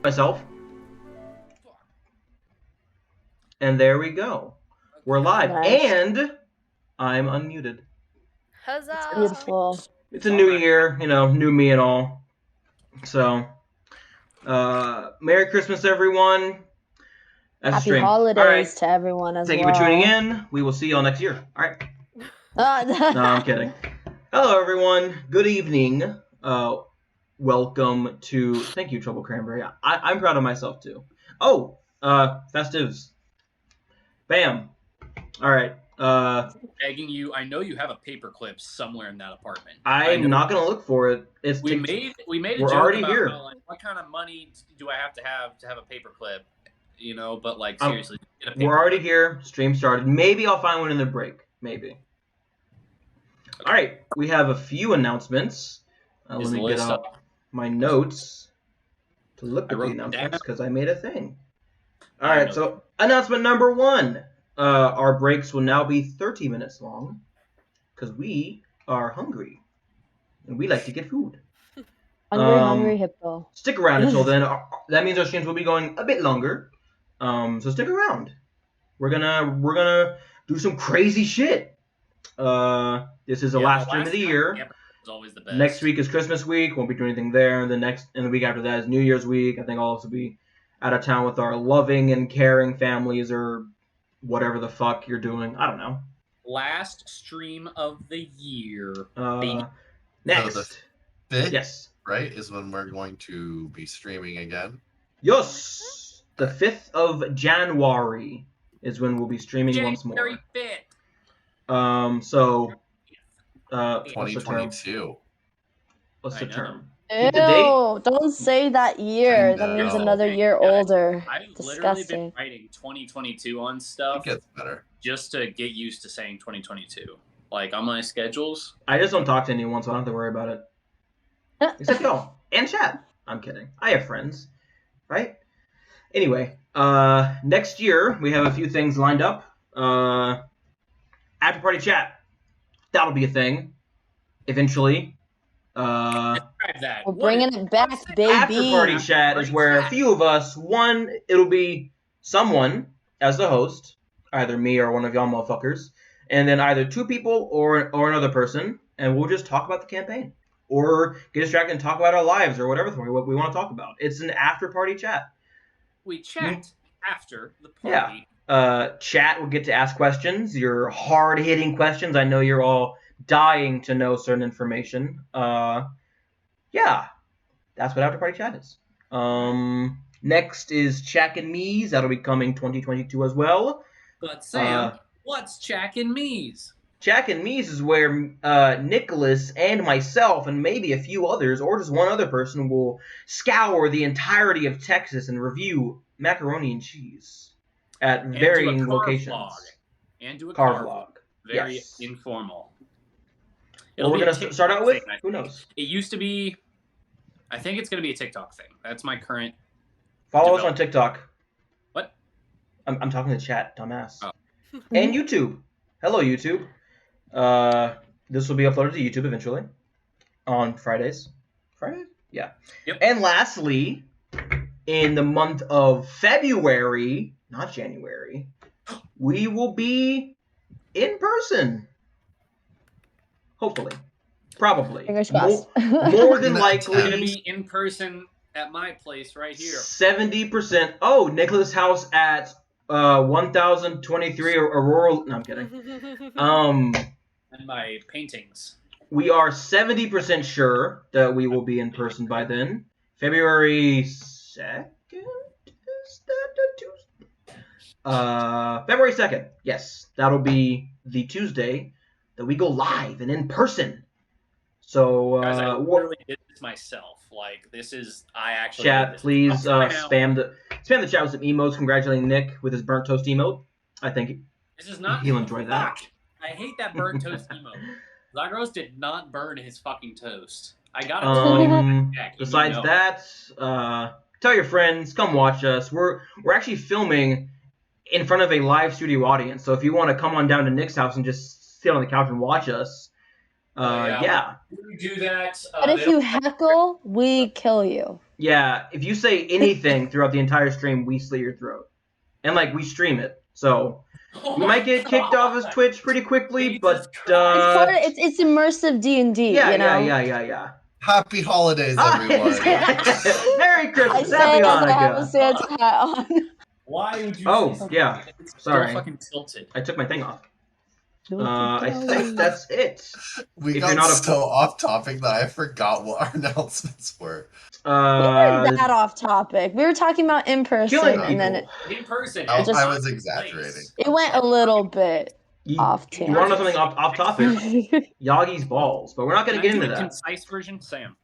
myself. And there we go. We're live. Nice. And I'm unmuted. Huzzah! Beautiful. It's a new year, new me and all. So, Merry Christmas, everyone. That's Happy stream. holidays All right. to everyone as Thank well. you for tuning in. We will see you all next year. All right. No, I'm kidding. Hello, everyone. Good evening. Welcome to... Thank you, Trouble Cranberry. I'm proud of myself, too. Oh, festives. Bam. All right. Begging you, I know you have a paperclip somewhere in that apartment. I'm not gonna look for it. We made a We're joke already about here. how, like, what kind of money do I have to have a paperclip? But like Um, seriously, get a We're already paperclip. here. Stream started. Maybe I'll find one in the break. Maybe. Okay. All right. We have a few announcements. Let Is me the get list out up? my notes to look I at the wrote them announcements down. because I made a thing. All I right. know. So announcement number 1. Our breaks will now be 30 minutes long because we are hungry and we like to get food. Hungry hippo. Stick around until then. That means our streams will be going a bit longer. So stick around. We're gonna do some crazy shit. This is the last stream of the year. Campos is always the best. Next week is Christmas week. Won't be doing anything there. And the week after that is New Year's week. I think I'll also be out of town with our loving and caring families or whatever the fuck you're doing. I don't know. Last stream of the year. Next. So the 5th, Yes. right, is when we're going to be streaming again. Yes. The 5th of January is when we'll be streaming once more. January 5th. So, what's the term? 2022. What's the I know. term? Ew, Keep the date? don't say that year. That means know. another year Guys, older. I've literally Disgusting. been writing 2022 on It stuff gets better. just to get used to saying 2022. Like on my schedules. I just don't talk to anyone, so I don't have to worry about it. Except y'all. And chat. I'm kidding. I have friends. Right? Anyway, next year, we have a few things lined up. After party chat. That'll be a thing. Eventually. Describe that. We're bringing it back, baby. After party chat is where a few of us, it'll be someone as the host, either me or one of y'all motherfuckers, and then either 2 people or another person, and we'll just talk about the campaign. Or get distracted and talk about our lives or whatever we want to talk about. It's an after party chat. We chat after the party. Yeah. Chat will get to ask questions, your hard-hitting questions. I know you're all dying to know certain information. Yeah. That's what after party chat is. Next is Chack and Me's. That'll be coming 2022 as well. But Sam, what's Chack and Me's? Chack and Me's is where Nicholas and myself and maybe a few others, or just one other person, will scour the entirety of Texas and review macaroni and cheese at varying locations. And do a Car car vlog. vlog. Very Yes. informal. What we're be a going to start out TikTok with? thing, I Who think. knows? It used to be... I think it's going to be a TikTok thing. That's my current... Follow us on TikTok. What? I'm talking to chat, dumbass. Oh. And YouTube. Hello, YouTube. This will be uploaded to YouTube eventually on Fridays. Fridays? Yeah. Yep. And lastly, in the month of February, not January, we will be in person. Hopefully. Probably. Fingers crossed. More than It's going to likely. be in person at my place right here. 70%. Oh, Nicholas' house at 1023 Aurora. No, I'm kidding. And my paintings. We are 70% sure that we will be in person by then. February 2nd? Is that a Tuesday? February 2nd. Yes, that'll be the Tuesday that we go live and in person. So, Guys, I literally did this myself. Like, this is... I actually did chat, this. please I'll try now. spam the chat with some emotes congratulating Nick with his burnt toast emote. I think This is not... he'll enjoy that. Fuck. I hate that burnt toast emote. Zagros did not burn his fucking toast. I got it. Besides that, tell your friends, come watch us. We're actually filming in front of a live studio audience. So if you want to come on down to Nick's house and just sit on the couch and watch us, Yeah. We do that. But if you heckle, we kill you. Yeah, if you say anything throughout the entire stream, we slit your throat. And, like, we stream it. So, we might get kicked off his Twitch pretty quickly, but, It's immersive D&D, yeah, you know? Yeah. Happy holidays, everyone. Merry Christmas, I happy say as I have a Hanukkah. Santa hat on. Why would you? Oh, yeah. It's Sorry. still fucking tilted. I took my thing off. I think that's it. We If got you're not a- so off topic that I forgot what our announcements were. We were that off topic. We were talking about in person, killing and then people. In person. I just- was exaggerating. it went a little bit off You want to know tangent. something off topic? Yagi's balls, but we're not going to get into that. Concise version, Sam.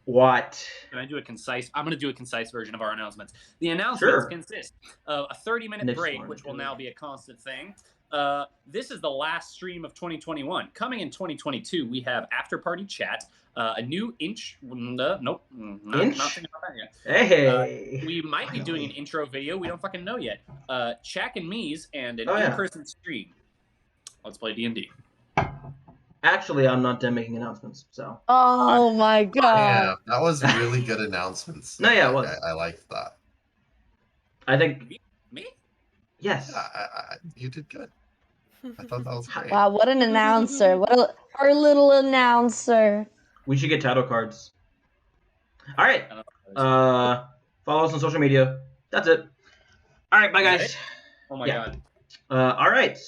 What? Can I do a concise? I'm going to do a concise version of our announcements. The announcements Sure. consist of a 30-minute Next break, one, which will too. now be a constant thing. This is the last stream of 2021. Coming in 2022, we have After Party Chat, a new inch. Nope. Not thinking about that yet. Hey. We might be doing an intro video. We don't fucking know yet. Shaq and Me's and an yeah. in-person stream. Let's play D&D. Actually, I'm not done making announcements, so. Oh my god. Yeah, that was really good announcements. No, yeah, it was. I liked that. I think. Me? Yes. You did good. I thought that was great. Wow, what an announcer. Our little announcer. We should get title cards. All right. Follow us on social media. That's it. All right, bye, guys. Oh my Yeah. god. All right.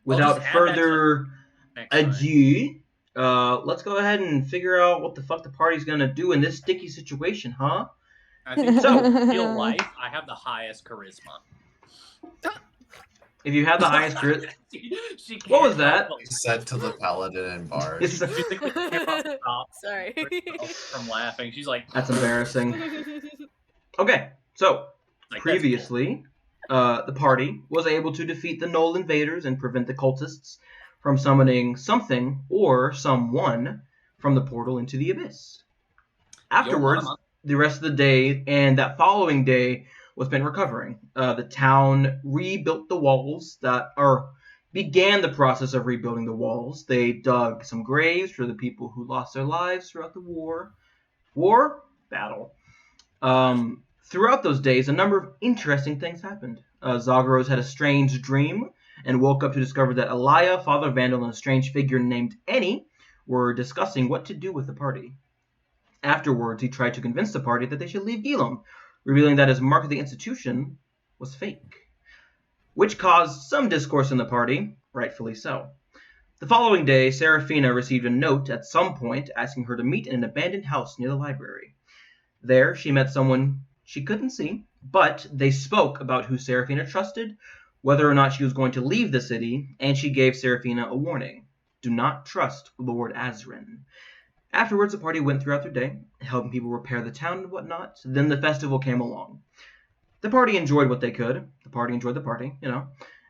Without just add further Next time. ado, let's go ahead and figure out what the fuck the party's gonna do in this sticky situation, huh? I think So- in real life, I have the highest charisma. If you have the highest charisma, She can't What was that? help You said to the paladin and bard. It's- but she can't stop Sorry. from laughing. She's like, that's embarrassing. Okay, so that's previously, the party was able to defeat the Knoll invaders and prevent the cultists from summoning something or someone from the portal into the abyss. Afterwards, mama. the rest of the day and that following day was spent recovering. The town rebuilt the walls began the process of rebuilding the walls. They dug some graves for the people who lost their lives throughout the battle. Throughout those days, a number of interesting things happened. Zagros had a strange dream and woke up to discover that Elia, Father Vandal, and a strange figure named Annie were discussing what to do with the party. Afterwards, he tried to convince the party that they should leave Elam, revealing that his mark of the institution was fake, which caused some discourse in the party, rightfully so. The following day, Seraphina received a note at some point asking her to meet in an abandoned house near the library. There, she met someone she couldn't see, but they spoke about who Seraphina trusted, whether or not she was going to leave the city, and she gave Seraphina a warning. Do not trust Lord Azrin. Afterwards, the party went throughout their day, helping people repair the town and whatnot. Then the festival came along. The party enjoyed what they could. The party enjoyed the party, you know.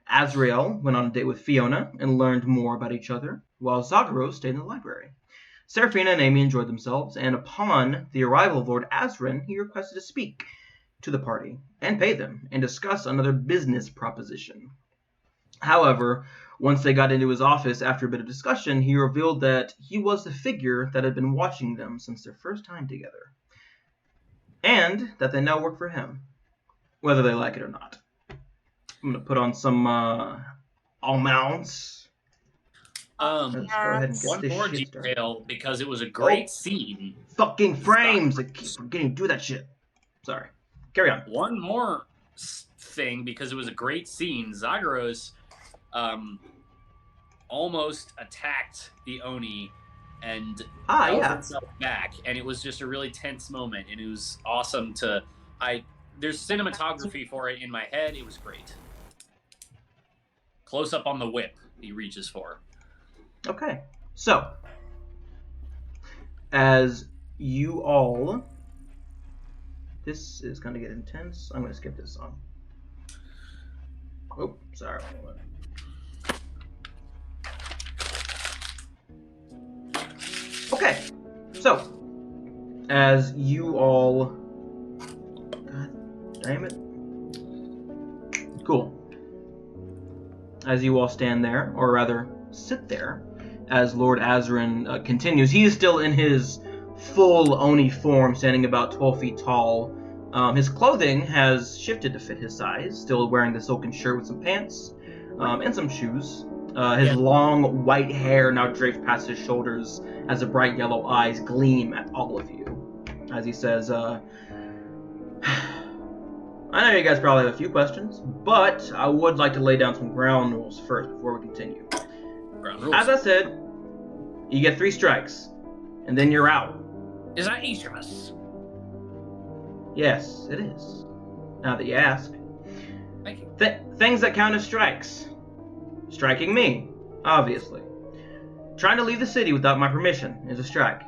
Azrael went on a date with Fiona and learned more about each other, while Zagros stayed in the library. Seraphina and Amy enjoyed themselves, and upon the arrival of Lord Azrin, he requested to speak to the party and pay them and discuss another business proposition. However, once they got into his office after a bit of discussion, he revealed that he was the figure that had been watching them since their first time together, and that they now work for him, whether they like it or not. I'm going to put on some amounts. Let's go ahead and get One this more shit started. detail because it was a great scene. Fucking frames! I keep forgetting to do that shit. Sorry. Carry on. One more thing because it was a great scene. Zagros almost attacked the Oni and held Yeah. himself back, and it was just a really tense moment, and it was awesome to. There's cinematography for it in my head. It was great. Close up on the whip he reaches for. Okay. So, as you all... This is going to get intense. I'm going to skip this song. Oh, sorry. Okay. So, as you all... God damn it. Cool. As you all stand there, or rather sit there, as Lord Azarin continues. He is still in his full Oni form, standing about 12 feet tall. His clothing has shifted to fit his size, still wearing the silken shirt with some pants and some shoes. His long white hair now drapes past his shoulders as the bright yellow eyes gleam at all of you. As he says, I know you guys probably have a few questions, but I would like to lay down some ground rules first before we continue. Ground rules. As I said, you get 3 strikes, and then you're out. Is that each of us? Yes, it is. Now that you ask. Thank you. Things that count as strikes. Striking me, obviously. Trying to leave the city without my permission is a strike.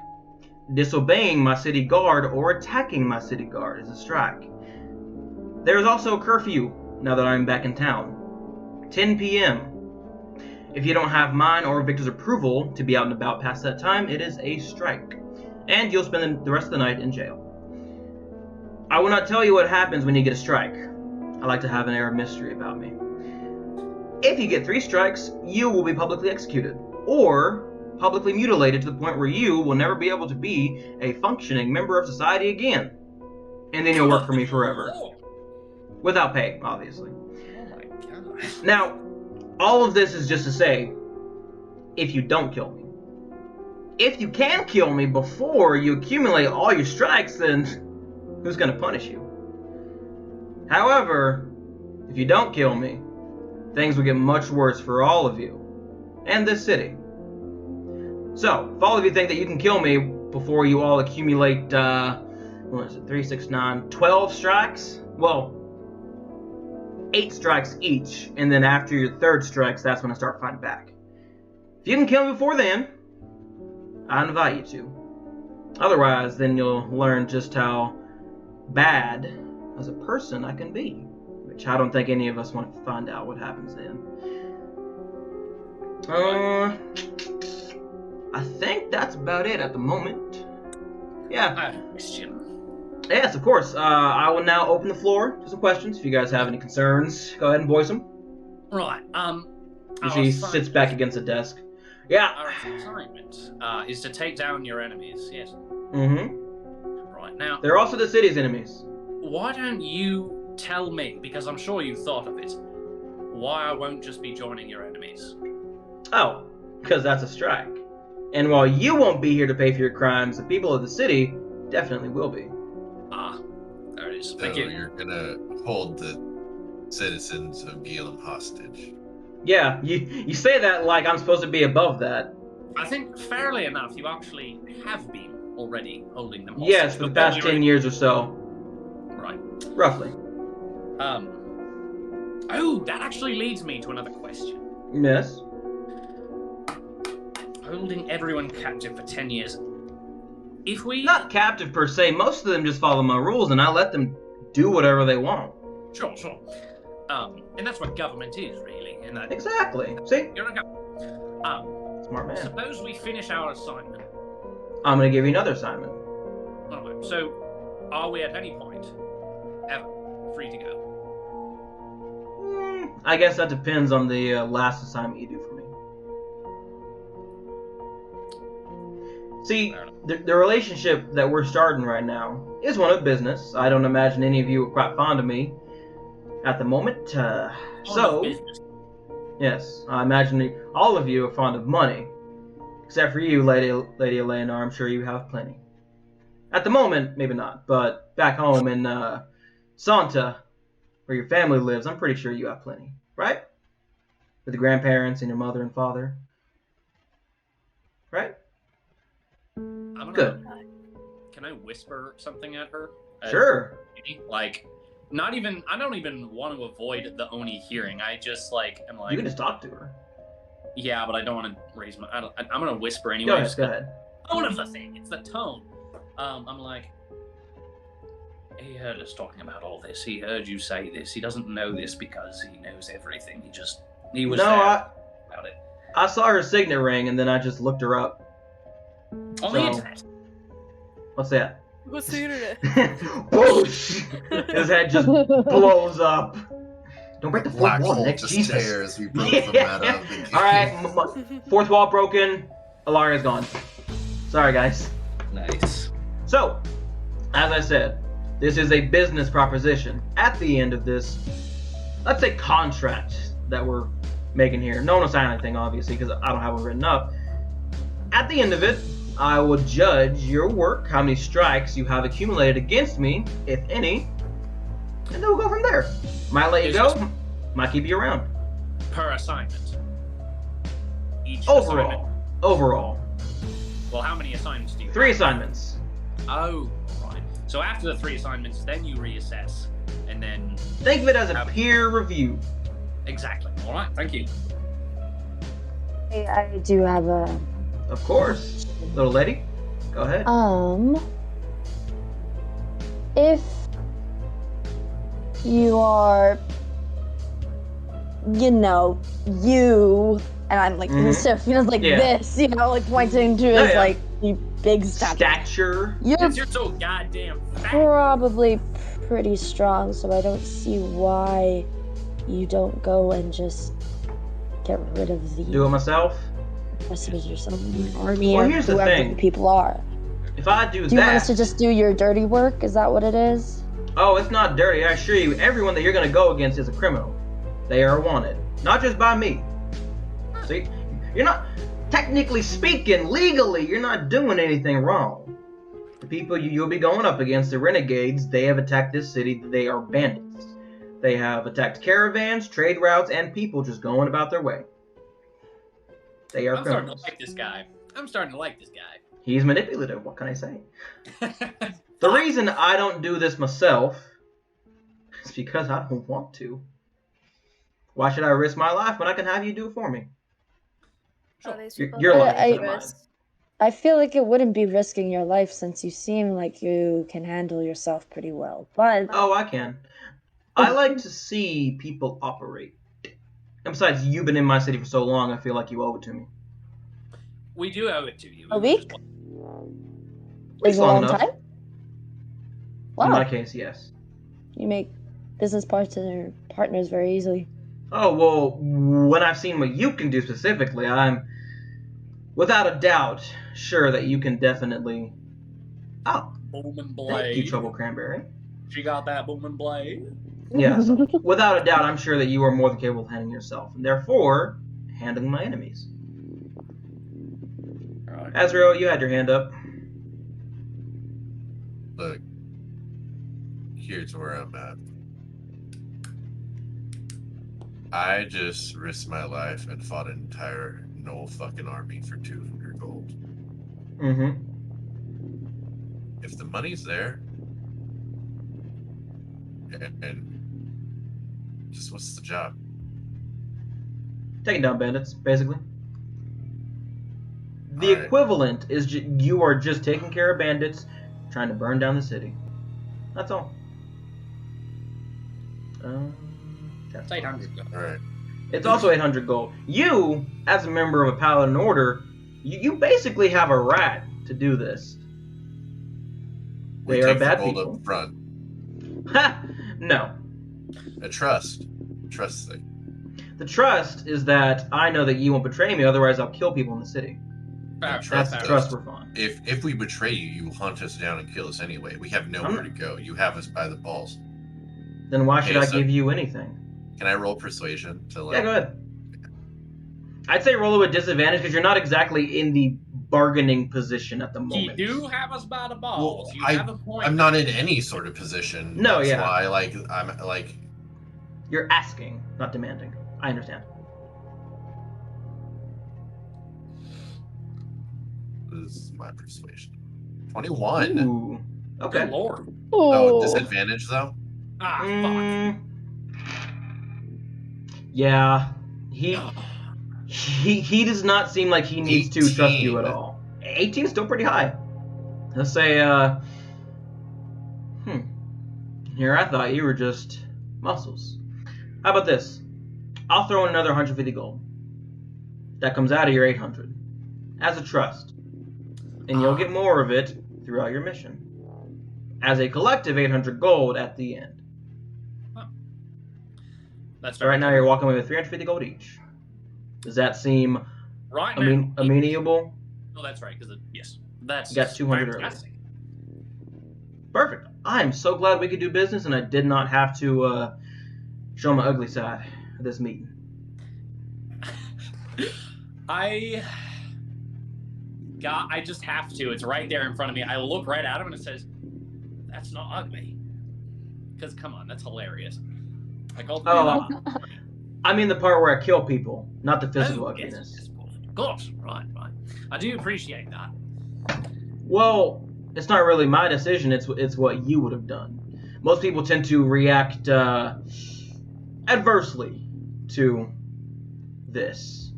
Disobeying my city guard or attacking my city guard is a strike. There is also a curfew now that I'm back in town. 10 p.m. If you don't have mine or Victor's approval to be out and about past that time, it is a strike. And you'll spend the rest of the night in jail. I will not tell you what happens when you get a strike. I like to have an air of mystery about me. If you get 3 strikes, you will be publicly executed, or publicly mutilated to the point where you will never be able to be a functioning member of society again. And then you'll work for me forever. Without pay, obviously. Oh my god. Now, all of this is just to say, if you don't kill me. If you can kill me before you accumulate all your strikes, then who's going to punish you? However, if you don't kill me, things will get much worse for all of you, and this city. So, if all of you think that you can kill me before you all accumulate, 3, 6, 9, 12 strikes? Well, 8 strikes each, and then after your 3rd strikes, that's when I start fighting back. If you can kill me before then, I invite you to. Otherwise, then you'll learn just how bad as a person I can be. Which I don't think any of us want to find out what happens then. I think that's about it at the moment. Yeah. I have a question. Yes, of course. I will now open the floor to some questions. If you guys have any concerns, go ahead and voice them. Right. She sits back against the desk. Yeah. Our assignment is to take down your enemies. Yes. Mm-hmm. Right now. They're also the city's enemies. Why don't you tell me, because I'm sure you thought of it, why I won't just be joining your enemies? Oh, because that's a strike. And while you won't be here to pay for your crimes, the people of the city definitely will be. Ah, there it is. So Thank you. you're gonna hold the citizens of Galen hostage. Yeah, you say that like I'm supposed to be above that. I think fairly enough, you actually have been already holding them hostage. Yes, for the past 10 years or so. Right. Roughly. Oh, that actually leads me to another question. Yes. Holding everyone captive for 10 years. If we... Not captive per se. Most of them just follow my rules, and I let them do whatever they want. Sure. And that's what government is, really. In that... Exactly. See? You're a Smart man. Suppose we finish our assignment. I'm going to give you another assignment. Alright, so are we at any point ever free to go? I guess that depends on the last assignment you do for me. See, the relationship that we're starting right now is one of business. I don't imagine any of you are quite fond of me at the moment. Business. Yes, I imagine all of you are fond of money. Except for you, Lady Eleanor, I'm sure you have plenty. At the moment, maybe not, but back home in Santa, where your family lives, I'm pretty sure you have plenty, right? With the grandparents and your mother and father. Right? Good. Can I whisper something at her? Sure. Like, I don't even want to avoid the Oni hearing. I just, am like... You can just talk to her. Yeah, but I don't want to raise my... I'm going to whisper anyway. Go ahead. Tone of the thing. It's the tone. I'm like... He heard us talking about all this. He heard you say this. He doesn't know this because he knows everything. He was there about it. I saw her signet ring, and then I just looked her up. On the internet. What's that? What's the internet? Whoosh! His head just blows up. Don't break the fourth Black wall, hole Nick. just Jesus. tears. We broke them out of the game. All right, fourth wall broken. Alaria's gone. Sorry, guys. Nice. So, as I said, this is a business proposition. At the end of this, let's say contract that we're making here. No one will sign anything, obviously, because I don't have it written up. At the end of it, I will judge your work, how many strikes you have accumulated against me, if any, and then we'll go from there. Might let you go, might keep you around. Per assignment. Each Overall. assignment. Overall. Well, how many assignments do you 3 have? assignments. Oh, right. So after the 3 assignments, then you reassess, and then... Think of it as a peer review. Exactly. All right, thank you. I do have a... Of course. Little lady, go ahead. If you are, you know, you, and I'm like, so feels like this, you know, like pointing to his like you big stature. You're so goddamn fat. Probably pretty strong, so I don't see why you don't go and just get rid of the. Do it myself. Rest of yourself, army, Well, or here's the whoever thing. the people are. If I do that, Do you want us to just do your dirty work? Is that what it is? Oh, it's not dirty. I assure you, everyone that you're going to go against is a criminal. They are wanted. Not just by me. See? You're not, technically speaking, legally, you're not doing anything wrong. The people you'll be going up against, the renegades, they have attacked this city. They are bandits. They have attacked caravans, trade routes, and people just going about their way. They are criminals. I'm starting to like this guy. He's manipulative. What can I say? The reason I don't do this myself is because I don't want to. Why should I risk my life when I can have you do it for me? Your life is mine. I feel like it wouldn't be risking your life since you seem like you can handle yourself pretty well. But oh, I can. I like to see people operate. And besides, you've been in my city for so long, I feel like you owe it to me. We do owe it to you. A week? Is a long time? Wow. In my case, yes. You make business partners very easily. Oh, well, when I've seen what you can do specifically, I'm, without a doubt, sure that you can definitely... Oh, booming blade. Thank you, Trouble Cranberry. She got that booming blade. Yes, without a doubt, I'm sure that you are more than capable of handling yourself, and therefore, handling my enemies. Right. Azrael, you had your hand up. Look, here's where I'm at. I just risked my life and fought an entire Knoll fucking army for 200 gold. Mm-hmm. If the money's there, and just what's the job? Taking down bandits, basically. The All right. equivalent is you are just taking care of bandits, trying to burn down the city. That's all. That's 800. All right. It's also 800 gold. You, as a member of a paladin order, you basically have a right to do this. We They are take the bad gold people. up front. Ha! No. A trust thing. The trust is that I know that you won't betray me, otherwise I'll kill people in the city. That's the trust we're on. If we betray you, you hunt us down and kill us anyway. We have nowhere to go. You have us by the balls. Then why should Hey, I so- give you anything? Can I roll persuasion to like? Yeah, go ahead. I'd say roll it with disadvantage because you're not exactly in the bargaining position at the You moment. do have us by the balls. Well, You have a point. I'm not in any sort of position. No, That's yeah. why, like, I'm like. You're asking, not demanding. I understand. This is my persuasion. 21. Ooh. Okay. Good lord. Oh, disadvantage though. Ah, Mm, yeah. He does not seem like he needs to trust you at 18. all. 18 is still pretty high. Let's say, Here, I thought you were just muscles. How about this? I'll throw in another 150 gold. That comes out of your 800. As a trust. And you'll get more of it throughout your mission. As a collective 800 gold at the end. That's So right now you're walking away with 350 gold each. Does that seem amenable? Oh, that's right. Because yes, that's you got 200 fantastic. early. Perfect. I'm so glad we could do business, and I did not have to show my ugly side at this meeting. I just have to. It's right there in front of me. I look right at him and it says, "That's not ugly." Because come on, that's hilarious. Like, I mean the part where I kill people, not the physical ugliness. Yes, of course, right. I do appreciate that. Well, it's not really my decision. It's what you would have done. Most people tend to react adversely to this.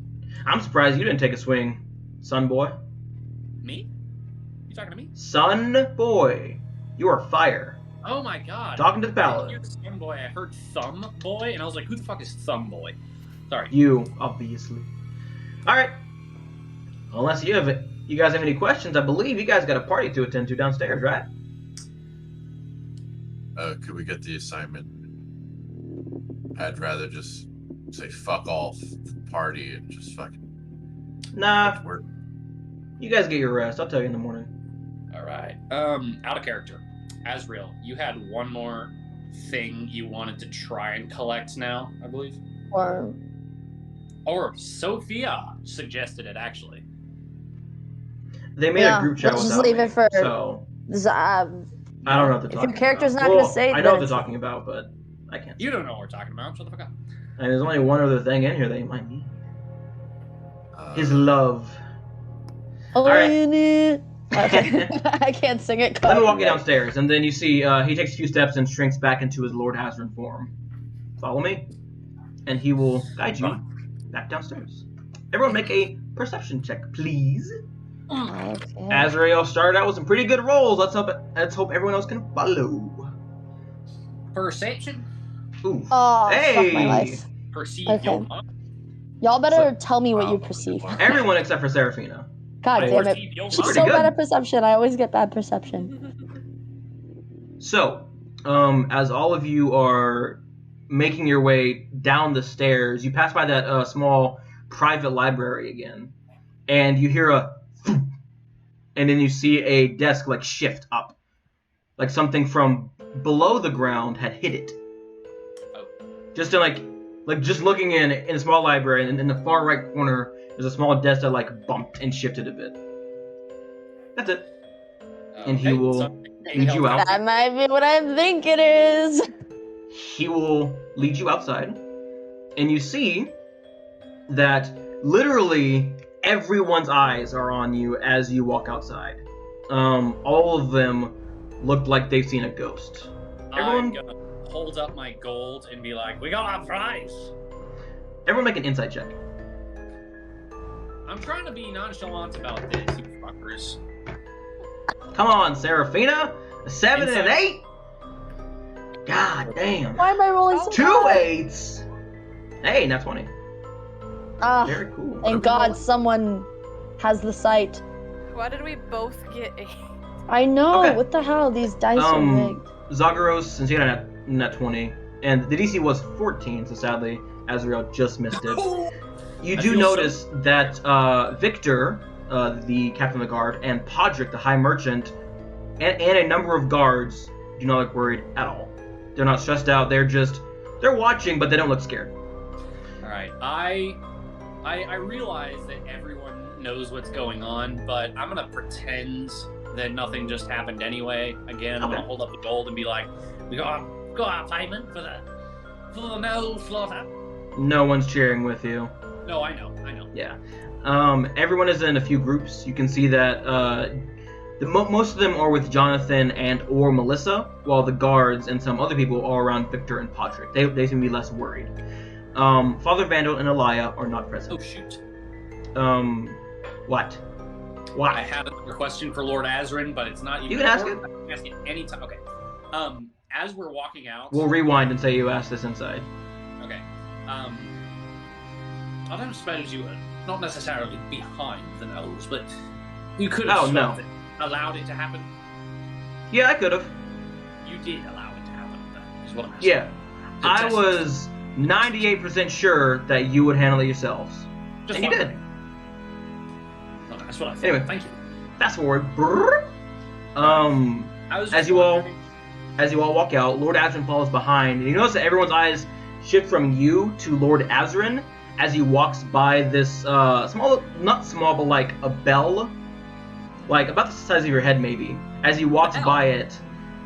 I'm surprised you didn't take a swing, son boy. Me? You talking to me? Son boy, you are fire. Oh my god. Talking to the paladin. I didn't hear son boy, I heard thumb boy, and I was like, who the fuck is thumb boy? Sorry. You, obviously. Alright. Unless you guys have any questions, I believe you guys got a party to attend to downstairs, right? Could we get the assignment? I'd rather just say fuck off party and just fucking Nah. work. You guys get your rest. I'll tell you in the morning. Alright. Out of character. Azrael, you had one more thing you wanted to try and collect now, I believe? Or Sophia suggested it, actually. They made a group chat let's without just leave me, it for so I don't know what they're talking if your character's about. not going to say I know what this. they're talking about, but I can't. You don't know what we're talking about. Shut the fuck up. And there's only one other thing in here that you might need. His love. Okay. I can't sing it. Let me walk you downstairs, and then you see he takes a few steps and shrinks back into his Lord Hazard form. Follow me, and he will guide you back downstairs. Everyone make a perception check, please. Okay. Azrael started out with some pretty good rolls. Let's hope everyone else can follow. Perception? Ooh. Oh, hey! fuck my life. Perceive Okay. your Y'all better tell me what you perceive. Everyone except for Seraphina. God damn it. perceive your She's Pretty so good. bad at perception. I always get bad perception. So, as all of you are making your way down the stairs, you pass by that small private library again, and you hear a thump, and then you see a desk like shift up, like something from below the ground had hit it. Oh. Just in like just looking in a small library, and in the far right corner, there's a small desk that like bumped and shifted a bit. That's it. And he will lead you out. That might be what I think it is. He will lead you outside, and you see that literally everyone's eyes are on you as you walk outside. All of them looked like they've seen a ghost. I'm gonna hold up my gold and be like, we got our prize. Everyone make an insight check. I'm trying to be nonchalant about this, you fuckers. Come on, Seraphina. A 7 and an 8. God damn. Why am I rolling so 2 bad? 8s. Hey, not 20. Very cool. Thank God someone has the sight. Why did we both get a... I know. Okay. What the hell? These dice are rigged. Zagaros, since you had a net 20, and the DC was 14, so sadly, Azrael just missed it. You do notice that Victor, the captain of the guard, and Podrick, the high merchant, and a number of guards do not look worried at all. They're not stressed out. They're watching, but they don't look scared. All right, I realize that everyone knows what's going on, but I'm gonna pretend that nothing just happened anyway. Again, I'm gonna hold up the gold and be like, we got our payment for the no slaughter. No one's cheering with you. No, I know. Yeah. Everyone is in a few groups. You can see that most of them are with Jonathan and or Melissa, while the guards and some other people are around Victor and Podrick. They seem to be less worried. Father Vandal and Elia are not present. Oh shoot. What? Why? I have a question for Lord Azrin, but it's not even. You can ask it. I can ask it anytime. Okay. As we're walking out. We'll rewind and say you asked this inside. Okay. I don't suppose you were not necessarily behind the nose, but you could have allowed it to happen. Yeah, I could have. You did allow it to happen, though, is what I'm asking. Yeah. I was 98% sure that you would handle it yourselves. Just and you did. No, that's what I thought. Anyway. Thank you. Fast forward. As you all walk out, Lord Azrin follows behind, and you notice that everyone's eyes shift from you to Lord Azrin as he walks by this small, not small, but like a bell, like about the size of your head maybe, as he walks by it,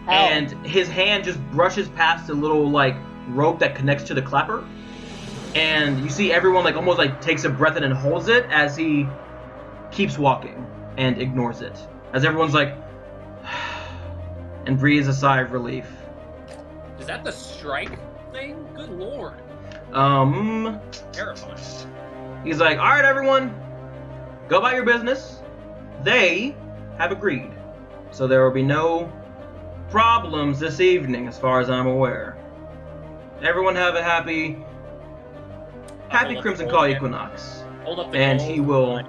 and his hand just brushes past a little like rope that connects to the clapper, and you see everyone like almost like takes a breath in and holds it as he keeps walking and ignores it, as everyone's like and breathes a sigh of relief. Is that the strike thing? Good lord. Terrifying. He's like, all right, everyone, go about your business. They have agreed, so there will be no problems this evening, as far as I'm aware. Everyone have a happy Crimson Call Equinox. Hold up the and gold. he will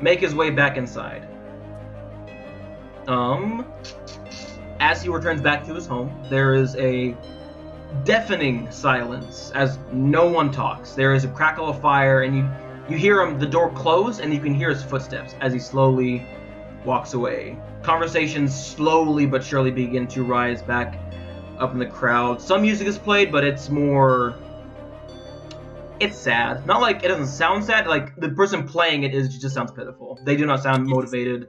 make his way back inside. As he returns back to his home, there is a deafening silence as no one talks. There is a crackle of fire, and you hear the door close, and you can hear his footsteps as he slowly walks away. Conversations slowly but surely begin to rise back up in the crowd. Some music is played, but it's sad. Not like it doesn't sound sad, like the person playing it just sounds pitiful. They do not sound motivated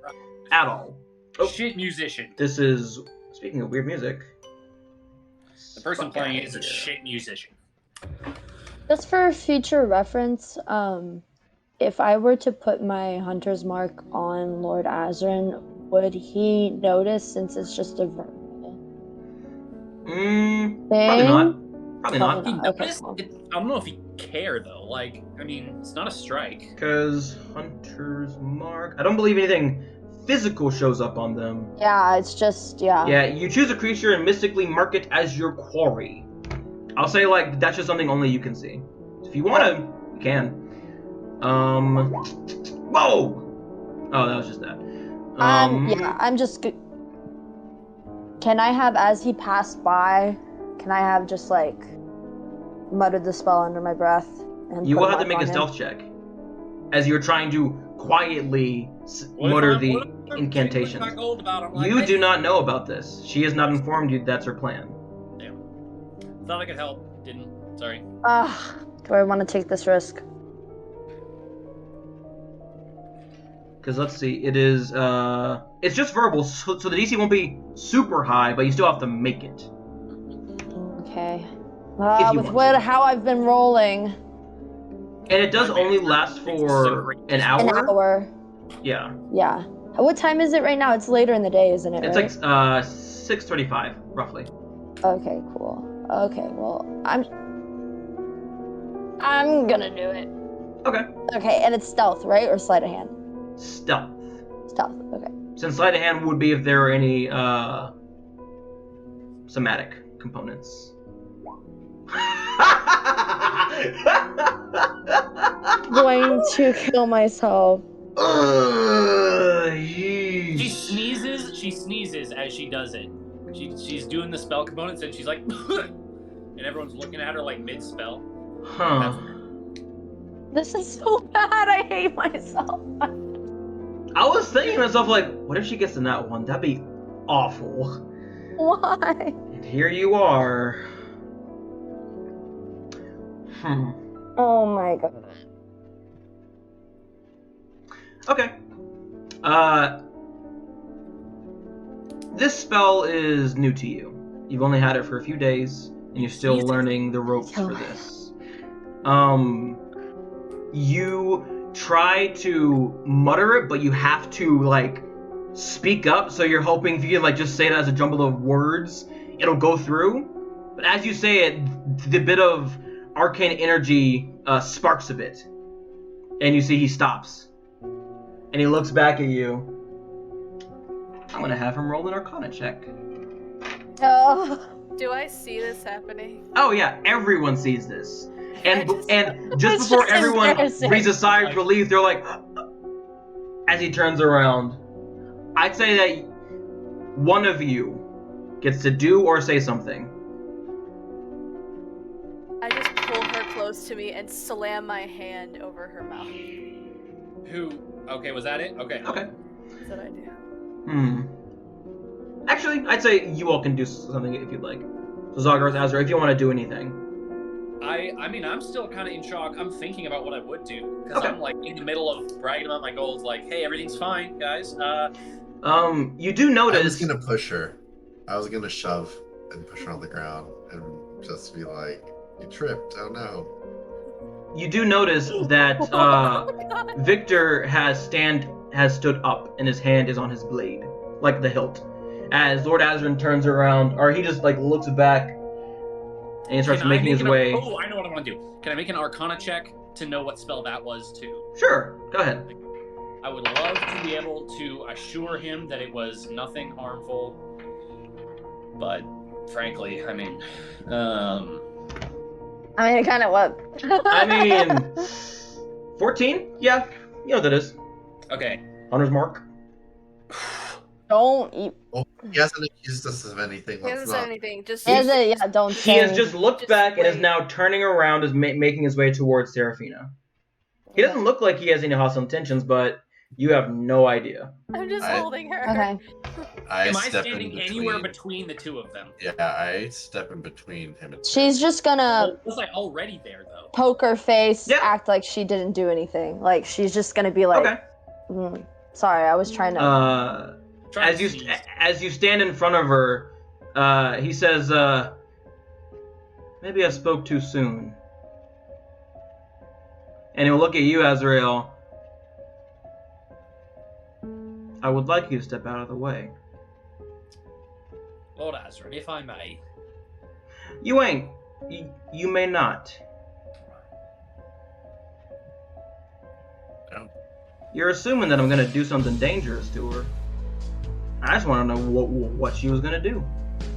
at all. Oh, shit musician. This is, speaking of weird music, The person playing it is a shit musician. Just for future reference, if I were to put my hunter's mark on Lord Azrin, would he notice since it's just a verbal thing? Probably not. Probably not. He Okay, noticed? cool. I don't know if he cared though. Like, I mean, it's not a strike. Because hunter's mark, I don't believe anything physical shows up on them. Yeah, it's just, yeah. Yeah, you choose a creature and mystically mark it as your quarry. I'll say, like, that's just something only you can see. If you want to, you can. Whoa! Oh, that was just that. Yeah, I'm just... Can I have, as he passed by, can I have just, like, muttered the spell under my breath? And you put will have to mark make a on stealth him? check. As you're trying to quietly mutter the incantations. You do not know about this. She has not informed you that's her plan. Damn. Thought I could help. Didn't. Sorry. Do I want to take this risk? Because let's see, it is, it's just verbal, so the DC won't be super high, but you still have to make it. Okay. you With want to. how I've been rolling. And it does only last for an hour. An hour. Yeah. Yeah. What time is it right now? It's later in the day, isn't it? It's right? like 6:35, roughly. Okay, cool. Okay, well, I'm gonna do it. Okay. Okay, and it's stealth, right? Or sleight of hand? Stealth. Stealth, okay. Since sleight of hand would be if there are any somatic components. Going to kill myself. She sneezes as she does it. She's doing the spell components and she's like and everyone's looking at her like mid-spell. Huh. This is so bad, I hate myself. I was thinking to myself, like, what if she gets in that one? That'd be awful. Why? And here you are. Oh my god. Okay. This spell is new to you. You've only had it for a few days, and you're still learning the ropes for this. You try to mutter it, but you have to, like, speak up, so you're hoping if you can, like, just say it as a jumble of words, it'll go through. But as you say it, the bit of arcane energy sparks a bit. And you see he stops. And he looks back at you. I'm gonna have him roll an Arcana check. Do I see this happening? Oh yeah, everyone sees this. And just It's before just everyone embarrassing. breathes a sigh of relief, they're like, as he turns around. I'd say that one of you gets to do or say something. close to me and slam my hand over her mouth. Okay, was that it? Okay. Okay. That's what I do. Actually, I'd say you all can do something if you'd like. So Zagros, Azra, if you want to do anything. I mean, I'm still kind of in shock. I'm thinking about what I would do because Okay. I'm like in the middle of bragging about my goals. Like, hey, everything's fine, guys. You do notice. I was gonna push her. I was gonna shove and push her on the ground and just be like, "You tripped. Oh no." You do notice that Victor has stood up and his hand is on his blade, like the hilt. As Lord Azrin turns around, or he just like looks back and he starts making his way. Oh, I know what I want to do. Can I make an Arcana check to know what spell that was too? Sure, go ahead. I would love to be able to assure him that it was nothing harmful, but frankly, I mean, kind of what? I mean, 14? Yeah, you know what that is. Okay. Hunter's mark. Don't eat. Well, he hasn't accused us of anything. He hasn't said anything. Just Don't He say has just looked Just back and is wait. now turning around, is making his way towards Serafina. He doesn't look like he has any hostile intentions, but you have no idea. I'm just holding her. Okay. Am I step standing in anywhere between the two of them? Yeah, I step in between him and She's just gonna Was I already there though? poke her face, Yeah. act like she didn't do anything. Like she's just gonna be like, Okay. Sorry, I was trying to. As you stand in front of her, he says, "Maybe I spoke too soon." And he'll look at you, Azrael. "I would like you to step out of the way." Lord Azrin, if I may. You ain't. You may not. No. You're assuming that I'm gonna do something dangerous to her. I just want to know what she was gonna do.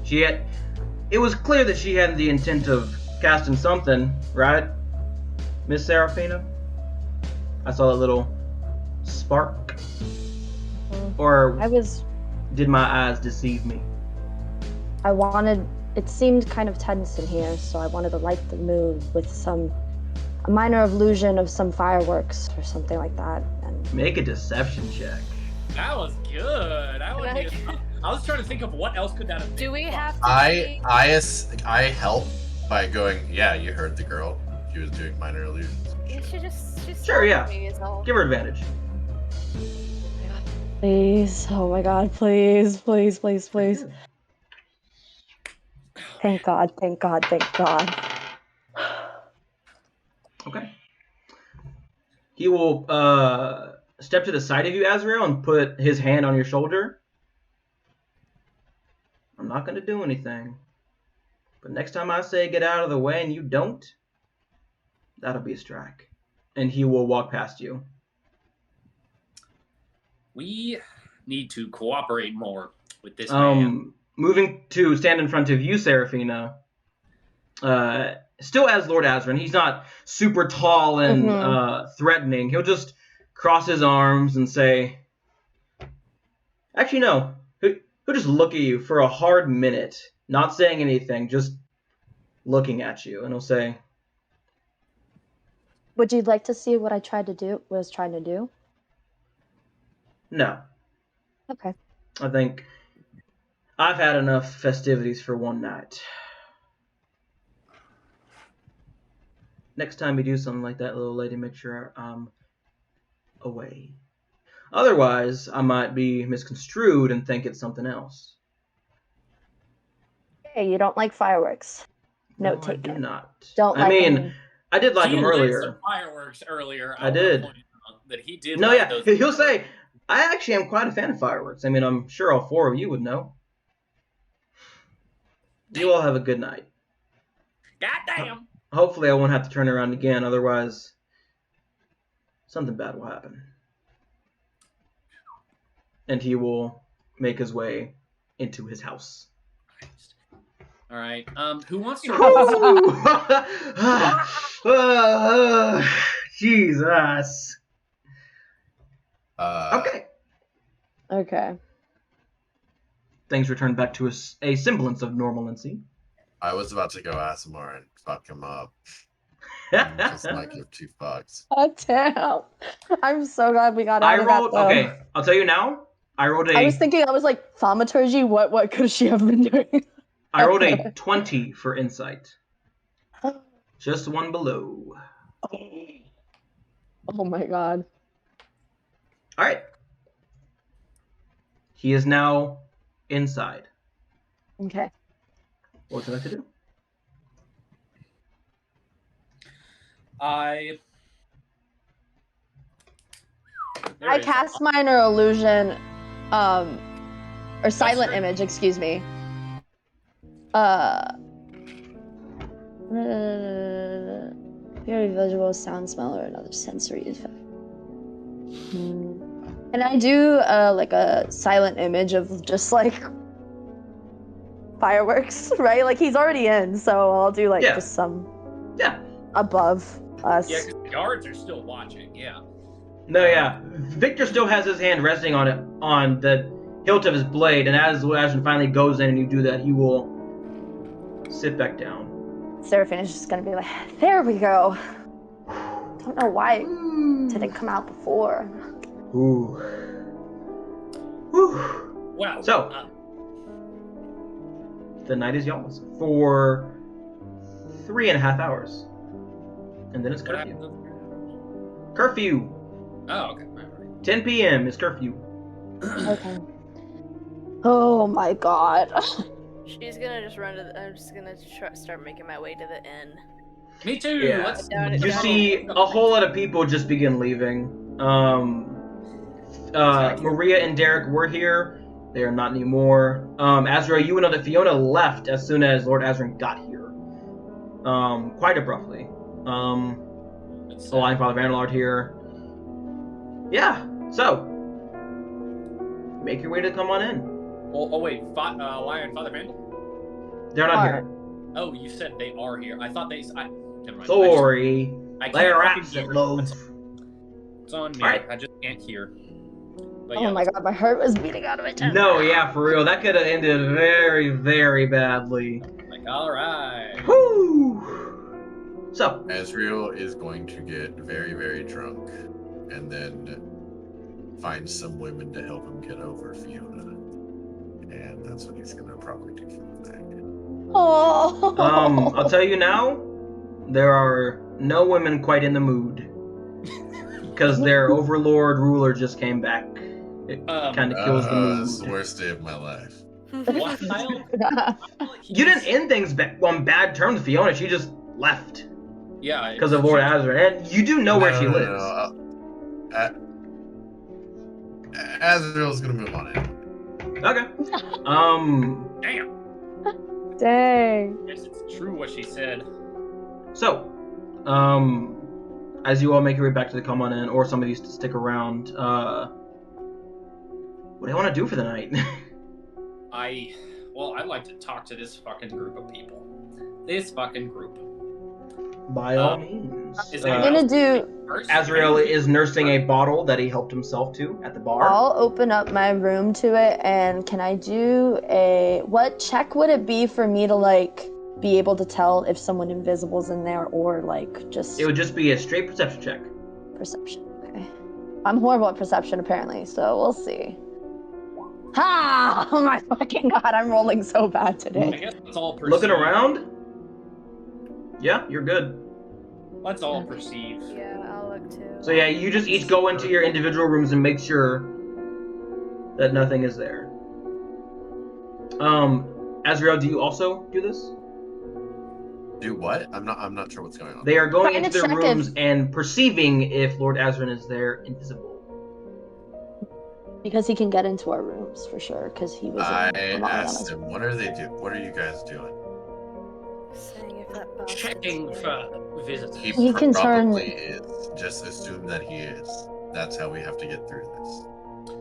It was clear that she had the intent of casting something, right, Miss Serafina? I saw a little spark. Or did my eyes deceive me? It seemed kind of tense in here, so I wanted to light the mood with a minor illusion of some fireworks or something like that. And Make a deception check. That was good. I was trying to think of what else could that have been. Do we have to I help by going, yeah, you heard the girl. She was doing minor illusions. You should just Sure, yeah. me is all. Give her advantage. please, oh my God, please. Thank God. Okay. He will step to the side of you, Azrael, and put his hand on your shoulder. I'm not going to do anything. But next time I say get out of the way and you don't, that'll be a strike. And he will walk past you. We need to cooperate more with this man. Moving to stand in front of you, Serafina. Still as Lord Azrin. He's not super tall and threatening. He'll just cross his arms and say... Actually, no. He'll just look at you for a hard minute, not saying anything, just looking at you. And he'll say... Would you like to see what I was trying to do? No. Okay. I think I've had enough festivities for one night. Next time you do something like that, little lady, make sure I'm away. Otherwise, I might be misconstrued and think it's something else. Hey, you don't like fireworks. No, Note taken. I do not. Don't I like mean, them. I did like He him lit earlier. some fireworks earlier. I did. That he did. No, like yeah, those he'll fireworks. say, I actually am quite a fan of fireworks. I mean, I'm sure all four of you would know. You all have a good night. Goddamn. Hopefully I won't have to turn around again, otherwise something bad will happen. And he will make his way into his house. All right. Who wants to? Jesus. Okay. Okay. Things return back to a semblance of normalcy. I was about to go Asimar and fuck him up. Just not give 2 fucks. Oh, damn. I'm so glad we got out of rolled. that, though. Okay, I'll tell you now. I rolled I was like, thaumaturgy? What could she have been doing? I rolled a 20 for insight. Just one below. Oh my god. All right. He is now inside. Okay. What would you like to do? I cast minor illusion, or silent image, excuse me. Very visual, sound, smell, or another sensory effect. And I do like a silent image of just like fireworks, right? Like he's already in, so I'll do like just some above us. Yeah, because the guards are still watching. Yeah. No, yeah. Victor still has his hand resting on the hilt of his blade, and as Ashen finally goes in and you do that, he will sit back down. Seraphine is just gonna be like, there we go. Don't know why it didn't come out before. Ooh. Whew. Wow. So, the night is yours for 3.5 hours. And then it's curfew. Curfew! Oh, okay. Right. 10 p.m. is curfew. Okay. Oh my god. She's gonna just run to the, I'm just gonna start making my way to the inn. Me too. Yeah. Let's You see a whole lot of people just begin leaving. Maria and Derek were here. They are not anymore. Azra, you know that Fiona left as soon as Lord Azrin got here. Quite abruptly. Lion Father Vandelard here. Yeah, so make your way to come on in. Oh wait, Lion Father Vandal? They're not here. Oh, you said they are here. I thought they. Never mind. Sorry. They're fucking absent, hear. love. It's on me. Right. I just can't hear. But Oh my god, my heart was beating out of my chest. No, yeah, for real. That could have ended very, very badly. Like, alright. Whoo! So, Azrael is going to get very, very drunk and then find some women to help him get over Fiona. And that's what he's going to probably do for the night. Oh. I'll tell you now, there are no women quite in the mood. Because their overlord ruler just came back. It kind of kills the mood. It's the worst day of my life. You didn't end things on bad terms with Fiona. She just left. Yeah. Because of Lord Azra. And you do know where she lives. Azrael's going to move on anyway. Okay. Damn. Dang. Yes, it's true what she said. So, as you all make your way back to the come on in, or some of you stick around, what do you want to do for the night? I'd like to talk to this fucking group of people. This fucking group. By all means. I'm gonna do. Azrael is nursing a bottle that he helped himself to at the bar. I'll open up my room to it, and can I do what check would it be for me to like be able to tell if someone invisible's in there, or like just? It would just be a straight perception check. Perception. Okay. I'm horrible at perception apparently, so we'll see. Ha! Oh my fucking god! I'm rolling so bad today. I guess let's all perceive. Looking around. Yeah, you're good. Let's all perceive. Yeah, I'll look too. So yeah, you just each go into your individual rooms and make sure that nothing is there. Azrael, do you also do this? Do what? I'm not sure what's going on. They are going Trying into to their check rooms and perceiving if Lord Azrin is there invisible. Because he can get into our rooms for sure. Because he was. I asked him, what are they doing? What are you guys doing? Seeing if that bastard's Checking here. for visitors. He can turn- probably is. Just assume that he is. That's how we have to get through this.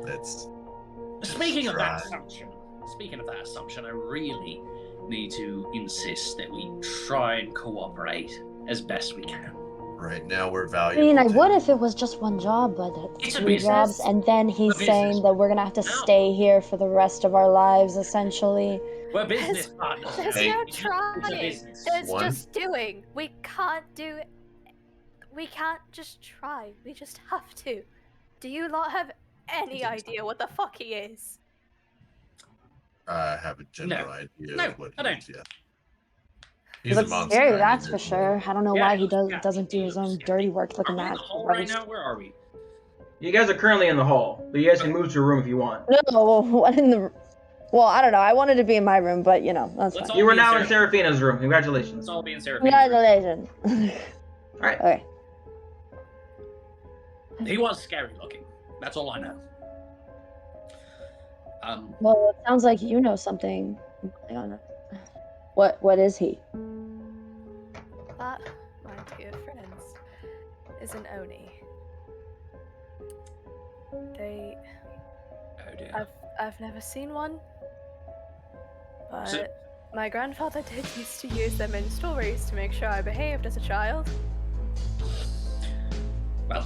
Let's. Speaking of that try. assumption, I really need to insist that we try and cooperate as best we can. Right now we're I valuable. mean, I to- would if it was just one job, but It's it's a 3 business. jobs, and then he's It's a saying business. that we're gonna have to No. stay here for the rest of our lives, essentially. We're business partners. There's Hey. no It's a trying. business. There's One. just doing. We can't do We can't just try. We just have to. Do you not have any idea what the fuck he is? I have a general idea No, of what I he don't. is, yeah. He He's a looks monster. scary, I mean, that's for there's sure. I don't know Yeah, why he yeah, doesn't do he his looks own scary. dirty work looking Are we in at the hall right roast. now? Where are we? You guys are currently in the hall, but you guys can move to your room if you want. No, what in the... Well, I don't know. I wanted to be in my room, but, you know, that's Let's fine. all You were be in now in Seraph- Seraphina's room. Let's Congratulations. all be in Seraphina's room. Congratulations. Alright. Okay. He was scary looking. That's all I know. Well, it sounds like you know something. What is he? That, my dear friends, is an Oni. They... Oh dear. I've never seen one, but So- my grandfather did used to use them in stories to make sure I behaved as a child. Well,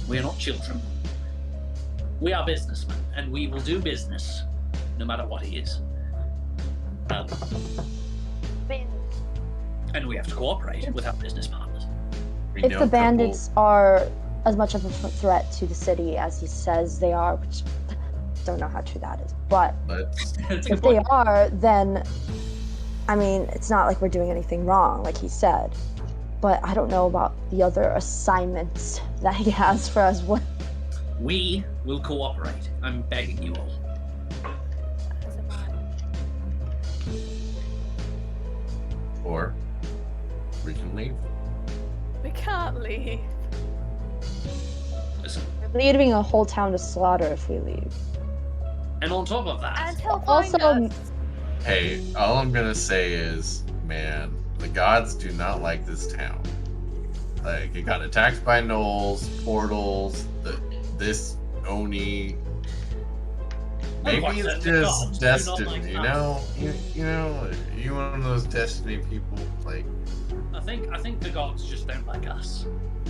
we are not children. We are businessmen, and we will do business, no matter what he is. And we have to cooperate with our business partners. We If know the a couple- bandits are as much of a threat to the city as he says they are, which don't know how true that is, but Let's That's a if good they point. are, then I mean, it's not like we're doing anything wrong, like he said. But I don't know about the other assignments that he has for us. What? We will cooperate. I'm begging you all. As am I. or we can leave. We can't leave. Listen. We're leaving a whole town to slaughter if we leave. And on top of that, And he'll find Also, us. Hey, all I'm gonna say is, man, the gods do not like this town. Like, it got attacked by gnolls, portals, this Oni. Maybe quite it's certain the gods just do not destiny, like you us. know? You know, you one of those destiny people, like, I think the gods just don't like us.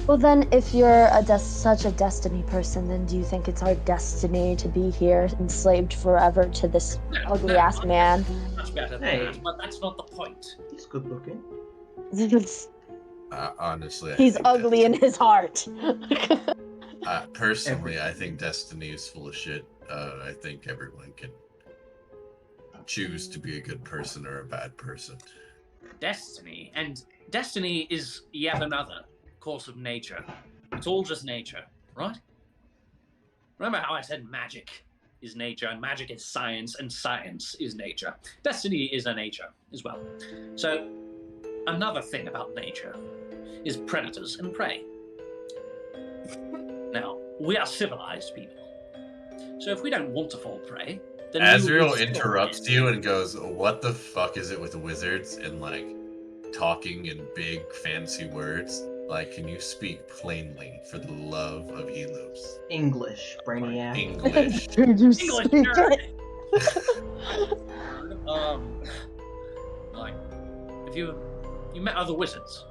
well then, if you're such a destiny person, then do you think it's our destiny to be here, enslaved forever to this ugly ass man? Much better than Hey. that, but that's not the point. He's good looking. honestly, I He's think ugly in his heart. personally, I think destiny is full of shit. I think everyone can choose to be a good person or a bad person. Destiny is yet another course of nature. It's all just nature, right? Remember how I said magic is nature, and magic is science, and science is nature. Destiny is a nature as well. So, another thing about nature is predators and prey. Now, we are civilized people. So if we don't want to fall prey, then we Azrael will interrupts you and goes, "What the fuck is it with wizards and like talking in big fancy words? Like, can you speak plainly for the love of Elos? English, Brainiac. English." Did you English speak nerd. it? Like, if you met other wizards,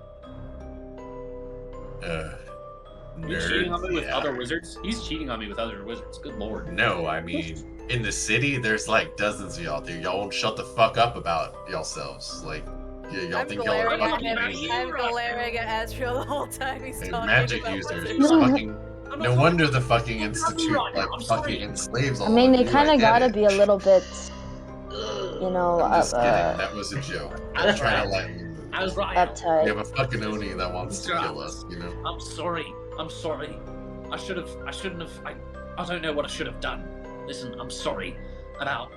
you cheating on me with yeah. other wizards? He's cheating on me with other wizards. Good lord. No, I mean, in the city, there's like dozens of y'all, dude. Y'all won't shut the fuck up about yourselves. Like, y'all I'm think y'all are glaring at fucking him. amazing. I'm glaring at Azrael the whole time he's Hey, talking magic about users. wizards. Fucking, I'm no not wonder the talking- fucking I'm institute right now, like I'm fucking sorry. enslaves all I mean, of they you. kind I of get gotta it. be a little bit, you know, I'm just kidding. That was a joke. I was trying to lighten the mood. I was right. uptight. We have a fucking Oni that wants to Shut kill up. us, you know? I'm sorry. I shouldn't have. I don't know what I should have done. Listen, I'm sorry about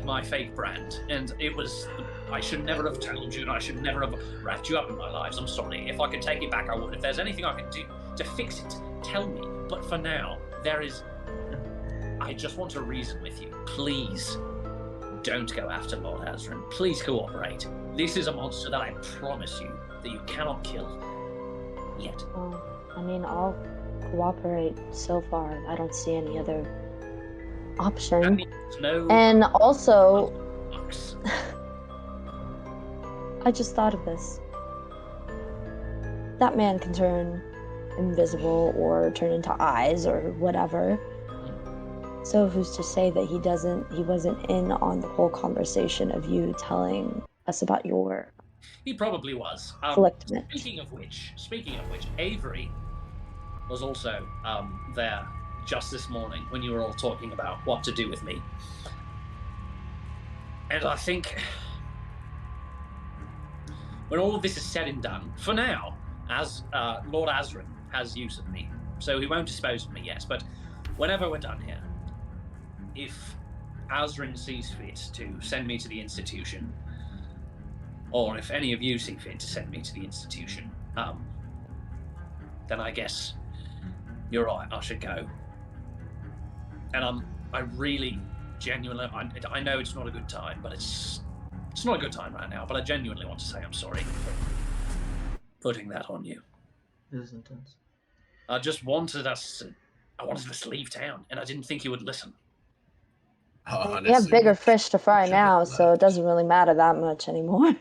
my fake brand, and it was. I should never have told you, and I should never have wrapped you up in my lives. I'm sorry. If I could take it back, I would. If there's anything I can do to fix it, tell me. But for now, there is. I just want to reason with you. Please, don't go after Lord Azrin. Please cooperate. This is a monster that I promise you that you cannot kill. Yet. Well, I mean, I'll cooperate so far. I don't see any other option. That means no. And also, bucks. I just thought of this. That man can turn invisible or turn into eyes or whatever. So who's to say that he wasn't in on the whole conversation of you telling us about your He probably was. Flicked it. Speaking of which, Avery was also there just this morning when you were all talking about what to do with me. And I think when all of this is said and done, for now, as Lord Azrin has use of me, so he won't dispose of me yet, but whenever we're done here, if Azrin sees fit to send me to the institution, or if any of you see fit to send me to the institution, then I guess you're right, I should go. And I really, genuinely, I know it's not a good time, but it's not a good time right now, but I genuinely want to say I'm sorry for putting that on you. This is intense. I wanted us to leave town, and I didn't think you would listen. We have bigger fish to fry now, so it doesn't really matter that much anymore.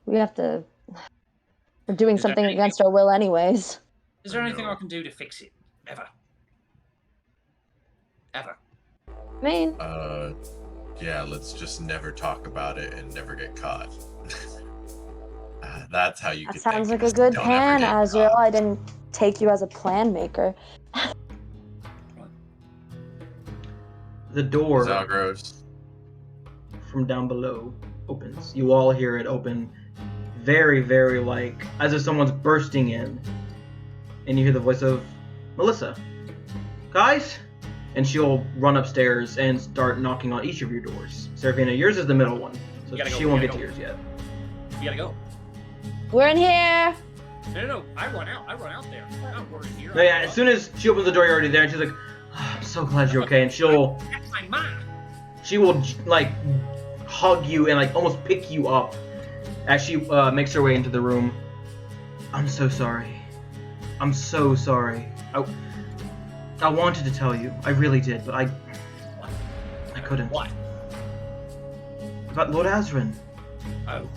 We're doing something against our will anyways. Is there anything I can do to fix it? Ever? I mean... yeah, let's just never talk about it and never get caught. That's how you That get sounds like a good plan, Azrael. I didn't take you as a plan maker. The door Zagros from down below opens. You all hear it open very, very like as if someone's bursting in. And you hear the voice of Melissa. Guys? And she'll run upstairs and start knocking on each of your doors. Seraphina, yours is the middle one. So she won't get to yours yet. You gotta go. We're in here! No, I run out there. I'm worried here. No, yeah, as soon as she opens the door, you're already there, and she's like, oh, I'm so glad you're okay. And she will, like, hug you and, like, almost pick you up as she makes her way into the room. I'm so sorry. I'm so sorry. I wanted to tell you. I really did, but I couldn't. What? About Lord Azrin. Oh.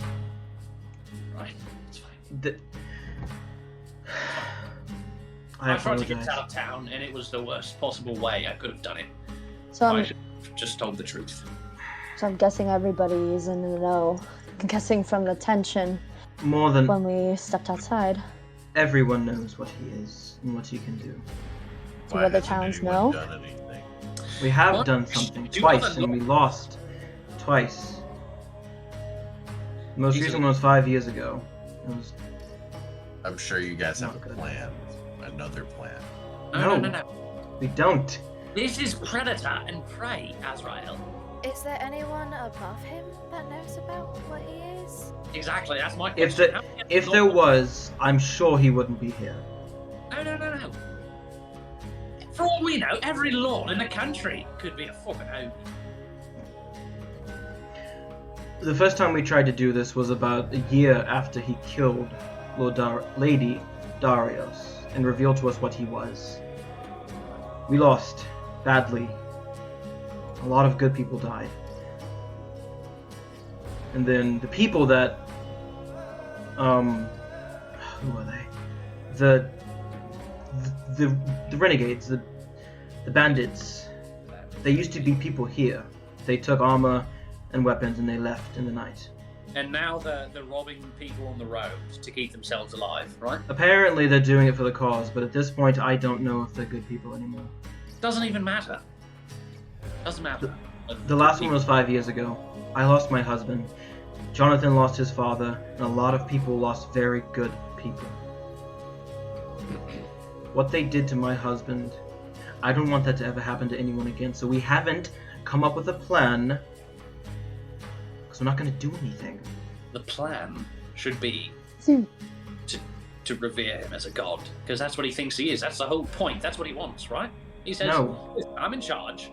Right. It's fine. I tried to get out of town, and it was the worst possible way I could have done it. So I should have just told the truth. So I'm guessing everybody is in the know. I'm guessing from the tension more than when we stepped outside. Everyone knows what he is and what he can do. Do other towns know? We have done something twice, and we lost twice. The most recent one was 5 years ago. I'm sure you guys have a plan. Another plan. No. We don't. This is predator and prey, Azrael. Is there anyone above him that knows about what he is? Exactly, that's my question. If there was, I'm sure he wouldn't be here. No. For all we know, every lord in the country could be a fucking ogre. The first time we tried to do this was about a year after he killed Lady Darius and revealed to us what he was. We lost badly. A lot of good people died. And then the people that who are they? The renegades, the bandits. They used to be people here. They took armor and weapons and they left in the night. And now they're robbing people on the road to keep themselves alive, right? Apparently they're doing it for the cause, but at this point I don't know if they're good people anymore. Doesn't even matter. Doesn't matter. The last one was 5 years ago. I lost my husband. Jonathan lost his father, and a lot of people lost very good people. What they did to my husband, I don't want that to ever happen to anyone again, so we haven't come up with a plan, because we're not going to do anything. The plan should be to revere him as a god, because that's what he thinks he is. That's the whole point. That's what he wants, right? He says, no. I'm in charge.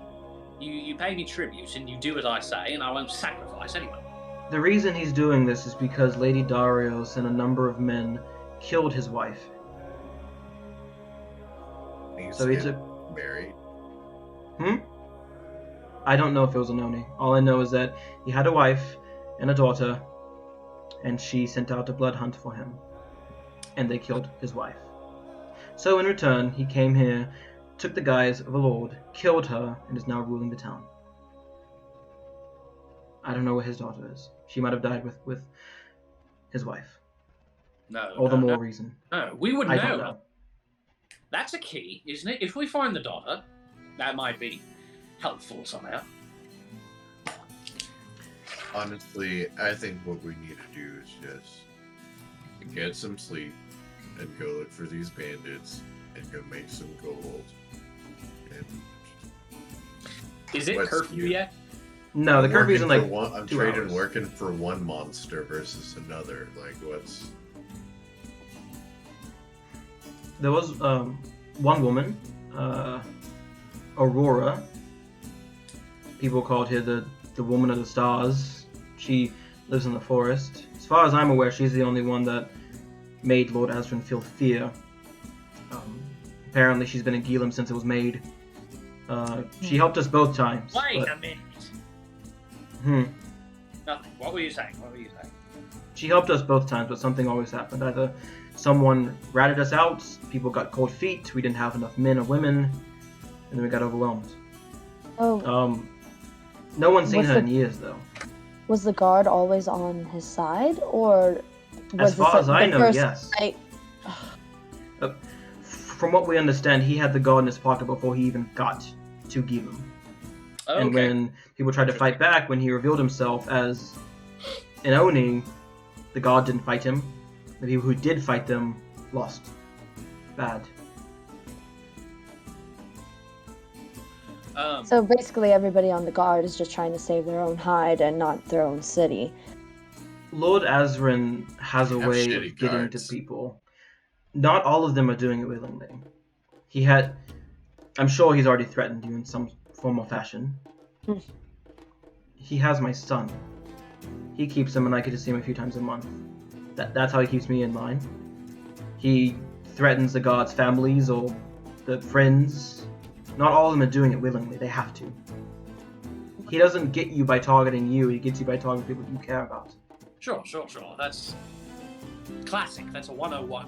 You pay me tribute, and you do as I say, and I won't sacrifice anyone. The reason he's doing this is because Lady Darius and a number of men killed his wife. So he took married. I don't know if it was a noni. All I know is that he had a wife and a daughter, and she sent out a blood hunt for him, and they killed his wife. So in return, he came here, took the guise of a lord, killed her, and is now ruling the town. I don't know where his daughter is. She might have died with his wife. No. All the more reason. No, we would I know. don't know. That's a key, isn't it? If we find the daughter, that might be helpful somehow. Honestly, I think what we need to do is just get some sleep and go look for these bandits and go make some gold. And Is it let's curfew do- yet? No, the curfew's in like I'm 2 trading hours. working for one monster versus another. Like, what's There was one woman, Aurora. People called her the woman of the stars. She lives in the forest. As far as I'm aware, she's the only one that made Lord Azrin feel fear. Apparently, she's been in Gilem since it was made. She helped us both times. Wait but- a minute. Nothing. What were you saying? She helped us both times, but something always happened. Either someone ratted us out, people got cold feet, we didn't have enough men or women, and then we got overwhelmed. Oh, No one's seen Was her the- in years, though. was the guard always on his side, or was As far this as like I the know, first yes. fight? From what we understand, he had the guard in his pocket before he even got to Gilem. Okay. And when people tried to fight back, when he revealed himself as an Oni, the guard didn't fight him. The people who did fight them lost. Bad. So basically, everybody on the guard is just trying to save their own hide and not their own city. Lord Azrin has a Have way shitty of getting guards. to people. Not all of them are doing it willingly. I'm sure he's already threatened you in some form or fashion. Hmm. He has my son. He keeps him and I get to see him a few times a month. That's how he keeps me in line. He threatens the gods' families or the friends. Not all of them are doing it willingly, they have to. He doesn't get you by targeting you, he gets you by targeting people you care about. Sure. That's classic. That's a 101.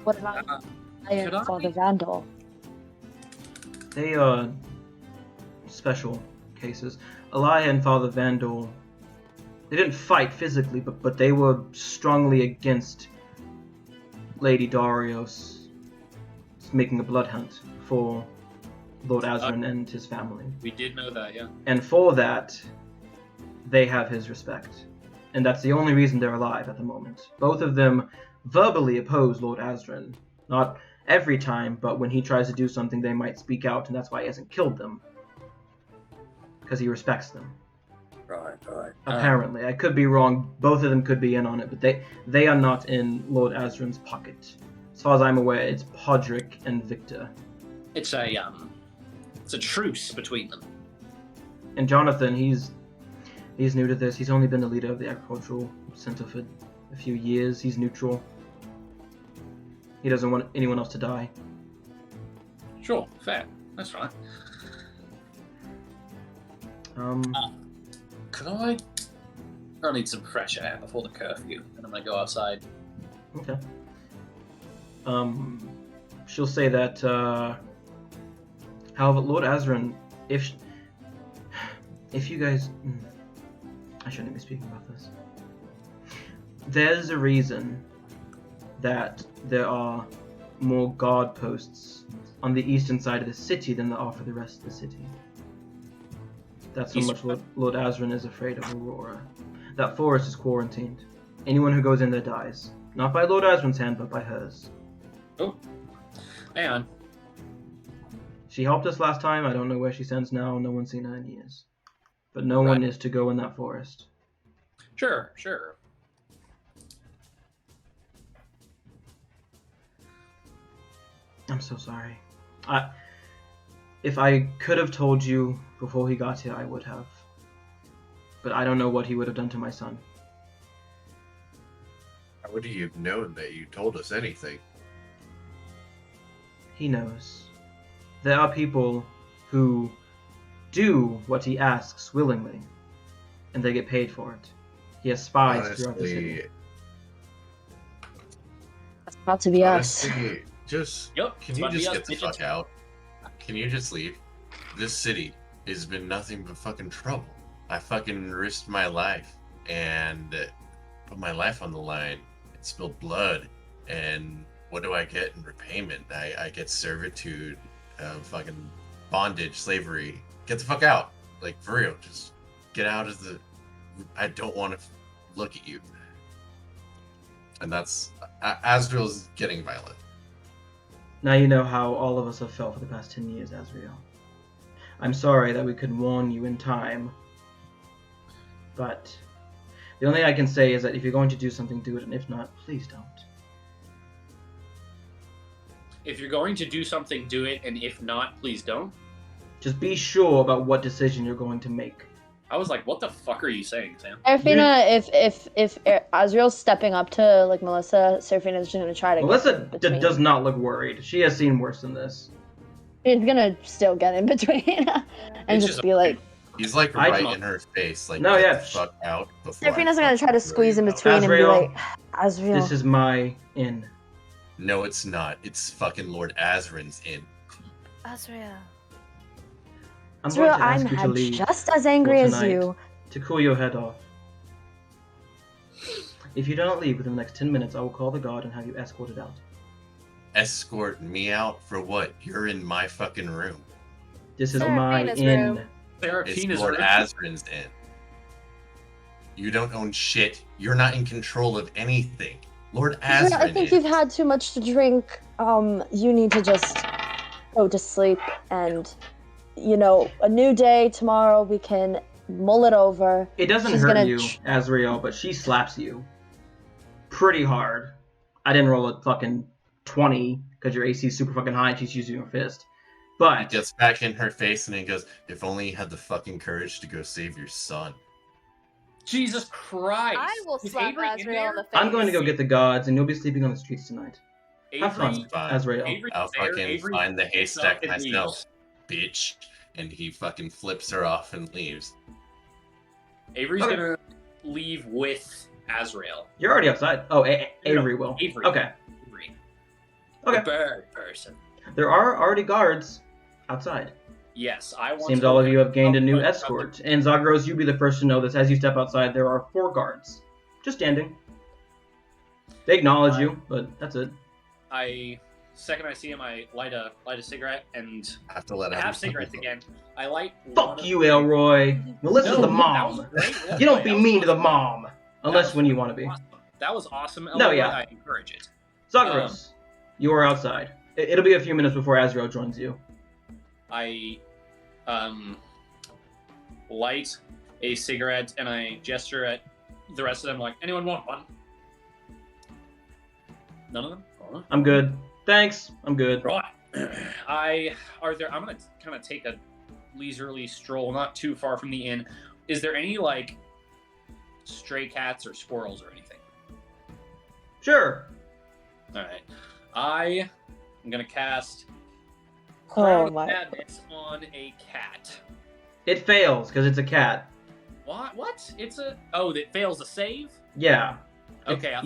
What about could I- Father Vandal? They are special cases. Elia and Father Vandal, they didn't fight physically, but they were strongly against Lady Darius making a blood hunt for Lord Azrin and his family. We did know that, yeah. And for that, they have his respect. And that's the only reason they're alive at the moment. Both of them verbally oppose Lord Azrin. Not every time, but when he tries to do something, they might speak out, and that's why he hasn't killed them. Because he respects them. Right. Apparently. I could be wrong. Both of them could be in on it, but they are not in Lord Azrin's pocket. As far as I'm aware, it's Podrick and Victor. It's a truce between them. And Jonathan, he's new to this. He's only been the leader of the agricultural center for a few years. He's neutral. He doesn't want anyone else to die. Sure, fair. That's right. Could I need some fresh air before the curfew, and I'm gonna go outside. Okay. She'll say that, however, Lord Azrin, if you guys... I shouldn't be speaking about this. There's a reason that there are more guard posts on the eastern side of the city than there are for the rest of the city. That's how much Lord Azrin is afraid of Aurora. That forest is quarantined. Anyone who goes in there dies. Not by Lord Azrin's hand, but by hers. Oh, hang on. She helped us last time. I don't know where she stands now. No one's seen her in years. But no one is to go in that forest. Sure. I'm so sorry. If I could have told you before he got here, I would have. But I don't know what he would have done to my son. How would he have known that you told us anything? He knows. There are people who do what he asks willingly, and they get paid for it. He has spies throughout the city. Honestly, That's about to be us. just Yep, can it's you about to be just us, get the bitches. fuck out? Can you just leave? This city has been nothing but fucking trouble. I fucking risked my life and put my life on the line and spilled blood. And what do I get in repayment? I get servitude, fucking bondage, slavery. Get the fuck out. Like, for real, just get out of the... I don't want to look at you. And that's... Asriel's getting violent. Now you know how all of us have felt for the past 10 years, Asriel. I'm sorry that we couldn't warn you in time. But the only thing I can say is that if you're going to do something, do it, and if not, please don't. If you're going to do something, do it, and if not, please don't. Just be sure about what decision you're going to make. I was like, what the fuck are you saying, Sam? Serafina, if Asriel's stepping up to like Melissa, Serafina's just gonna try to. Melissa does not look worried. She has seen worse than this. She's gonna still get in between and just be like. He's like right in her face, like no, yeah. The fuck out. Serafina's gonna try to squeeze in between and be like, Asriel. This is my inn. No, it's not. It's fucking Lord Azrin's inn. Asriel. I'm just as angry as you. To cool your head off. If you don't leave within the next 10 minutes, I will call the guard and have you escorted out. Escort me out for what? You're in my fucking room. This is my inn. It's Lord Azrin's inn. You don't own shit. You're not in control of anything. Lord Azrin. I think you've had too much to drink. You need to just go to sleep and, you know, a new day tomorrow. We can mull it over. It doesn't hurt you, Asriel, but she slaps you pretty hard. I didn't roll a fucking 20 because your AC is super fucking high and she's using her fist. But he gets back in her face and he goes, "If only you had the fucking courage to go save your son." Jesus Christ! I will slap Asriel on the face. I'm going to go get the gods, and you'll be sleeping on the streets tonight. Have fun, Asriel. I'll fucking find the haystack myself, bitch. And he fucking flips her off and leaves. Avery's gonna leave with Asriel. You're already outside. Oh, Avery will. Avery. Okay. Avery. Okay. The bird person. There are already guards outside. Yes, I want. Seems all of you have gained a new escort. And Zagros, you be the first to know this. As you step outside, there are 4 guards, just standing. They acknowledge you, but that's it. Second I see him, I light a cigarette and I have to let have cigarettes again. I light. Fuck you, Elroy. Melissa's the mom. You don't be mean to the mom, unless when you want to be. Awesome. That was awesome. Elroy. No, yeah. I encourage it. Zagros, you are outside. It'll be a few minutes before Asriel joins you. I light a cigarette and I gesture at the rest of them like, anyone want one? None of them? Oh. I'm good. Thanks. I'm good. Right. I'm gonna kind of take a leisurely stroll, not too far from the inn. Is there any like stray cats or squirrels or anything? Sure. All right. I am gonna cast Crown of Madness on a cat. It fails because it's a cat. What? It fails a save? Yeah. Okay.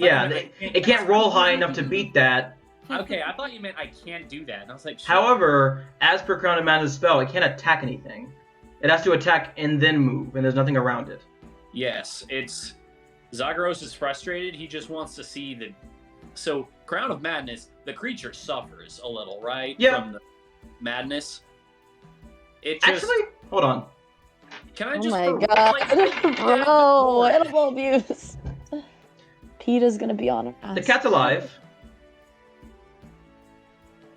It can't roll high enough to beat that. Okay, I thought you meant I can't do that, and I was like, shit. However, as per Crown of Madness spell, it can't attack anything. It has to attack and then move, and there's nothing around it. Yes, Zagros is frustrated. He just wants to see So, Crown of Madness, the creature suffers a little, right? Yeah. From the madness. Actually, hold on. Can I just... Oh my god. Bro, animal abuse. PETA's gonna be on her ass. The cat's alive.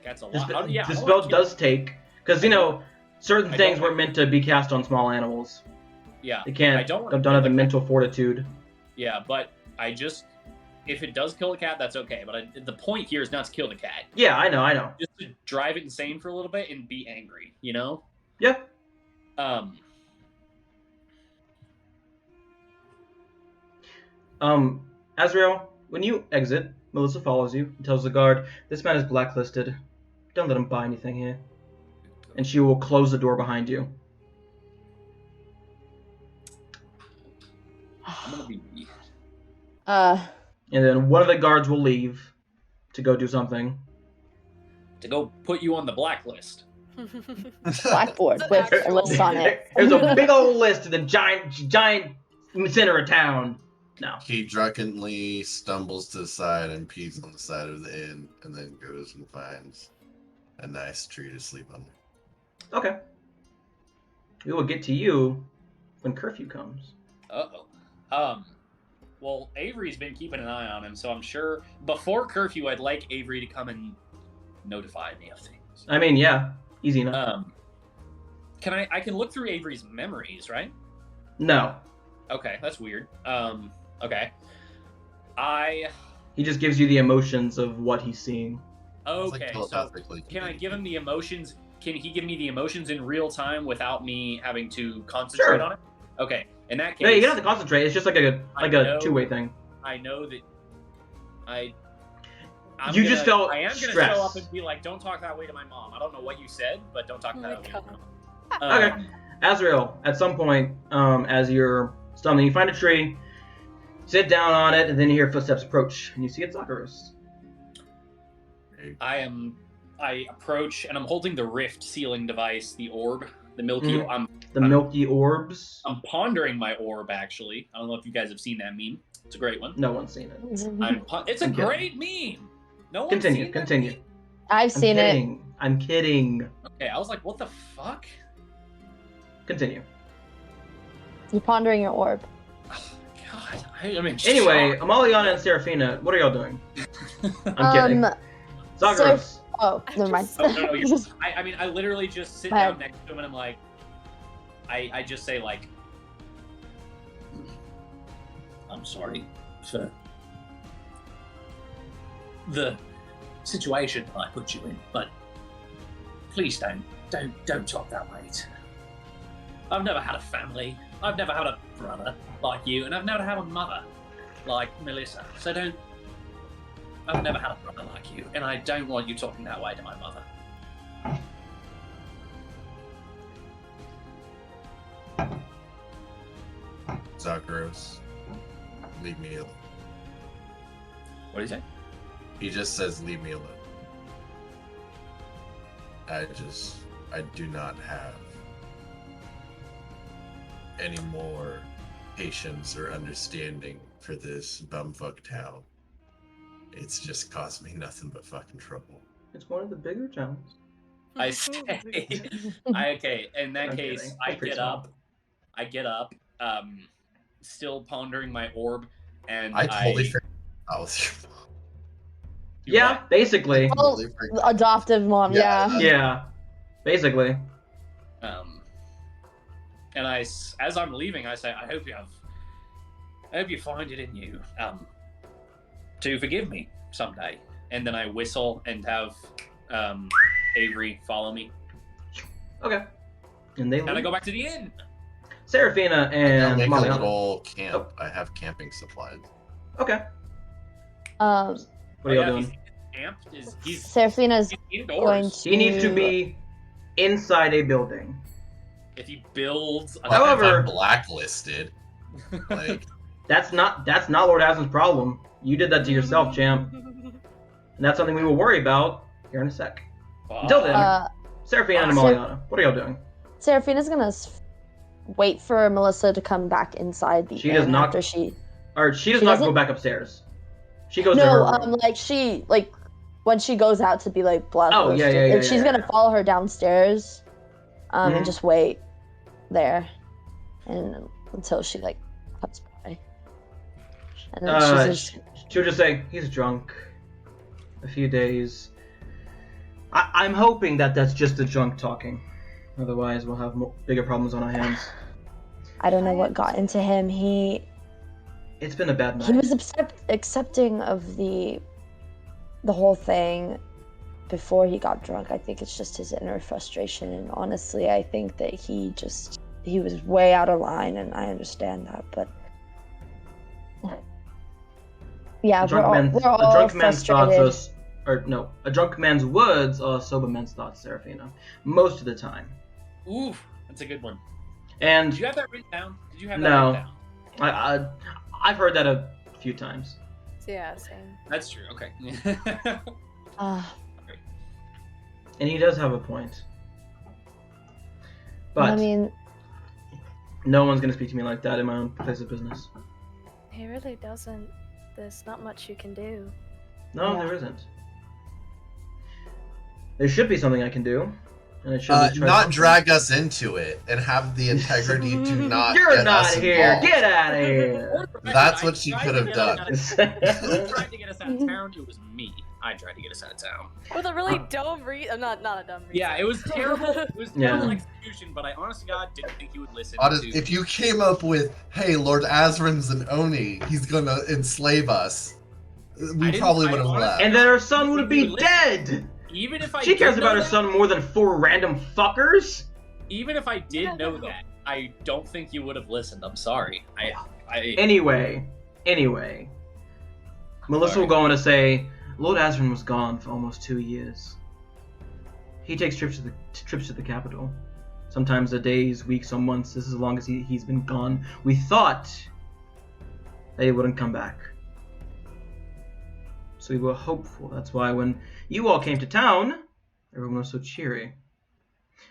Cat's alive. The spell does take... Because, certain things were meant to be cast on small animals. Yeah. They can't... Don't have the mental fortitude. Yeah, but if it does kill a cat, that's okay. But the point here is not to kill the cat. Yeah, I know. Just to drive it insane for a little bit and be angry, you know? Yeah. Asriel, when you exit, Melissa follows you and tells the guard, "This man is blacklisted. Don't let him buy anything here." And she will close the door behind you. I'm gonna be... And then one of the guards will leave to go do something. To go put you on the blacklist. Blackboard with a list on it. There's a big old list of the giant center of town. No. He drunkenly stumbles to the side and pees on the side of the inn, and then goes and finds a nice tree to sleep under. Okay. We will get to you when curfew comes. Well, Avery's been keeping an eye on him, so I'm sure before curfew, I'd like Avery to come and notify me of things. I mean, yeah, easy enough. I can look through Avery's memories, right? No. Okay, that's weird. Okay. He just gives you the emotions of what he's seeing. Okay, so can I give him the emotions? Can he give me the emotions in real time without me having to concentrate on it? Okay, in that case... No, you don't have to concentrate. It's just like a two-way thing. I know that I am going to show up and be like, don't talk that way to my mom. I don't know what you said, but don't talk that way to my mom. Okay. Azrael, at some point, as you're stumbling, you find a tree, sit down on it, and then you hear footsteps approach, and you see it's Zacharos. I approach, and I'm holding the rift sealing device, the orb, the milky. Milky orbs. I'm pondering my orb. Actually, I don't know if you guys have seen that meme. It's a great one. No one's seen it. It's a great meme. No one's continue. That meme? I've seen it. I'm kidding. Okay, I was like, what the fuck? Continue. You're pondering your orb. Oh, God, I mean. Anyway, Amaliana and Seraphina, what are y'all doing? I'm kidding. Zacharos. Oh, never mind. No, I mean, I literally just sit down next to him and I'm like, I just say like, I'm sorry for the situation I put you in, but please don't talk that way. I've never had a family. I've never had a brother like you, and I've never had a mother like Melissa. So I've never had a brother like you, and I don't want you talking that way to my mother. Zacharos, leave me alone. What do you say? He just says, leave me alone. I do not have any more patience or understanding for this bumfuck town. It's just caused me nothing but fucking trouble. It's one of the bigger towns. I say, okay, in that case, I get up, still pondering my orb, and I totally forgot that was your mom. Yeah, basically. Well, adoptive mom, yeah. Yeah, basically. And as I'm leaving, I say, I hope you find it in you, to forgive me someday. And then I whistle and have Avery follow me. Okay. And I go back to the inn. Seraphina and I'll make Maliana. a little camp. Oh. I have camping supplies. Okay. What are y'all doing? Seraphina's indoors. going to... He needs to be inside a building. If he builds, however, if I'm blacklisted, like that's not Lord Aslan's problem. You did that to yourself, champ, and that's something we will worry about here in a sec. Until then, Seraphina and Maliana, what are y'all doing? Seraphina's gonna wait for Melissa to come back inside the inn. She does not go back upstairs. She goes to her room. When she goes out to be like blacklisted, she's gonna follow her downstairs, and just wait there, and until she comes by, and then she'll just say he's drunk. A few days. I'm hoping that's just the drunk talking. Otherwise, we'll have bigger problems on our hands. I don't know what got into him. It's been a bad night. He was accepting of the whole thing before he got drunk. I think it's just his inner frustration, and honestly, I think that he was way out of line, and I understand that, but yeah, a drunk man's words are a sober man's thoughts, Seraphina. Most of the time. Ooh, that's a good one. And did you have that written down? Written down? I've heard that a few times. Yeah, same. That's true. Okay. And he does have a point. But I mean, no one's gonna speak to me like that in my own place of business. He really doesn't. There's not much you can do. No, Yeah. there isn't. There should be something I can do, and it should be Not drag us into it and have the integrity to not You're get not us here. involved. Get out of here. That's what she could have done. Who tried to get us out of town? It was me. I tried to get us out of town. With a really dumb reason. Not a dumb reason. Yeah, it was terrible. It was Yeah. terrible execution, but I honestly God didn't think you would listen to. If you came up with, hey, Lord Azrin's an Oni, he's gonna enslave us, we probably would have left. And then her son would be dead. Even if I She cares did about know her that- son more than 4 random fuckers. Even if I did know that, I don't think you would have listened. I'm sorry. Anyway, Melissa will go on to say, Lord Azrin was gone for almost 2 years. He takes trips to the capital. Sometimes a days, weeks, or months. This is as long as he's been gone. We thought that he wouldn't come back. So we were hopeful. That's why when you all came to town, everyone was so cheery.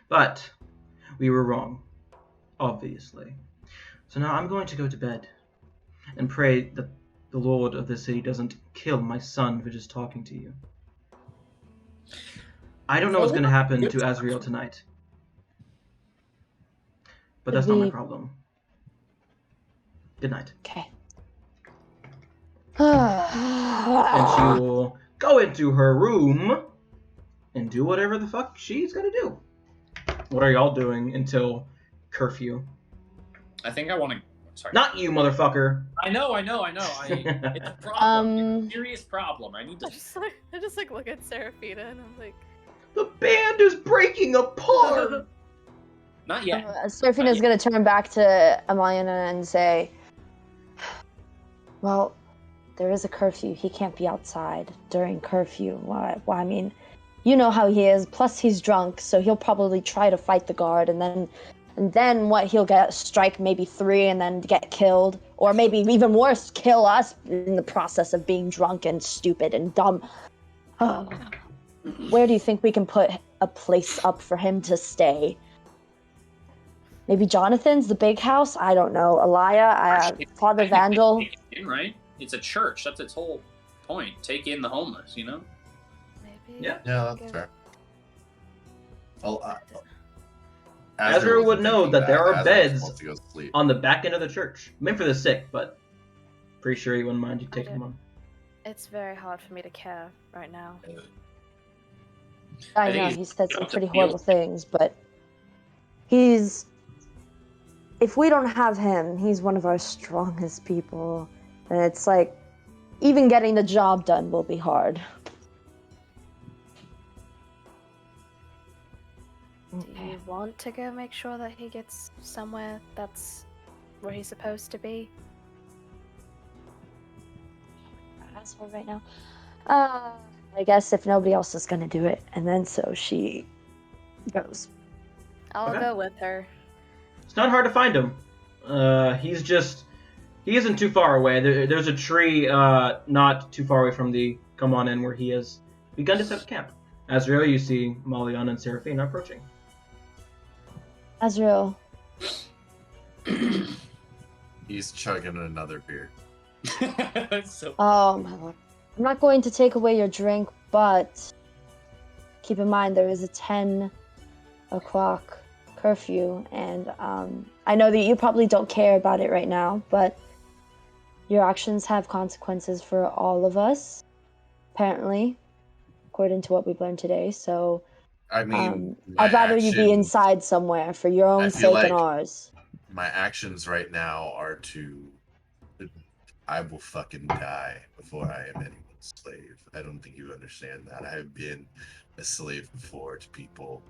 But we were wrong, obviously. So now I'm going to go to bed and pray that the Lord of this city doesn't kill my son for just talking to you. I don't know what's going to happen to Azriel tonight. But that's not my problem. Good night. okay. And she will go into her room and do whatever the fuck she's gonna do. What are y'all doing until curfew? I think I want to. Sorry. Not you, motherfucker. I know. It's a problem. It's a serious problem. I need to. I just look at Seraphina and I'm like, The band is breaking apart. Not yet. Seraphina's gonna turn back to Amayana and say, well, there is a curfew. He can't be outside during curfew. Why? I mean, you know how he is. Plus, he's drunk, so he'll probably try to fight the guard, and then what? He'll get strike maybe 3, and then get killed, or maybe even worse, kill us in the process of being drunk and stupid and dumb. Where do you think we can put a place up for him to stay? Maybe Jonathan's, the big house? I don't know. Elia, Father Vandal. Right? It's a church. That's its whole point. Take in the homeless, you know? maybe. Yeah. Yeah, that's fair. Azra would know that there are beds wants to go sleep. on the back end of the church. Meant for the sick, but pretty sure he wouldn't mind you taking them on. It's very hard for me to care right now. I know, he said some pretty horrible things, but if we don't have him, he's one of our strongest people. And it's like, even getting the job done will be hard. Do you want to go make sure that he gets somewhere that's where he's supposed to be? As for right now, I guess if nobody else is gonna do it, and then so she goes. I'll Okay. go with her. It's not hard to find him. He isn't too far away. There's a tree not too far away from the come on in where he has begun to set up camp. Azrael, you see Maliana and Seraphina approaching. Azrael, He's chugging another beer. So oh my lord. I'm not going to take away your drink, but keep in mind there is a 10 o'clock curfew, and I know that you probably don't care about it right now, but your actions have consequences for all of us, apparently, according to what we've learned today. So I mean, my I'd rather you be actions- inside somewhere for your own I sake feel and like- ours. My actions right now are to. I will fucking die before I am anyone's slave. I don't think you understand that. I have been a slave before to people.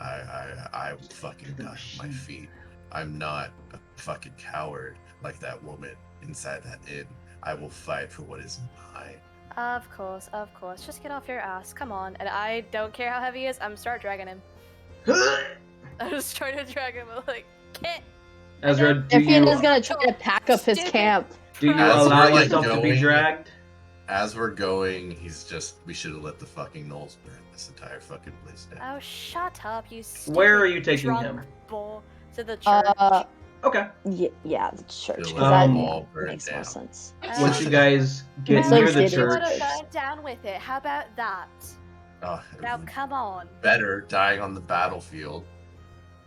I will fucking die at my feet. I'm not a fucking coward like that woman inside that inn. I will fight for what is mine. Of course. Just get off your ass. Come on. And I don't care how heavy he is. I'm start dragging him. I'm just trying to drag him. I'm like, get. Ezra, Seraphina's gonna try to pack up his Stupid. camp. do you As allow we're, like, yourself to be going- dragged? as we're going, we should have let the fucking gnolls burn this entire fucking place down. Oh, shut up, you stupid Where are you taking drunk him? bull. To the church. Okay. Yeah, the church, You'll because let that them all burn makes down. more sense. Once you guys get So near the shitty. You would church, have burned down with it. How about that? Oh, Now come on. better dying on the battlefield,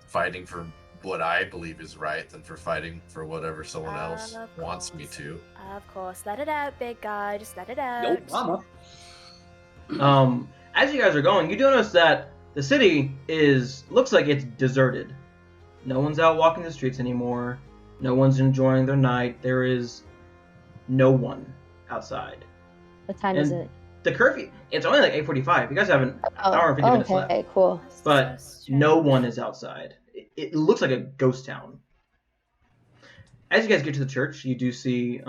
fighting for what I believe is right, than for fighting for whatever someone else Of wants me course. to. Of course. Let it out, big guy. Just let it out. Yo, mama. as you guys are going, you do notice that the city looks like it's deserted. No one's out walking the streets anymore. No one's enjoying their night. There is no one outside. What time And is it? The curfew, it's only like 8:45. You guys have an hour and 50 minutes left. Okay, cool. But So no strange. one is outside. It looks like a ghost town. As you guys get to the church, you do see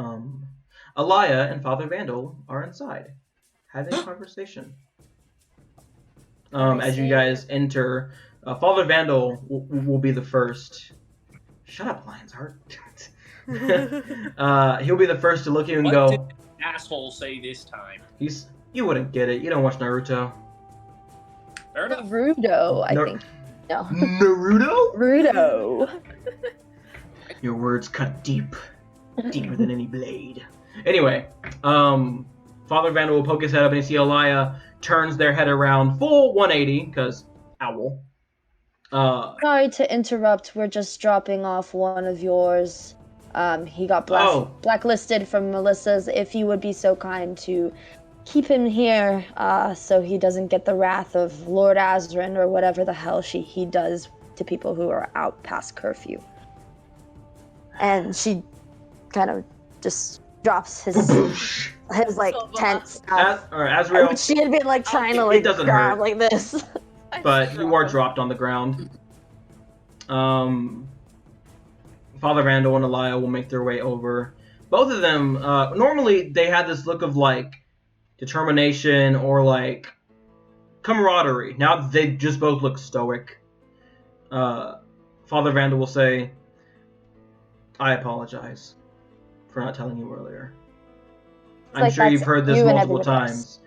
Alaya and Father Vandal are inside, having a conversation. As you guys enter, Father Vandal will be the first. Shut up, Lion's Heart. He'll be the first to look at you and What go, did the asshole say this time? You wouldn't get it. You don't watch Naruto. Fair enough. Naruto, I Nar- think. No. Naruto? Naruto. Your words cut deep. Deeper than any blade. Anyway, Father Vandal will poke his head up and you see Alaya turns their head around full 180, because owl. Sorry to interrupt. We're just dropping off one of yours. He got blacklisted from Melissa's. If you would be so kind to keep him here, so he doesn't get the wrath of Lord Azrin or whatever the hell he does to people who are out past curfew. And she kind of just drops his like tent stuff. Azrael, Which she had been like trying to like doesn't grab hurt. like this. but you are dropped on the ground. Father Vandal and Alaya will make their way over. Both of them, normally they had this look of like determination or like camaraderie. Now they just both look stoic. Father Vandal will say, I apologize for not telling you earlier. I'm like sure you've that's heard this you and multiple everyone else. times.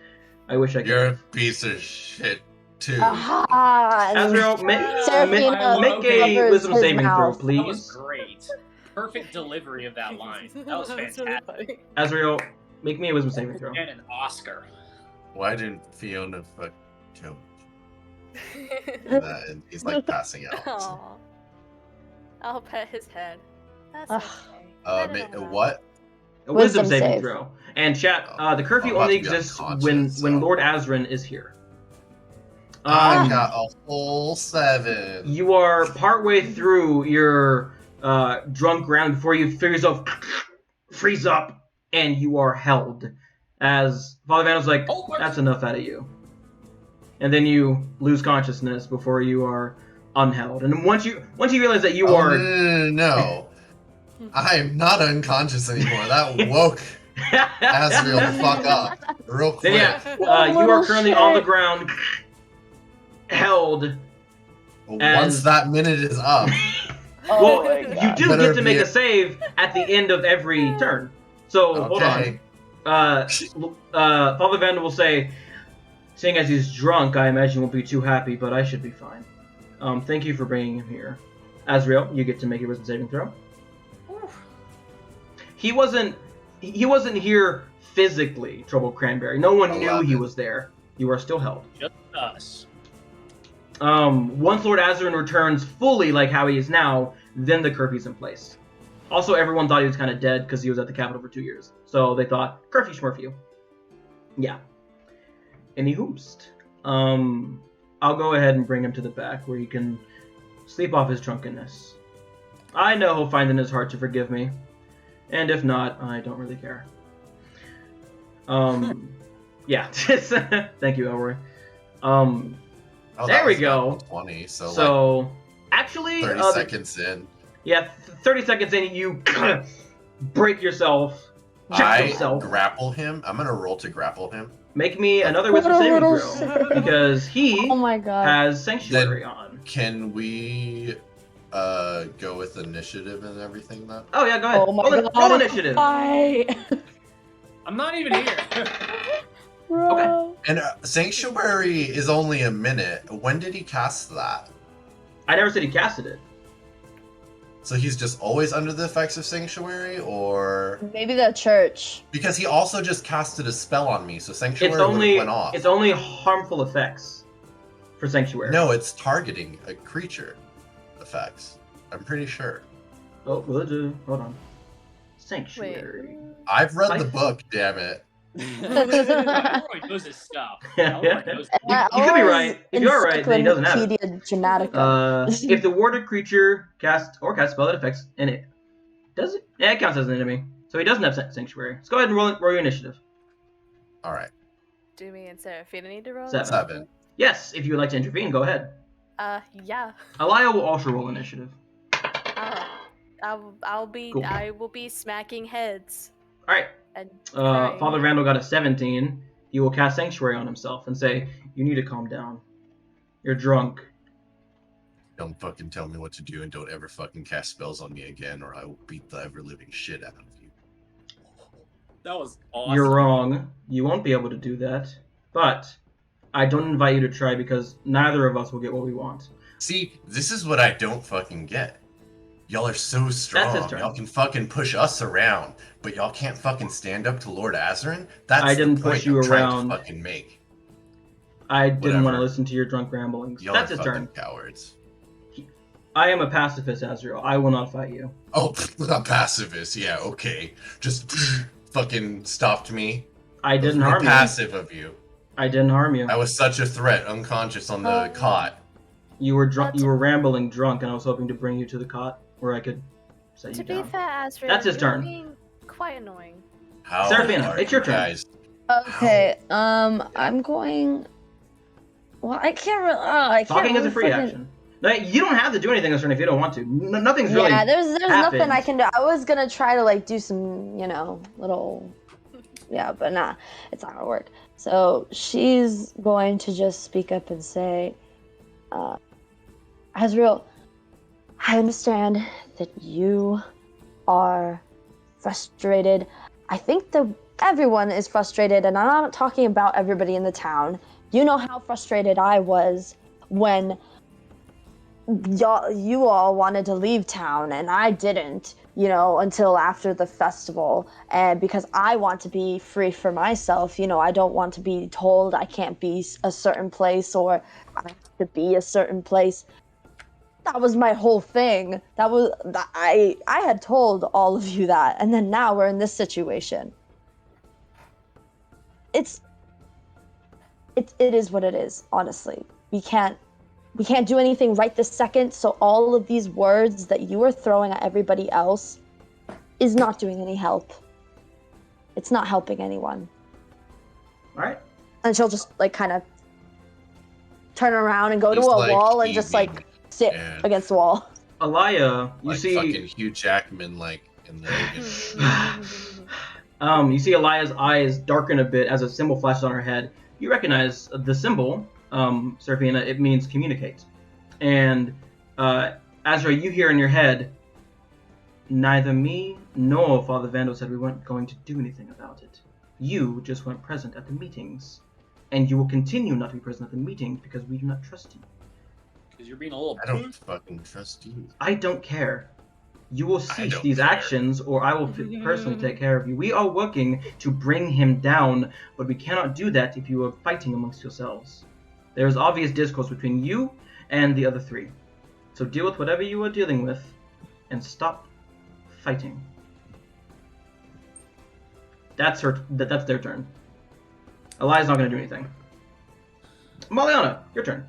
I wish I could. You're a piece of shit too. Aha! Azrael, Seraphina make a covers wisdom his saving throw, mouth. That was please. great. Perfect delivery of that line. That was fantastic. Azrael, make me a wisdom saving throw. And an Oscar. Why didn't Fiona fuck Joe? And he's like passing out. Aw. I'll pet his head. That's Ugh. okay. Let it all out. What? A wisdom Wisdom saving save. throw. And chat, the curfew I'm about only to be exists unconscious, when so- Lord Azrin is here. I got a whole 7. You are partway through your drunk round before you figure yourself freeze up, and you are held. As Father Vandal's like, Oh, what? that's enough out of you. And then you lose consciousness before you are unheld. And once you realize that you are... No. I am not unconscious anymore. That woke Azrael the fuck up real quick. Then yeah, you are currently on the ground, held. Once that minute is up, Oh Well, my you God. do Better get to make be- a save at the end of every turn. So hold on. okay. Father Vandal will say, seeing as he's drunk, I imagine won't be too happy, but I should be fine. Thank you for bringing him here. Azrael, you get to make a wisdom saving throw. He wasn't here physically, Trouble Cranberry. No one knew he 11. was there. You are still held. Just us. Once Lord Azrin returns fully like how he is now, then the curfew's in place. Also, everyone thought he was kind of dead because he was at the capital for 2 years. So they thought, curfew schmurfew. Yeah. Any hoopst. I'll go ahead and bring him to the back where he can sleep off his drunkenness. I know he'll find in his heart to forgive me. And if not, I don't really care. Yeah. Thank you, Elroy. Oh, There that we was go. level 20, so, So, actually, like 30 seconds in. Yeah, 30 seconds in, you break yourself. Check I yourself. grapple him. I'm gonna roll to grapple him. Make me another What wisdom a saving little throw shit. because he Oh my God. has sanctuary on. Can we go with initiative and everything then? Oh yeah, go ahead. Oh my roll, God. roll initiative. Why? I'm not even here. Bro. And Sanctuary is only a minute. When did he cast that? I never said he casted it. So he's just always under the effects of Sanctuary, or Maybe the church. because he also just casted a spell on me, so Sanctuary It's would have only went off. it's only harmful effects for Sanctuary. No, it's targeting a creature effects. I'm pretty sure. Oh, hold on. Sanctuary. I've read the I- book, damn it. Elroy knows his stuff. Elroy knows You could be right. If you're right, then he doesn't have it. Encyclopedia Dramatica. If the warded creature casts spell that affects and it does it? Yeah, it counts as an enemy. So he doesn't have Sanctuary. Let's go ahead and roll your initiative. All right. Do me and Seraphina need to roll? 7. Yes, if you would like to intervene, go ahead. Yeah. Alaya will also roll initiative. I'll be Cool. I will be smacking heads. All right. And Father Randall got a 17. He will cast Sanctuary on himself and say, "You need to calm down. You're drunk." Don't fucking tell me what to do, and don't ever fucking cast spells on me again, or I will beat the ever-living shit out of you. That was awesome. You're wrong. You won't be able to do that. But I don't invite you to try because neither of us will get what we want. See, this is what I don't fucking get. Y'all are so strong. That's his turn. Y'all can fucking push us around, but y'all can't fucking stand up to Lord Azarin? That's I didn't the point push you I'm trying around. to fucking make. I didn't Whatever. want to listen to your drunk ramblings. Y'all That's are his fucking turn. cowards. I am a pacifist, Azrael. I will not fight you. Oh, a pacifist. Yeah, okay. Just fucking stopped me. I didn't harm you. Passive of you. I didn't harm you. I was such a threat, unconscious on the cot. You were drunk. You were rambling drunk, and I was hoping to bring you to the cot where I could set you To down. be fair, Azrael, That's his you're turn. being quite annoying. How Seraphina, are it's your you turn. guys? Okay, I'm going. Well, I can't really. I can't Talking is really a free fucking- action. No, you don't have to do anything this turn if you don't want to. Nothing's really. Yeah, there's happened. nothing I can do. I was gonna try to like do some, little. Yeah, but nah, it's not gonna work. So she's going to just speak up and say, Azrael, I understand that you are frustrated. I think that everyone is frustrated, and I'm not talking about everybody in the town. You know how frustrated I was when you all wanted to leave town, and I didn't, until after the festival. And because I want to be free for myself, I don't want to be told I can't be a certain place or I have to be a certain place. That was my whole thing. I had told all of you that, and then now we're in this situation. It is what it is, honestly. We can't do anything right this second, so all of these words that you are throwing at everybody else is not doing any help. It's not helping anyone. All right. And she'll just, kind of turn around and go to He's a like wall and just, eating sit and- against the wall. Alaya, you Like see. fucking Hugh Jackman, in the You see Alaya's eyes darken a bit as a symbol flashes on her head. You recognize the symbol, Seraphina. It means communicate. And Azra, you hear in your head, neither me nor Father Vandal said we weren't going to do anything about it. You just weren't present at the meetings. And you will continue not to be present at the meetings because we do not trust you. Because you're being a little. I don't fucking trust you. I don't care. You will cease don't these care. actions, or I will personally take care of you. We are working to bring him down, but we cannot do that if you are fighting amongst yourselves. There is obvious discourse between you and the other three. So deal with whatever you are dealing with, and stop fighting. That's their turn. Elia's not going to do anything. Maliana, your turn.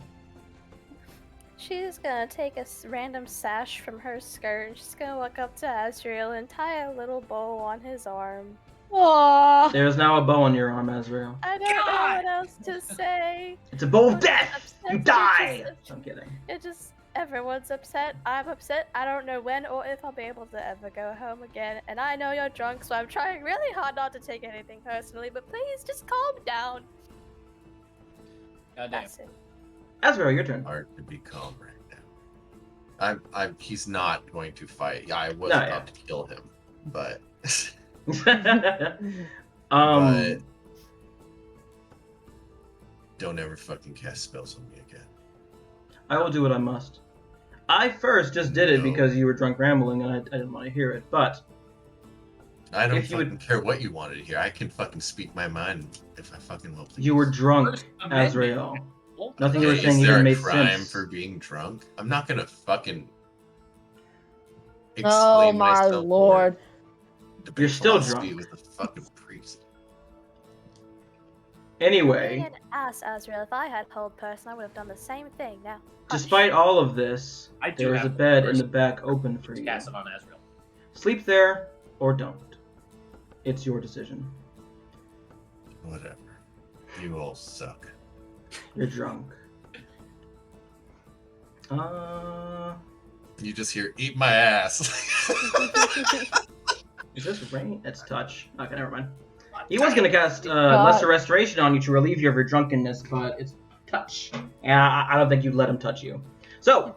She's gonna take a random sash from her skirt and she's gonna walk up to Azrael and tie a little bow on his arm. Aww. There's now a bow on your arm, Azrael. I don't know what else to say. It's a bow of I'm death! upset. You It's die! just- I'm kidding. It just, everyone's upset. I'm upset. I don't know when or if I'll be able to ever go home again. And I know you're drunk, so I'm trying really hard not to take anything personally, but please just calm down. Goddamn. That's it. Azrael, your turn. Hard to be calm right now. He's not going to fight. Yeah, I was No, about to kill him, but But don't ever fucking cast spells on me again. I will do what I must. I first just did it because you were drunk rambling and I didn't want to hear it, but... I don't fucking care what you wanted to hear. I can fucking speak my mind if I fucking will, please. You were drunk, Azrael. Nothing you were saying even made sense. Is there a crime for being drunk? I'm not gonna fucking explain oh my myself lord. You're still drunk. With a fucking priest. Anyway. I didn't ask Azrael. If I had hold person, I would have done the same thing. Now, despite all of this, there is a bed in the back open for you. Cast it on Azrael. Sleep there or don't. It's your decision. Whatever. You all suck. You're drunk. You just hear, eat my ass. Is this rain? It's touch. Okay, never mind. He was going to cast Lesser Restoration on you to relieve you of your drunkenness, but it's touch. And I don't think you'd let him touch you. So,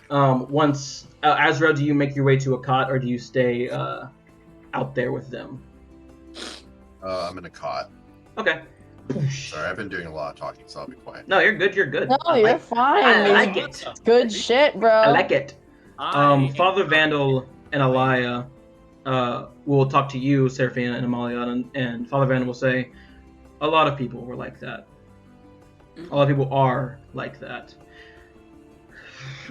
once... Azrael, do you make your way to a cot, or do you stay out there with them? I'm in a cot. Okay. Sorry, I've been doing a lot of talking, so I'll be quiet. No, you're good, you're good. No, you're fine. I like it. It's good shit, bro. I like it. Father Vandal and Alaya will talk to you, Seraphina and Amalia, and Father Vandal will say, a lot of people were like that. A lot of people are like that.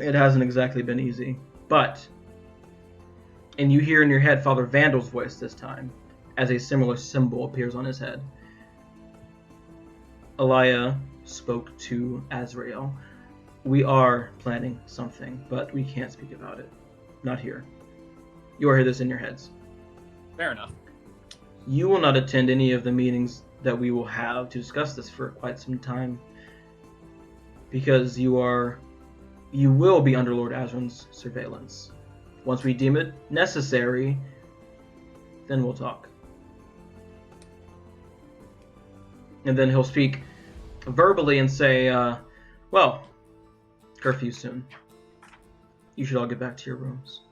It hasn't exactly been easy. But, and you hear in your head Father Vandal's voice this time, as a similar symbol appears on his head. Alaya spoke to Azrael. We are planning something, but we can't speak about it. Not here. You will hear this in your heads. Fair enough. You will not attend any of the meetings that we will have to discuss this for quite some time, because you will be under Lord Azran's surveillance. Once we deem it necessary, then we'll talk. And then he'll speak verbally and say, well, curfew soon. You should all get back to your rooms.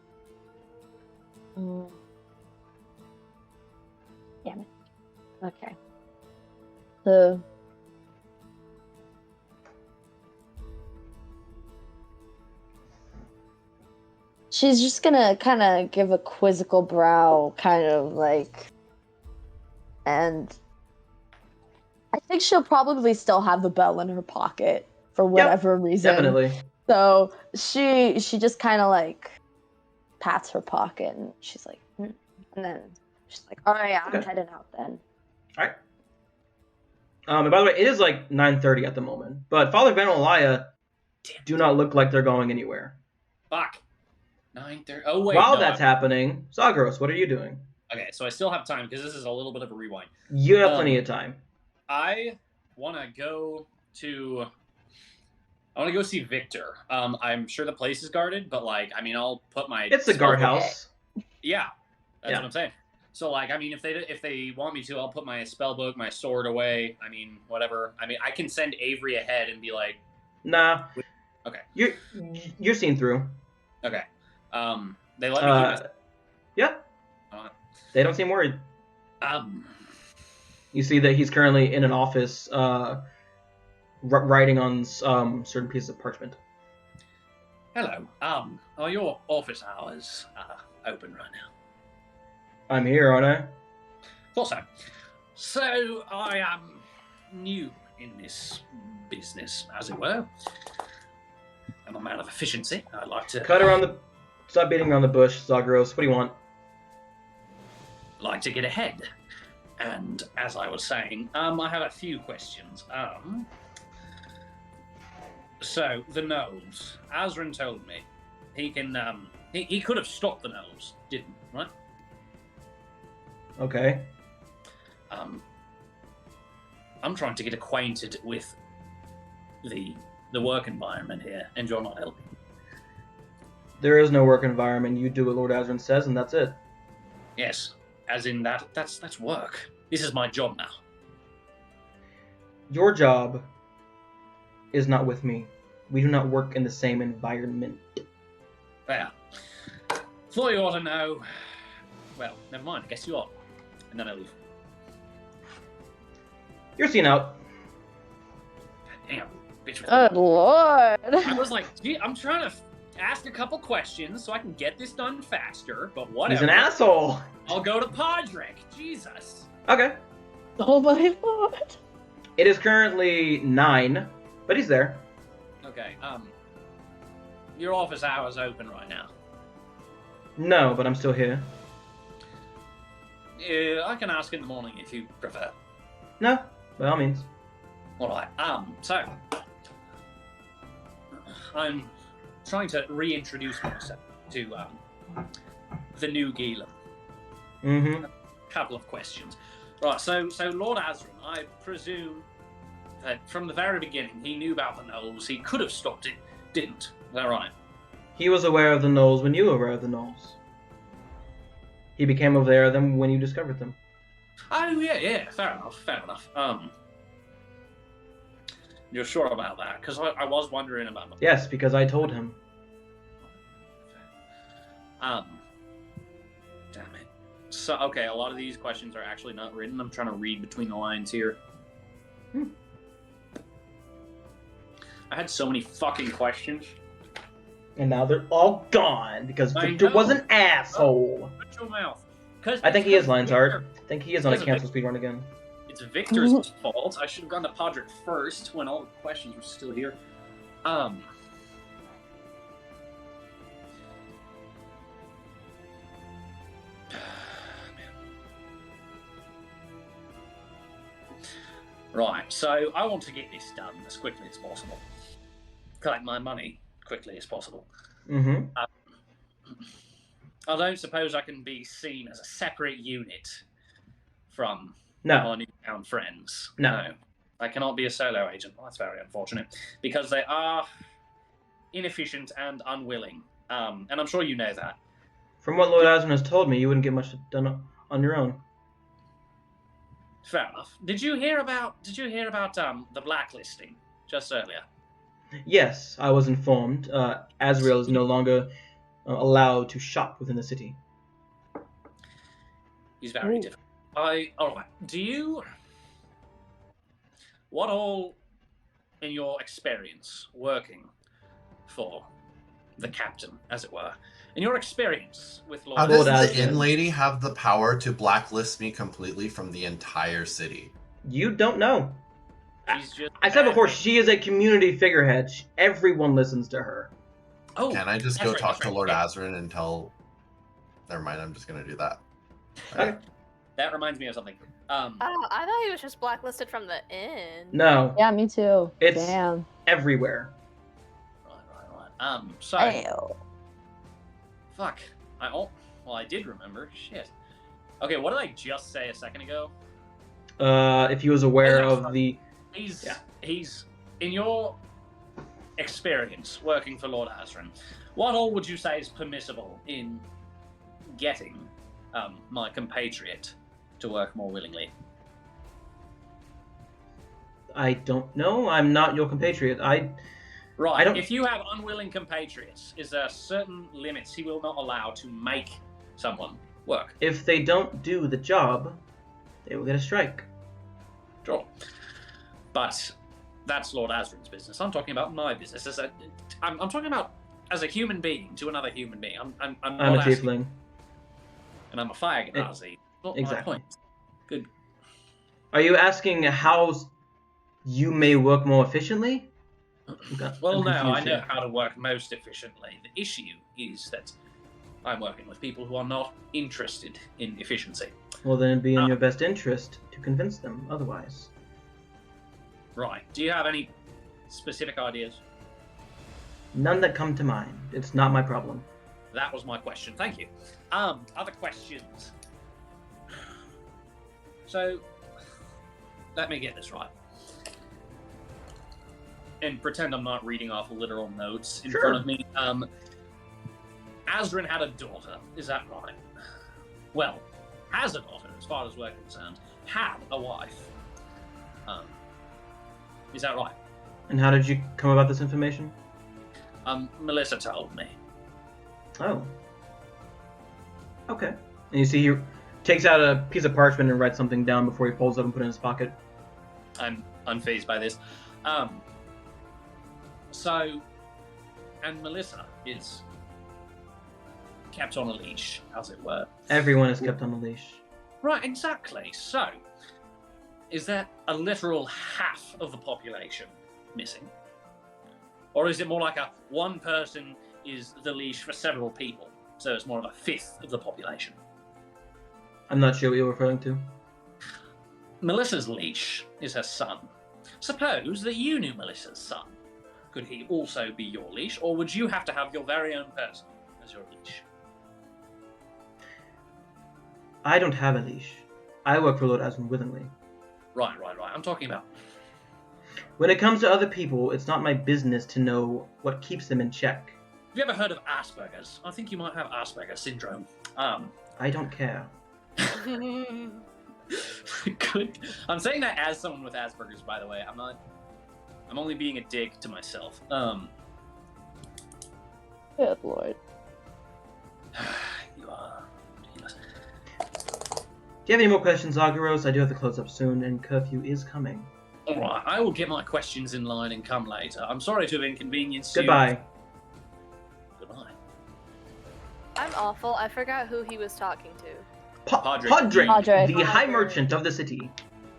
Damn it. Okay. So... she's just gonna kind of give a quizzical brow, kind of like... and... I think she'll probably still have the bell in her pocket for whatever reason. Definitely. So she just kind of like pats her pocket and she's like, and then she's like, all right, I'm heading out then. All right. And by the way, it is like 9:30 at the moment, but Father Ben and Alaya do not look like they're going anywhere. Fuck. 9:30. Oh wait. While that's happening, Zagros, what are you doing? Okay, so I still have time because this is a little bit of a rewind. You have plenty of time. I want to go see Victor. I'm sure the place is guarded, but like, I mean, I'll put my... It's a guardhouse. Yeah, that's what I'm saying. So like, I mean, if they want me to, I'll put my spell book, my sword away. I mean, whatever. I mean, I can send Avery ahead and be like... Nah. Okay. You're seen through. Okay. They let me keep Yeah. They don't seem worried. Um... You see that he's currently in an office writing on certain pieces of parchment. Hello. Are your office hours open right now? I'm here, aren't I? Thought so. So, I am new in this business, as it were. I'm a man of efficiency. I'd like to... Stop beating around the bush, Zagros. What do you want? Like to get ahead. And as I was saying, I have a few questions. So the gnolls, Azran told me he can. He could have stopped the gnolls, didn't, right? Okay. I'm trying to get acquainted with the work environment here, and you're not helping. There is no work environment. You do what Lord Azran says, and that's it. Yes. As in that's work. This is my job now. Your job is not with me. We do not work in the same environment. Well, thought you ought to know. Well, never mind. I guess you ought. And then I leave. You're seen out. Damn, bitch. Good lord. I was like, gee, I'm trying to ask a couple questions so I can get this done faster, but whatever. He's an asshole. I'll go to Podrick. Jesus. Okay. Oh my lord. It is currently 9, but he's there. Okay, your office hours open right now. No, but I'm still here. Yeah, I can ask in the morning if you prefer. No, by all means. Alright, so I'm trying to reintroduce myself to the new Gila. Mm-hmm. Couple of questions. Right, so Lord Azrin, I presume that from the very beginning he knew about the gnolls. He could have stopped it, didn't. Is that right? He was aware of the gnolls when you were aware of the gnolls. He became aware of them when you discovered them. Oh yeah, fair enough. You're sure about that? Because I was wondering about them. Yes, because I told him. Damn it. So, okay, a lot of these questions are actually not written. I'm trying to read between the lines here. I had so many fucking questions. And now they're all gone because Victor was an asshole. Shut your mouth. I think he is, Lionsheart. I think he is on a cancel speedrun again. It's Victor's fault. I should have gone to Podrick first when all the questions were still here. Right, so I want to get this done as quickly as possible. Collect my money quickly as possible. Mm-hmm. I don't suppose I can be seen as a separate unit from No. our newfound friends. No. I cannot be a solo agent. Well, that's very unfortunate. Because they are inefficient and unwilling. And I'm sure you know that. From what Lord Asmund has told me, you wouldn't get much done on your own. Fair enough. Did you hear about the blacklisting just earlier? Yes, I was informed. Azrael is no longer allowed to shop within the city. He's very difficult. Alright. What all in your experience working for the captain, as it were, in your experience with Lord How does Asmund. the inn lady have the power to blacklist me completely from the entire city? You don't know. She's just I said before, she is a community figurehead. Everyone listens to her. Oh, Can I just that's go right, talk that's to right. Lord Yeah. Azrin and tell... Never mind, I'm just going to do that. Okay. That reminds me of something. Oh, I thought he was just blacklisted from the inn. No, Yeah, me too. It's- Damn. everywhere. Right. So, Ew. fuck. I did remember. Shit. Okay, what did I just say a second ago? If he was aware Oh, that's of the... He's in your experience working for Lord Azrin, what all would you say is permissible in getting my compatriot to work more willingly? I don't know. I'm not your compatriot. Right. I don't- If you have unwilling compatriots, is there certain limits he will not allow to make someone work? If they don't do the job, they will get a strike. Sure. But that's Lord Azrin's business. I'm talking about my business. I'm talking about as a human being to another human being. I'm I'm not a asking- tiefling. and I'm a fire Nazi. Not Exactly. my point. Good. Are you asking how you may work more efficiently? Well, I'm no, I confused know here. how to work most efficiently. The issue is that I'm working with people who are not interested in efficiency. Well, then it'd be in your best interest to convince them otherwise. Right. Do you have any specific ideas? None that come to mind. It's not my problem. That was my question. Thank you. Other questions. So, let me get this right. And pretend I'm not reading off literal notes in Sure. front of me. Azrin had a daughter, is that right? Well, has a daughter, as far as we're concerned. Had a wife. Is that right? And how did you come about this information? Melissa told me. Oh. Okay. And you see here, takes out a piece of parchment and writes something down before he pulls it up and puts it in his pocket. I'm unfazed by this. So, and Melissa is kept on a leash, as it were. Everyone is kept on a leash. Right, exactly. So, is there a literal half of the population missing? Or is it more like a one person is the leash for several people? So it's more of a fifth of the population. I'm not sure what you're referring to. Melissa's leash is her son. Suppose that you knew Melissa's son. Could he also be your leash, or would you have to have your very own person as your leash? I don't have a leash. I work for Lord Asmund willingly. Right. I'm talking about... When it comes to other people, it's not my business to know what keeps them in check. Have you ever heard of Asperger's? I think you might have Asperger's syndrome. I don't care. Good. I'm saying that as someone with Asperger's, by the way. I'm only being a dick to myself. Good lord. You are ridiculous. Do you have any more questions, Argyros? I do have to close up soon, and curfew is coming. Alright, I will get my questions in line and come later. I'm sorry to have inconvenienced you. Goodbye. Goodbye. I'm awful. I forgot who he was talking to. Humperdink, the High Merchant of the city.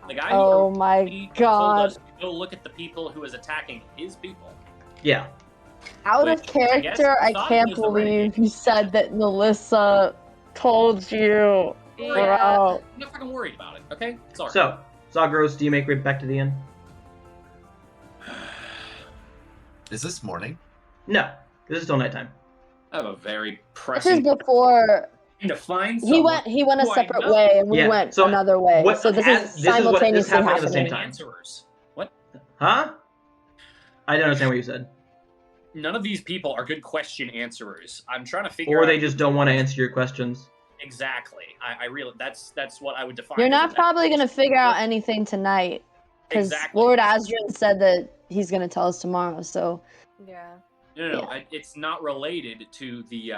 The guy Oh who my told god. us to go look at the people who was attacking his people. Yeah. Out of Which, character, I I guess, can't was the believe you said that Melissa told you. Yeah. Bro. I'm not fucking worried about it, okay? Sorry. So, Zagros, do you make it back to the inn? Is this morning? No. This is still nighttime. I have a very This is pressing before to find he someone went a who I separate know. way and we Yeah, went so another way. what- So this as- is this is what- this is simultaneously happening at the same happening. time. Answerers. What? Huh? I don't understand what you said. None of these people are good question answerers. I'm trying to figure out. Or they just don't want to answer your questions. Exactly. I really. That's what I would define. You're as not a- probably going to figure out anything tonight. Because Exactly. Lord Asdrin said that he's going to tell us tomorrow, so... Yeah. No. Yeah. It's not related to the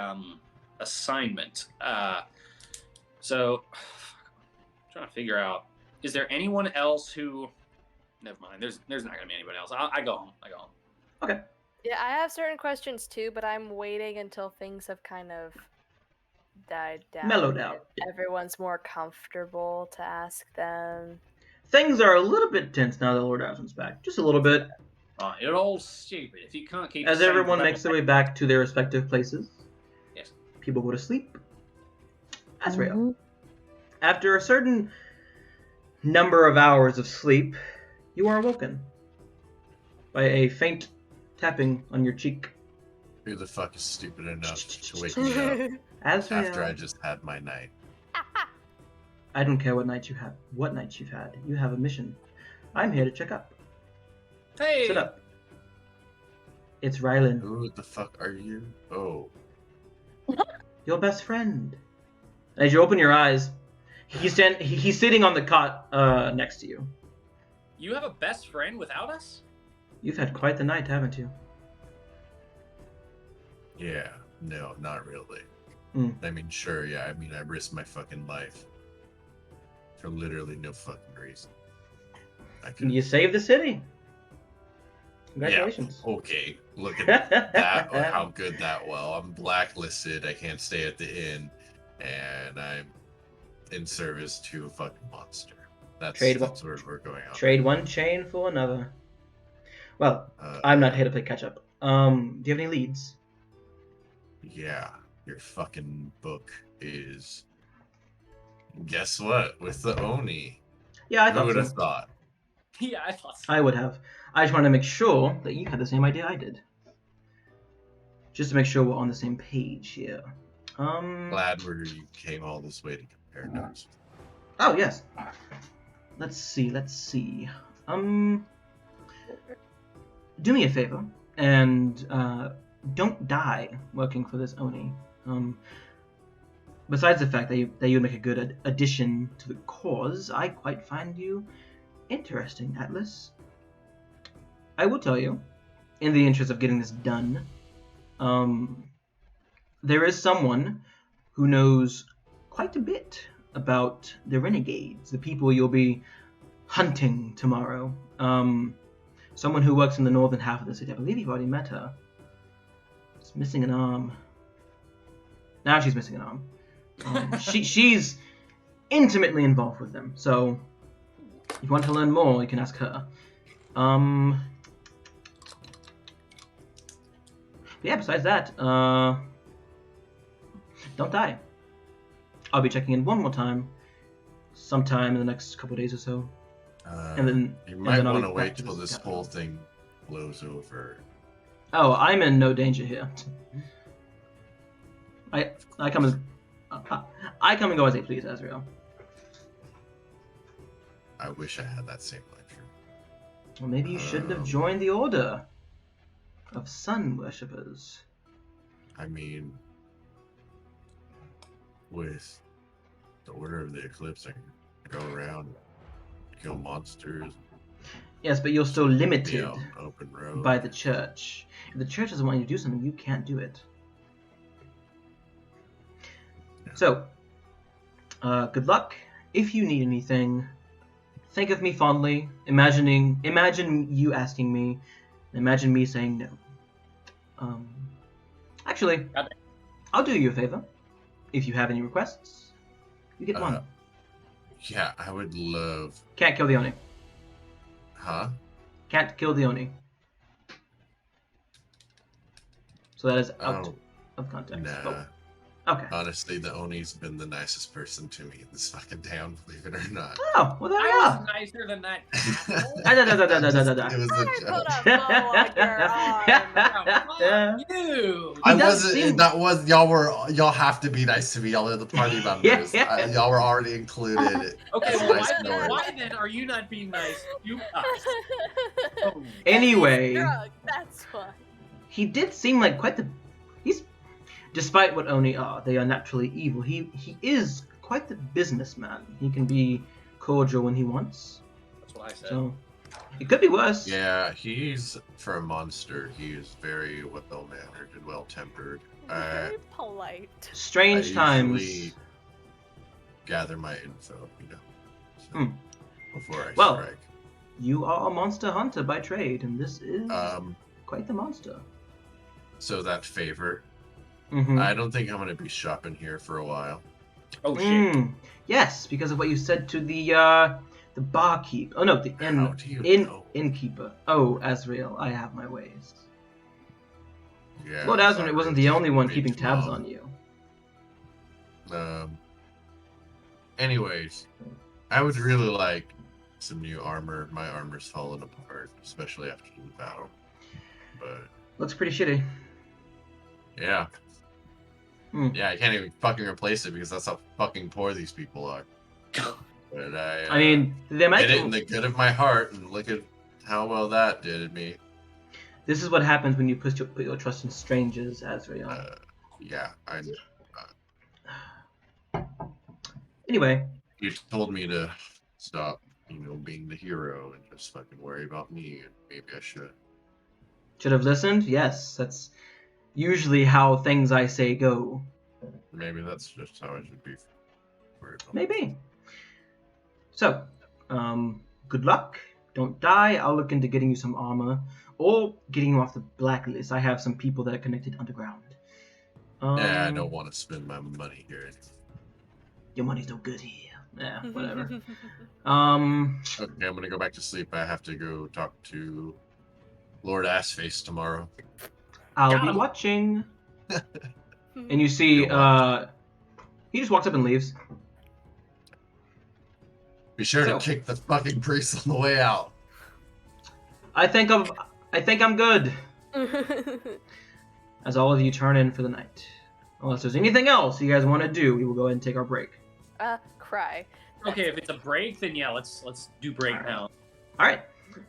assignment. So, I'm trying to figure out. Is there anyone else who? Never mind. There's not gonna be anybody else. I go home. Okay. Yeah, I have certain questions too, but I'm waiting until things have kind of died down. Mellowed out. Everyone's more comfortable to ask them. Things are a little bit tense now that Lord Asmund's back. Just a little bit. You're all stupid. If you can't keep. As the same everyone level- makes their way back to their respective places. Yes. People go to sleep. Azrael. Mhm. After a certain number of hours of sleep, you are awoken by a faint tapping on your cheek. Who the fuck is stupid enough to wake me up Azrael. after I just had my night? I don't care what nights you've had. You have a mission. I'm here to check up. Hey. Sit up. It's Rylan, Who the fuck are you? Oh. your best friend. As you open your eyes, he's sitting on the cot next to you. You have a best friend without us? You've had quite the night, haven't you? Yeah. No, not really. Mm. I mean, sure, yeah. I mean, I risked my fucking life for literally no fucking reason. I could. You saved the city. Congratulations. Yeah, okay, look at that. How good that well. I'm blacklisted. I can't stay at the inn, and I'm in service to a fucking monster. That's where we're going on. Trade one chain for another. Well, I'm not here to play catch up. Do you have any leads? Yeah, your fucking book is. Guess what? With the Oni. Yeah, I Who thought would so. have thought? Yeah, I thought so. I would have. I just wanted to make sure that you had the same idea I did. Just to make sure we're on the same page here. Glad you came all this way to compare notes. Oh, yes. Let's see. Do me a favor, and don't die working for this Oni. Besides the fact that you would make a good addition to the cause, I quite find you interesting, Atlas. I will tell you, in the interest of getting this done, there is someone who knows quite a bit about the renegades, the people you'll be hunting tomorrow. Someone who works in the northern half of the city. I believe you've already met her. She's missing an arm. Now she's missing an arm. She's intimately involved with them. So if you want to learn more, you can ask her. Yeah, besides that, don't die. I'll be checking in one more time, sometime in the next couple of days or so. And then you might want to wait till this whole thing blows over. Oh, I'm in no danger here. I come and go as I please, Azrael. I wish I had that same lecture. Well, maybe you shouldn't have joined the Order of Sun Worshippers. I mean, with the Order of the Eclipse, I can go around, kill monsters. Yes, but you're still limited open road. by the church. If the church doesn't want you to do something, you can't do it. Yeah. So, good luck. If you need anything, think of me fondly. Imagine you asking me. Imagine me saying no. Actually, I'll do you a favor. If you have any requests, you get one. Yeah, I would love. Can't kill the Oni. Huh? Can't kill the Oni. So that is out of context. Nah. Oh. Okay. Honestly, the Oni's been the nicest person to me in this fucking town, believe it or not. Oh, well there you I go. was nicer than that asshole. It was a joke. Put a bow on your arm. Fuck you. I does wasn't. seem- That was y'all have to be nice to me. Y'all are the party members. Yeah. Y'all were already included. Okay, That's well, nice why going. then are you not being nice? You Anyway, He's drunk, that's why. he did seem like quite the. Despite what Oni are, they are naturally evil. He is quite the businessman. He can be cordial when he wants. That's what I said. So it could be worse. Yeah, he's for a monster. He's very well-mannered and well-tempered. Very polite. Strange I times. usually gather my info, so, before I Well, strike. You are a monster hunter by trade, and this is quite the monster. So that favor. Mm-hmm. I don't think I'm gonna be shopping here for a while. Oh shit. Yes, because of what you said to the barkeep. Oh no, the How do you know? innkeeper. Oh, Azrael, I have my ways. Yeah, Lord Azrael wasn't the only one big keeping tabs mom. on you. Anyways, I would really like some new armor. My armor's fallen apart, especially after the battle. But Looks pretty shitty. yeah. Yeah, I can't even fucking replace it because that's how fucking poor these people are. But I mean, they might. did it in the good of my heart, and look at how well that did me. This is what happens when you put your trust in strangers, Azrael. Yeah, Anyway, you told me to stop, being the hero and just fucking worry about me. And maybe I should. should have listened. Yes, that's usually how things I say go. Maybe that's just how I should be worried about. Maybe. So, good luck. Don't die. I'll look into getting you some armor or getting you off the blacklist. I have some people that are connected underground. Yeah, I don't want to spend my money here. Your money's no good here. Yeah, whatever. Okay, I'm gonna go back to sleep. I have to go talk to Lord Assface tomorrow. I'll be watching. And you see, he just walks up and leaves. Be sure So- to kick the fucking priest on the way out. I think I'm good. As all of you turn in for the night. Unless there's anything else you guys want to do, we will go ahead and take our break. Cry. Okay, if it's a break, then yeah, let's do break now. Alright.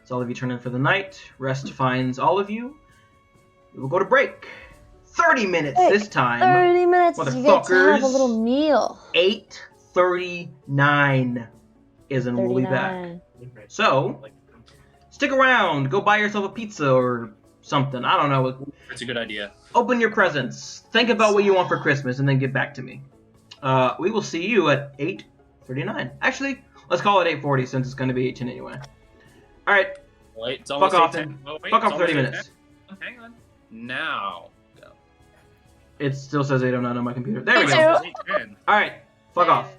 So all of you turn in for the night. Rest finds all of you. We will go to break. 30 minutes this time. 30 minutes. You get to have a Motherfuckers. little meal. 8:39 is when we'll be back. 39. So, stick around. Go buy yourself a pizza or something. I don't know. It's a good idea. Open your presents. Think about what you want for Christmas and then get back to me. We will see you at 39. Actually, let's call it 8:40 since it's going to be 8:10 anyway. All right. Wait, it's Fuck almost off 8:10. then. Oh, wait, Fuck it's off 30 almost minutes. 8:10. Hang on. Now. Go. It still says 8:09 on my computer. There we Me go. too. It's 8:10. All right. Fuck off.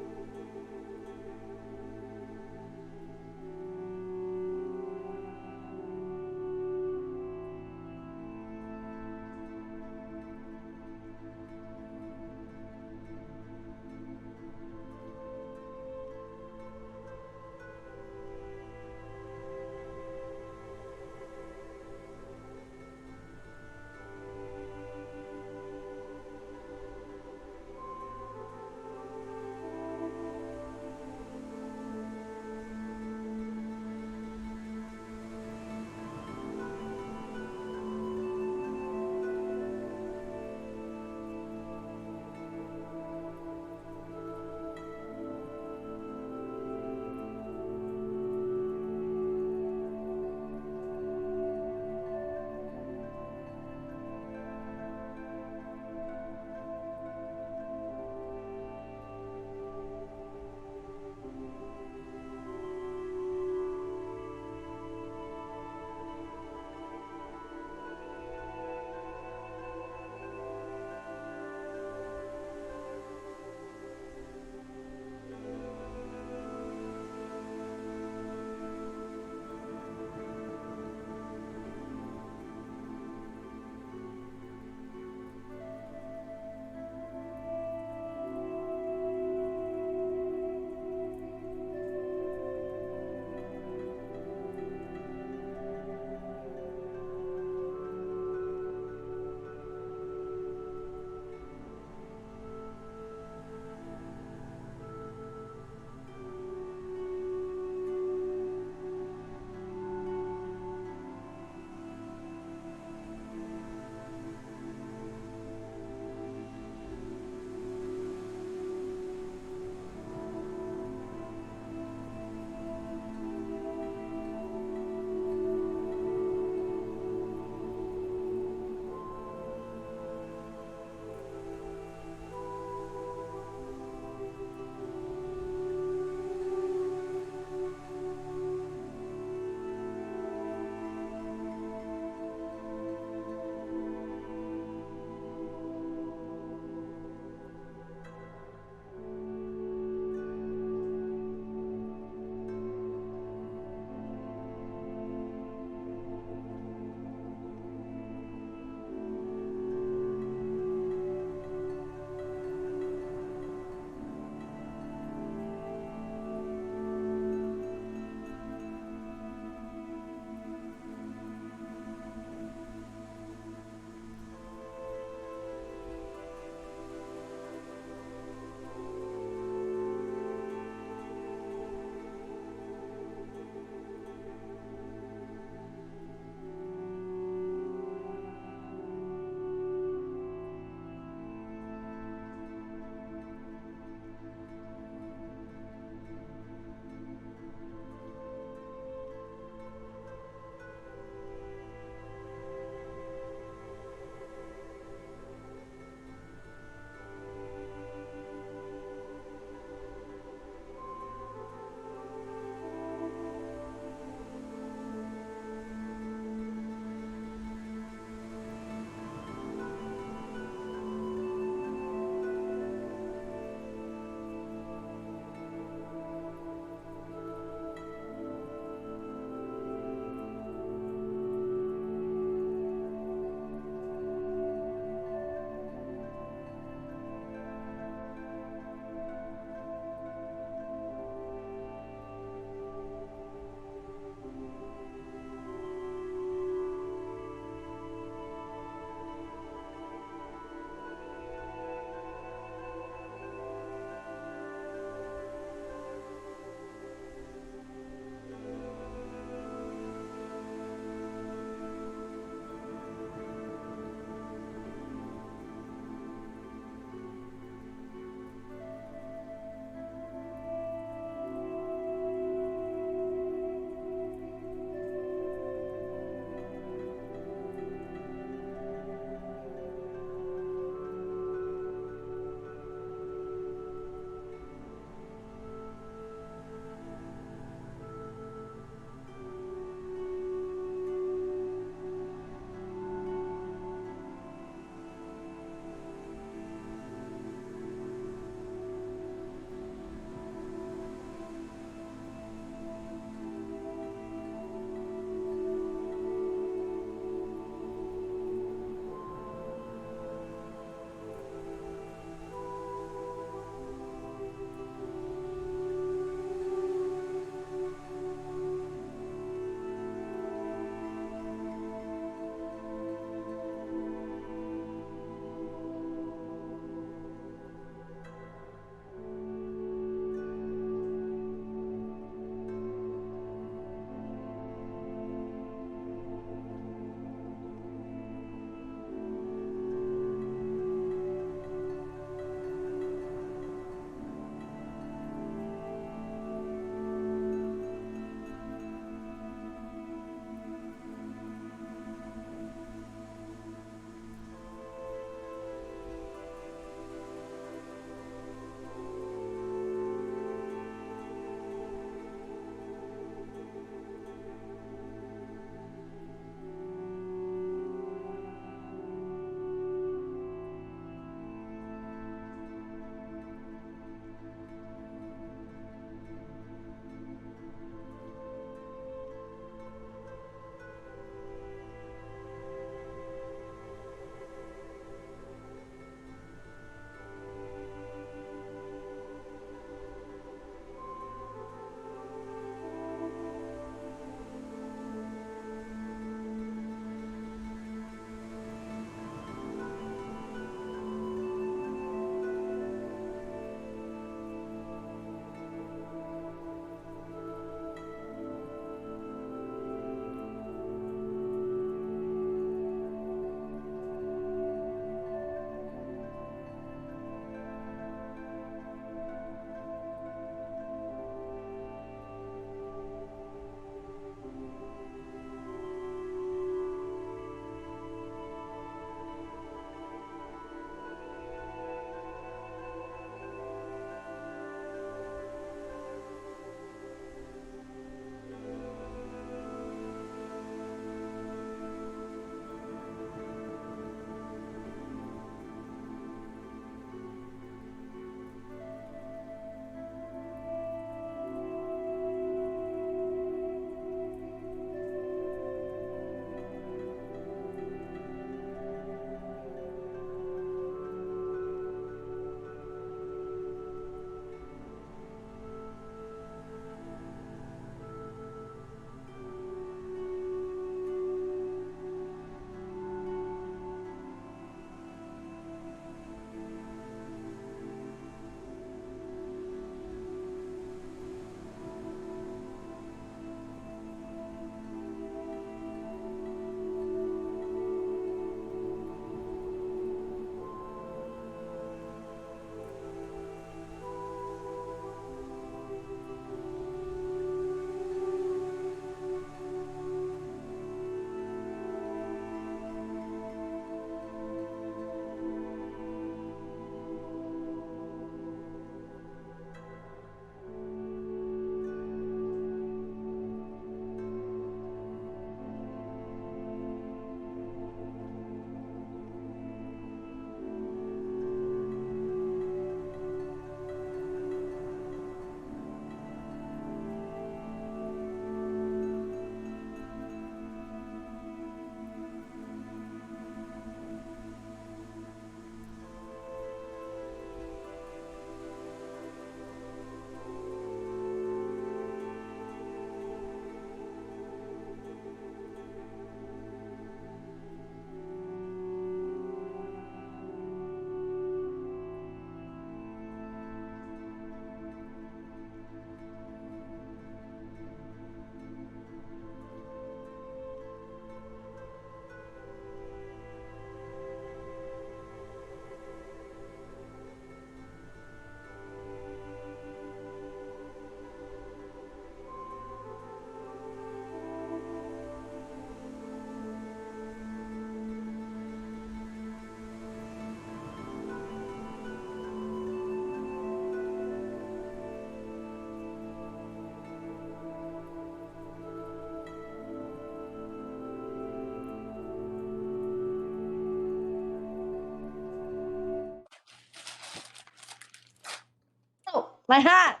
My hat!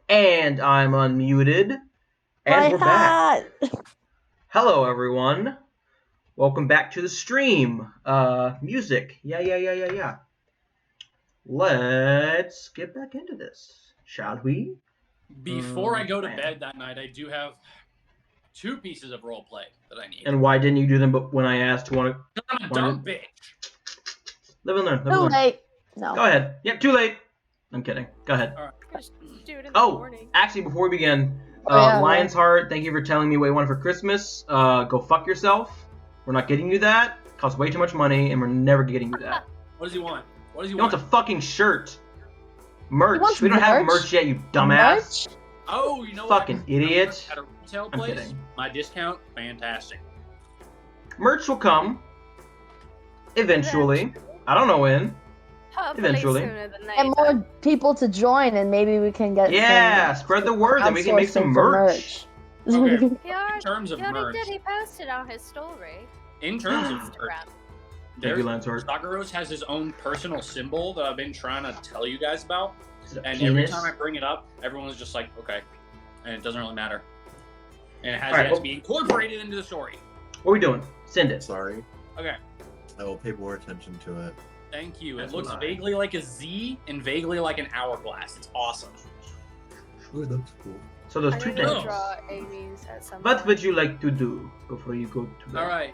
And I'm unmuted. And we're back. Hello, everyone. Welcome back to the stream. Music. Yeah. Let's get back into this, shall we? Before I go to bed that night, I do have 2 pieces of role play that I need. And why didn't you do them when I asked to want to? I'm a dumb bitch. Live and learn. Too late. No. Go ahead. Yep, too late. I'm kidding. Go ahead. All right. Just do it in the morning. Actually, before we begin, yeah, Lion's Heart, thank you for telling me what you wanted for Christmas. Go fuck yourself. We're not getting you that. It costs way too much money, and we're never getting you that. What does he want? What does he He want? wants a fucking shirt. Merch. We don't merch? have merch yet, you dumbass. Merch? Oh, you know Fucking what? idiot. At a retail I'm place, kidding. my discount, fantastic. Merch will come. Eventually. I don't know when. Hopefully Eventually. sooner than later. And more people to join, and maybe we can get Yeah, some spread the word, then we can make some outsourcing for merch. Okay. He already, In terms of he already merch, did. He posted on his story. in terms of merch, Instagram. Thank you, Lance Heart. Sakaros has his own personal symbol that I've been trying to tell you guys about. Is it a And every penis? time I bring it up, everyone's just like, okay. And it doesn't really matter. And it has Alright, yet well- to be incorporated into the story. What are we doing? Send it. Sorry. Okay. I will pay more attention to it. Thank you. That's It looks mine. vaguely like a Z and vaguely like an hourglass. It's awesome. Ooh, that's cool. So those I two need to things. draw Amy's at some What point. would you like to do before you go to bed? All right.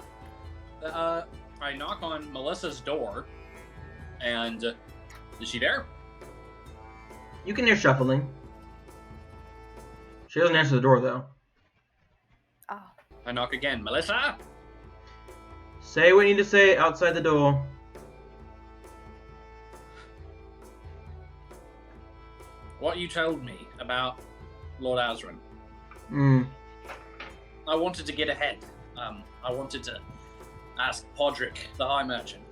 I knock on Melissa's door, and is she there? You can hear shuffling. She doesn't answer the door, though. Oh, I knock again. Melissa? Say what you need to say outside the door. What you told me about Lord Azrin. I wanted to get ahead. I wanted to ask Podrick, the High Merchant,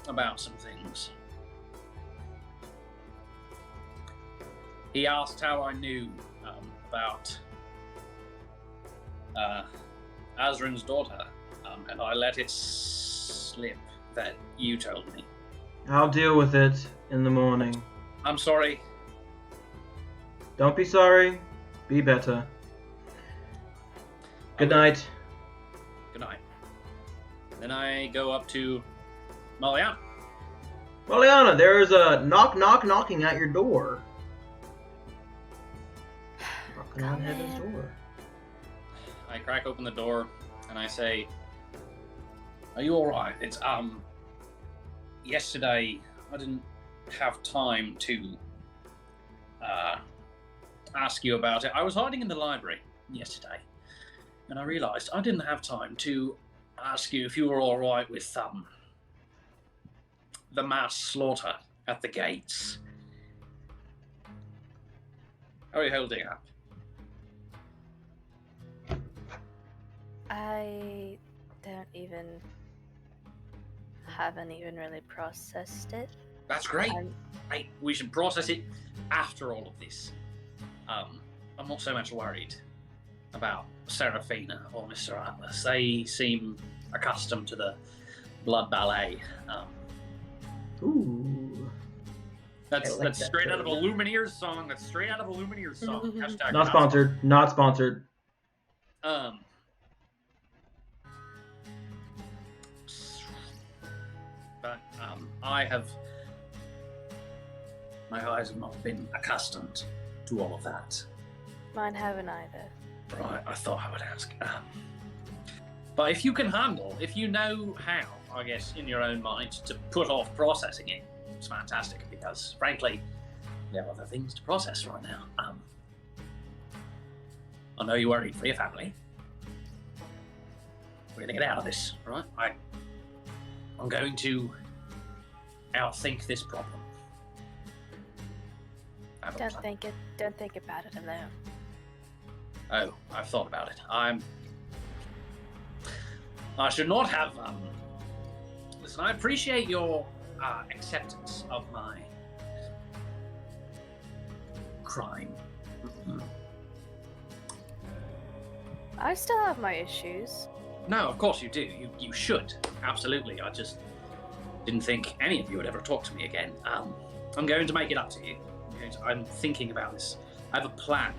about some things. He asked how I knew about Azrin's daughter, and I let it slip that you told me. I'll deal with it in the morning. I'm sorry. Don't be sorry. Be better. Good night. Good night. Then I go up to Maliana. Maliana, there's a knocking at your door. Knocking on heaven's door. I crack open the door and I say, "Are you all right? It's yesterday I didn't have time to ask you about it. I was hiding in the library yesterday, and I realized I didn't have time to ask you if you were all right with the mass slaughter at the gates. How are you holding up?" I haven't even really processed it. That's great. I'm- Hey, we should process it after all of this. I'm not so much worried about Seraphina or Mr. Atlas. They seem accustomed to the blood ballet. Ooh. That's I like that straight out of a term. Lumineers song. That's straight out of a Lumineers song. Hashtag Not sponsored. Not sponsored. But my eyes have not been accustomed to all of that. Mine haven't either. Right, I thought I would ask. But if you can handle, if you know how, I guess, in your own mind, to put off processing it, it's fantastic, because, frankly, we have other things to process right now. I know you're worried for your family. We're going to get out of this, right? I'm going to outthink this problem. I have a plan. Don't think about it alone. Oh, I've thought about it. I should not have. Listen, I appreciate your acceptance of my crime. I still have my issues. No, of course you do. You should. Absolutely. I just didn't think any of you would ever talk to me again. I'm going to make it up to you. I'm thinking about this. I have a plan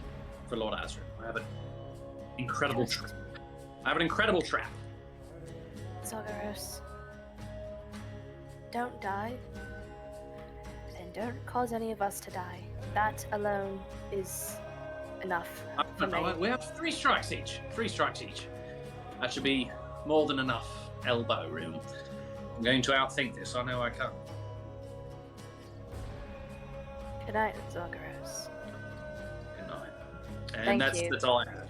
for Lord Azrin. I have an incredible trap. Zagaros, don't die, and don't cause any of us to die. That alone is enough for me. We have 3 strikes each. 3 strikes each. That should be more than enough elbow room. I'm going to outthink this. I know I can. Good night, Zagaros. Good night. And that's all I have.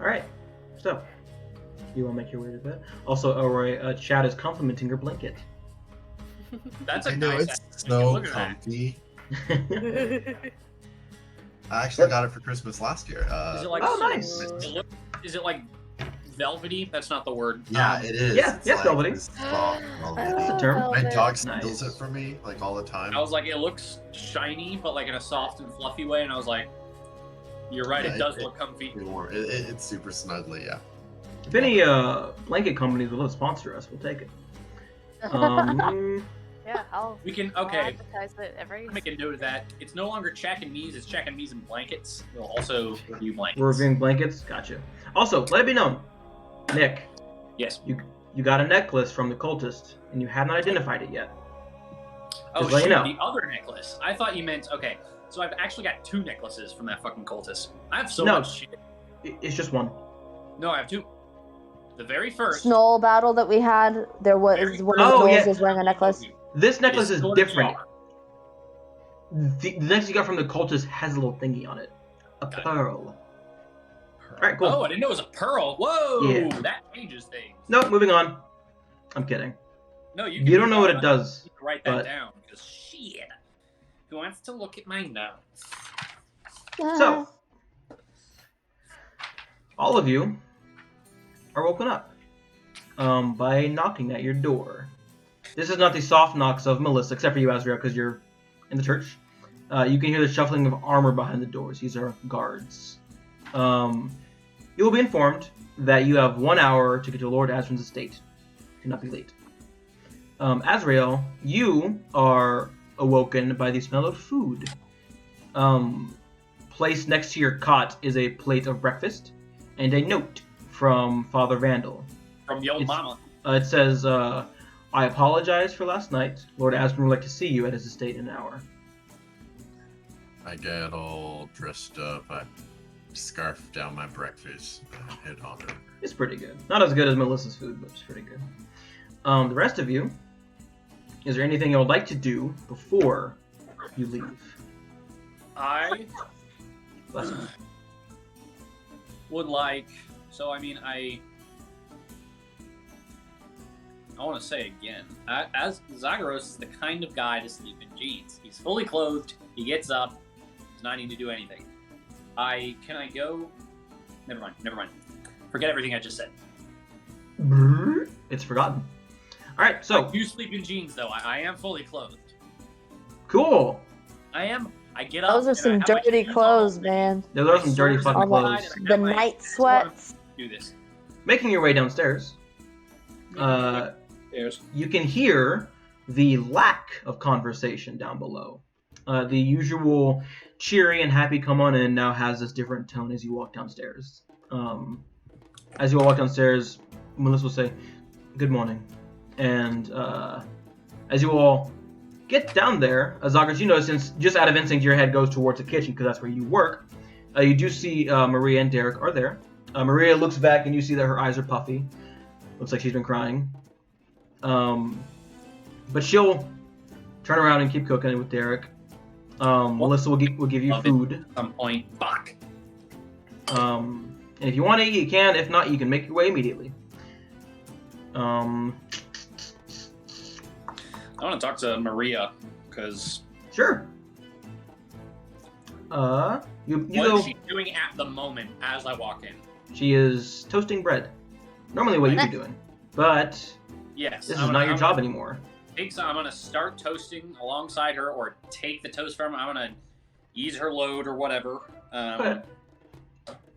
All right. So, you will make your way to bed. Also, Elroy, Chad is complimenting your blanket. That's a I know, nice. it's so Look at that. comfy. I actually got it for Christmas last year. Is it like nice. Is it like velvety? That's not the word. Yeah, it is. Yeah, It's yeah, like velvety. this soft velvety. That's the term. My dog Nice. steals it from me like all the time. I was like, it looks shiny, but like in a soft and fluffy way, and I was like, you're right, Yeah, it does look comfy. It's super snuggly, yeah. If any blanket companies would love to sponsor us, we'll take it. Yeah, I'll advertise it every. Make a note of that. It's no longer Check and Me's, it's Check and Me's and blankets. We'll also review blankets. We're reviewing blankets. Gotcha. Also, let it be known, Nick, Yes. you got a necklace from the cultist, and you have not identified it yet. Oh, Just let shoot, you know. the other necklace. I thought you meant, okay, so I've actually got 2 necklaces from that fucking cultist. I have so much shit. It's just one. No, I have 2. The very first. Snow battle that we had, there was one of the gnolls was wearing a necklace. This necklace is sort of different. jar. The necklace you got from the cultist has a little thingy on it. A pearl. Alright, cool. Oh, I didn't know it was a pearl. Whoa, Yeah. that changes things. No, moving on. I'm kidding. No, you don't know what it does. You can write that but- down because shit. Who wants to look at my notes? So, all of you are woken up by knocking at your door. This is not the soft knocks of Melissa, except for you, Azrael, because you're in the church. You can hear the shuffling of armor behind the doors. These are guards. You will be informed that you have 1 hour to get to Lord Azrin's estate. Do not be late. Azrael, you are awoken by the smell of food. Placed next to your cot is a plate of breakfast and a note from Father Vandal. From the old mama. It says, I apologize for last night. Lord Azrin would like to see you at his estate in an hour. I get all dressed up. I scarf down my breakfast. Head on over. It's pretty good. Not as good as Melissa's food, but it's pretty good. The rest of you, is there anything you would like to do before you leave? I Bless you. would like. So I mean, I want to say again, as Zagaros is the kind of guy to sleep in jeans. He's fully clothed. He gets up. Does not need to do anything. Can I go? Never mind. Forget everything I just said. It's forgotten. All right, so I do sleep in jeans though. I am fully clothed. cool. I am. I get up. Those are and some I have my dirty shoes clothes, on. man. Those are some dirty Swords fucking on the clothes. side, and I The have my night sword. sweats. Do this. Making your way downstairs, There's. you can hear the lack of conversation down below. The usual cheery and happy come on in now has this different tone as you walk downstairs. As you all walk downstairs, Melissa will say, "Good morning," and as you all get down there, Zagros, you know, since just out of instinct your head goes towards the kitchen because that's where you work, you do see Maria and Derek are there. Maria looks back and you see that her eyes are puffy. Looks like she's been crying. But she'll turn around and keep cooking with Derek. Melissa will give you food. At some point. Fuck. And if you want to eat, you can. If not, you can make your way immediately. I want to talk to Maria because. Sure. You What go. is she doing at the moment as I walk in? She is toasting bread. Normally, what you'd be doing, but Yes. this is not your job anymore. I'm gonna start toasting alongside her, or take the toast from her. I'm gonna ease her load or whatever. Okay.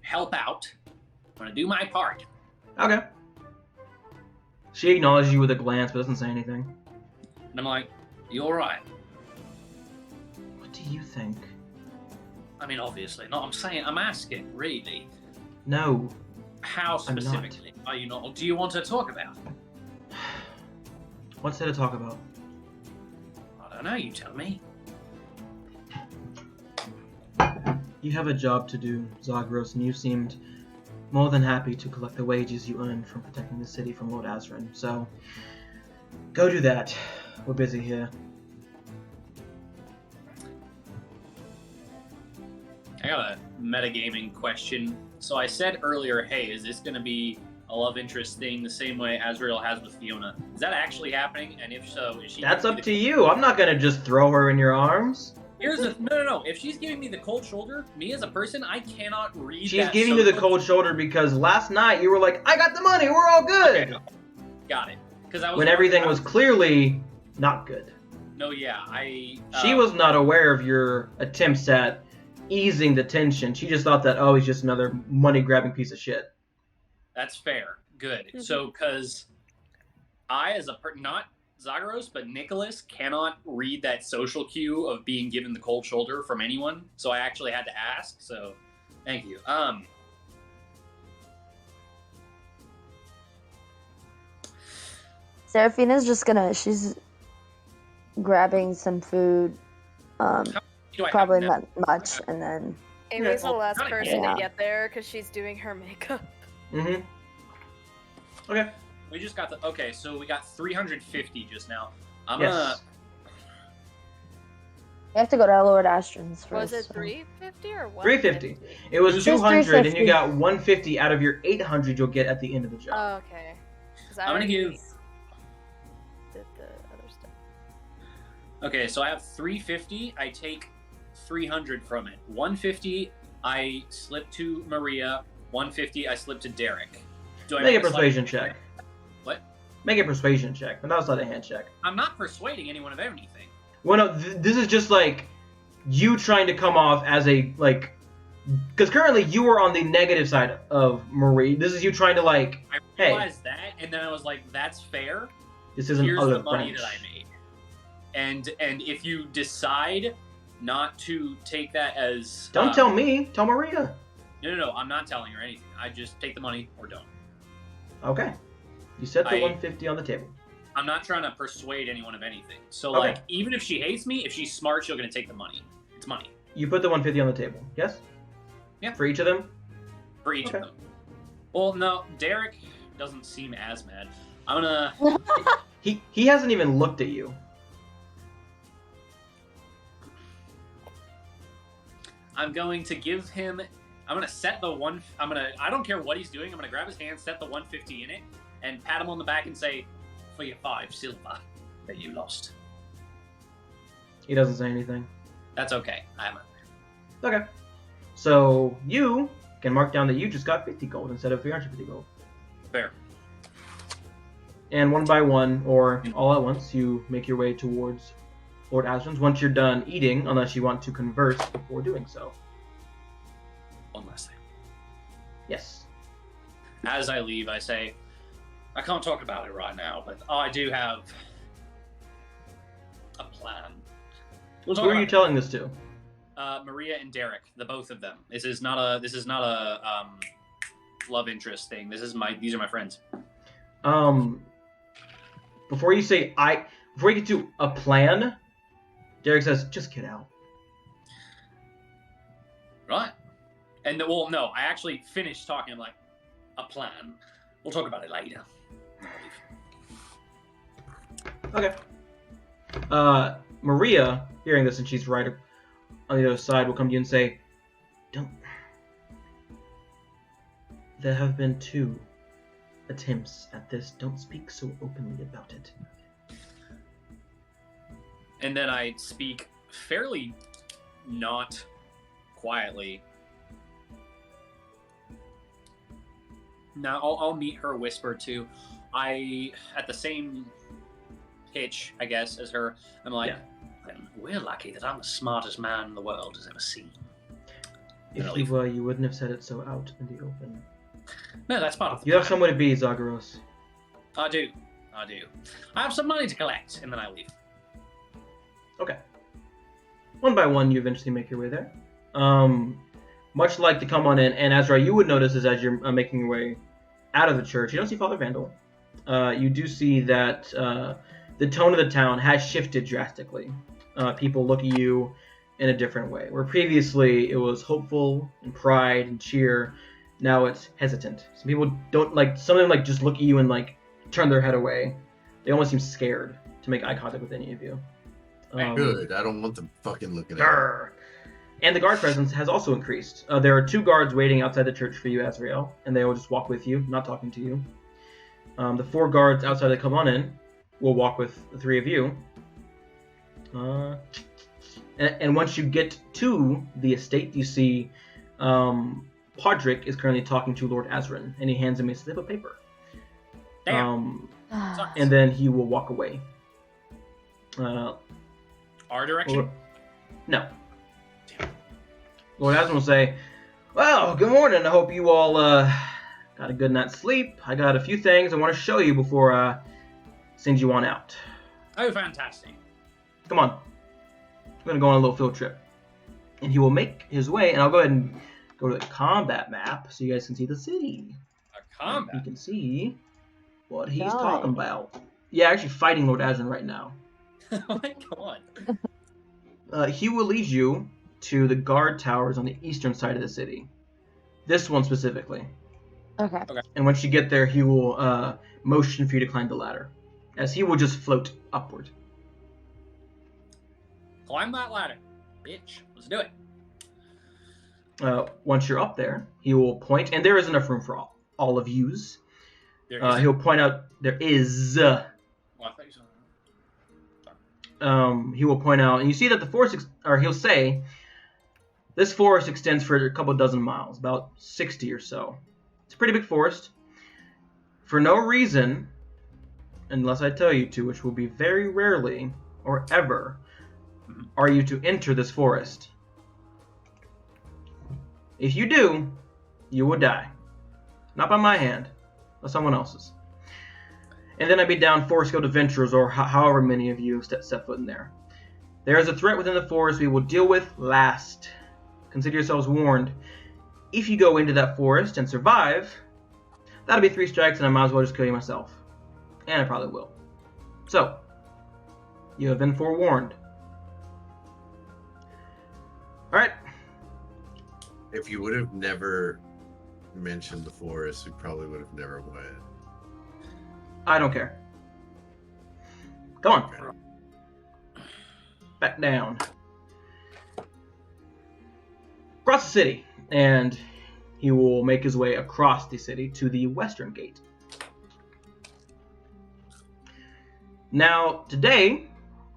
Help out. I'm gonna do my part. Okay. She acknowledges you with a glance, but doesn't say anything. And I'm like, "You all right?" do you think? I mean, obviously. No, I'm asking, really. No. How specifically are you not? Do you want to talk about? What's there to talk about? I don't know, you tell me. You have a job to do, Zagros, and you seemed more than happy to collect the wages you earned from protecting the city from Lord Azrin. So, go do that. We're busy here. I got a metagaming question. So I said earlier, hey, is this going to be a love interest thing the same way Azrael has with Fiona? Is that actually happening? And if so, is she... That's up to you. I'm not going to just throw her in your arms. Here's the... No. If she's giving me the cold shoulder, me as a person, I cannot read She's giving you the cold shoulder because last night you were like, I got the money, we're all good. Okay. Got it. Because I was... When everything was clearly not good. No, yeah, She was not aware of your attempts at easing the tension. She just thought that, oh, he's just another money-grabbing piece of shit. That's fair. Good. So, because I, as a not Zagros, but Nicholas, cannot read that social cue of being given the cold shoulder from anyone. So I actually had to ask. So, thank you. Seraphina's just gonna. She's grabbing some food. Probably not much, and then. Amy's the last person Yeah. to get there because she's doing her makeup. Mm-hmm. Okay. We just got the... Okay, so we got 350 just now. Yes. We have to go to Lord Astron's first. Was it 350 or 350. It was Just 200, 350. and you got 150 out of your 800 you'll get at the end of the job. Oh, okay. I'm gonna give... Did the other stuff. Okay, so I have 350. I take 300 from it. 150 I slip to Maria. 150 I slip to Derek. Do I Make a slight- persuasion check. What? Make a persuasion check, but that was not a hand check. I'm not persuading anyone of anything. Well, no, this is just like you trying to come off as a, like, because currently you were on the negative side of Marie. This is you trying to, like, I hey, realized that, and then I was like, that's fair. this isn't Here's other the money French. that I made. And if you decide not to take that as... Don't tell me. Tell Maria. No, I'm not telling her anything. I just take the money or don't. Okay. You set the 150 on the table. I'm not trying to persuade anyone of anything. So, Okay. like, even if she hates me, if she's smart, she's going to take the money. It's money. You put the 150 on the table, yes? Yeah. For each of them? For each Okay. of them. Well, no, Derek doesn't seem as mad. I'm gonna... He hasn't even looked at you. I'm going to give him... I'm gonna set the one... I don't care what he's doing. I'm gonna grab his hand, set the 150 in it, and pat him on the back and say, for your 5 silver that you lost. He doesn't say anything. That's okay. I'm Okay. So you can mark down that you just got 50 gold instead of 350 gold. fair. And one by one, or all at once, you make your way towards Lord Aslan's. Once you're done eating, unless you want to converse before doing so. One last thing. Yes. As I leave, I say, I can't talk about it right now, but I do have a plan. We'll talk Who are about you telling this to? Maria and Derek, the both of them. This is not a love interest thing. These are my friends. Before you get to a plan, Derek says, just get out. Right. And well, no, I actually finished talking. I'm like, a plan. We'll talk about it later. Okay. Maria, hearing this, and she's right on the other side, will come to you and say, don't. There have been 2 attempts at this. Don't speak so openly about it. And then I speak fairly not quietly. Now I'll meet her whisper too. At the same pitch, I guess, as her. I'm like, we're lucky that I'm the smartest man in the world has ever seen. If you were, you wouldn't have said it so out in the open. No, that's part of the You have plan. somewhere to be, Zagros. I do. I have some money to collect, and then I leave. Okay. one by one, you eventually make your way there. Much like to come on in, and Azra, you would notice as you're making your way out of the church, you don't see Father Vandal. You do see that the tone of the town has shifted drastically. People look at you in a different way. Where previously it was hopeful and pride and cheer, now it's hesitant. Some people don't like, some of them like just look at you and like turn their head away. They almost seem scared to make eye contact with any of you. Good. I don't want them fucking looking at me. And the guard presence has also increased. There are 2 guards waiting outside the church for you, Azrael, and they will just walk with you, not talking to you. The 4 guards outside that come on in will walk with the 3 of you. And once you get to the estate, you see Podrick is currently talking to Lord Azrin, and he hands him a slip of paper. Damn. And then he will walk away. Our direction? No. Lord Aslan will say, well, good morning. I hope you all got a good night's sleep. I got a few things I want to show you before I send you on out. Oh, fantastic. Come on. I'm going to go on a little field trip. And he will make his way, and I'll go ahead and go to the combat map so you guys can see the city. A combat? You can see what he's talking about. Yeah, actually fighting Lord Aslan right now. Oh my god. He will lead you to the guard towers on the eastern side of the city. This one specifically. Okay. And once you get there, he will motion for you to climb the ladder, as he will just float upward. Climb that ladder, bitch. Let's do it. Once you're up there, he will point, and there is enough room for all of yous. He'll point out there is. Well, I thought you said... He will point out, and you see that the forest, or he'll say, this forest extends for a couple dozen miles, about 60 or so. It's a pretty big forest. For no reason, unless I tell you to, which will be very rarely or ever, are you to enter this forest. If you do, you will die. Not by my hand, but someone else's. And then I'd be down 4 skilled adventurers, or however many of you set foot in there. There is a threat within the forest we will deal with last. Consider yourselves warned. If you go into that forest and survive, that'll be 3 strikes, and I might as well just kill you myself. And I probably will. So, you have been forewarned. Alright. If you would have never mentioned the forest, we probably would have never went. I don't care. Come on. Back down. Across the city, and he will make his way across the city to the western gate. Now, today,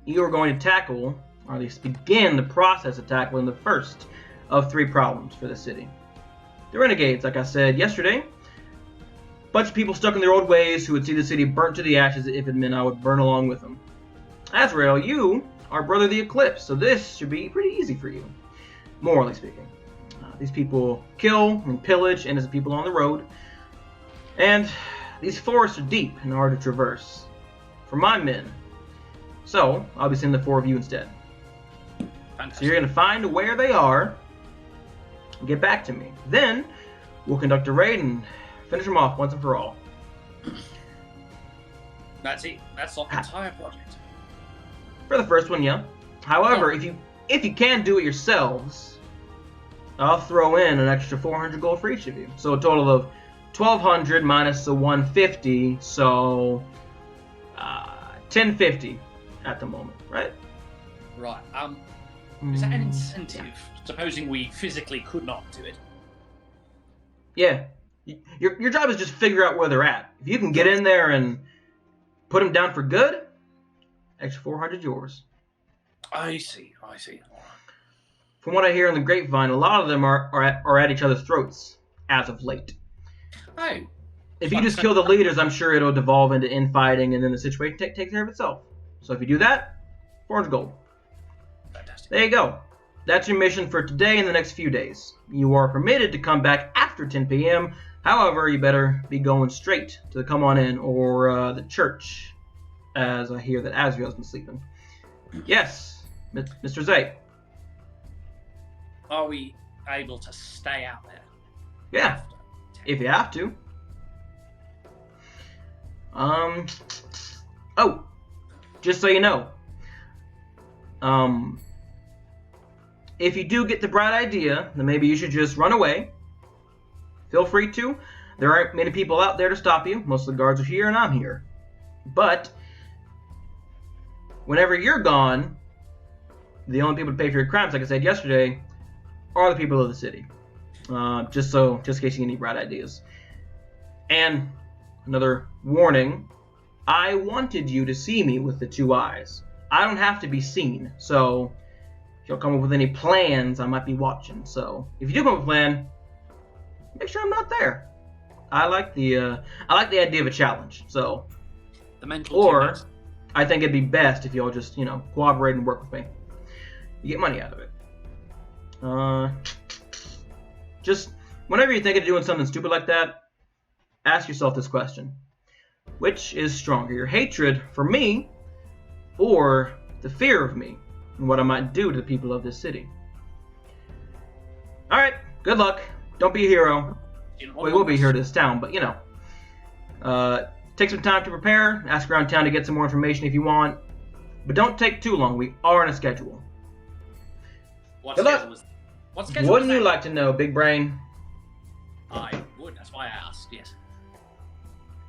you are going to tackle, or at least begin the process of tackling the first of 3 problems for the city. The renegades, like I said yesterday, bunch of people stuck in their old ways who would see the city burnt to the ashes if it meant I would burn along with them. Azrael, you are Brother the Eclipse, so this should be pretty easy for you, morally speaking. These people kill and pillage innocent people on the road, and these forests are deep and hard to traverse for my men. So I'll be sending the 4 of you instead. Fantastic. So you're going to find where they are and get back to me. Then we'll conduct a raid and finish them off once and for all. That's it. That's the entire project. For the first one, yeah. However, if you can do it yourselves, I'll throw in an extra 400 gold for each of you. So a total of 1,200 minus the 150, so 1,050 at the moment, right? Right. Is that an incentive? Supposing we physically could not do it. Yeah. Your job is just figure out where they're at. If you can get in there and put them down for good, extra 400 yours. I see. From what I hear in the grapevine, a lot of them are at each other's throats as of late. Oh. If you just kill the leaders, I'm sure it'll devolve into infighting, and then the situation takes care of itself. So if you do that, 400 gold. Fantastic. There you go. That's your mission for today and the next few days. You are permitted to come back after 10 p.m. However, you better be going straight to the Come On In or the church, as I hear that Azrael's been sleeping. Yes, Mr. Zay. Are we able to stay out there? Yeah, if you have to. Oh, just so you know, if you do get the bright idea, then maybe you should just run away. Feel free to. There aren't many people out there to stop you. Most of the guards are here, and I'm here. But whenever you're gone, the only people to pay for your crimes, like I said yesterday, are the people of the city. Just in case you need bright ideas. And another warning, I wanted you to see me with the 2 eyes. I don't have to be seen, so if you'll come up with any plans, I might be watching. So if you do come up with a plan, make sure I'm not there. I like the idea of a challenge. So, the mental or gymnast. I think it'd be best if y'all just cooperate and work with me. You get money out of it. Just whenever you're thinking of doing something stupid like that, ask yourself this question: which is stronger, your hatred for me, or the fear of me and what I might do to the people of this city? All right, good luck. Don't be a hero. Well, you will be a hero to this town, but take some time to prepare. Ask around town to get some more information if you want, but don't take too long. We are on a schedule. What Good luck. schedule Wouldn't is you that? like to know, Big Brain? I would. That's why I asked. Yes.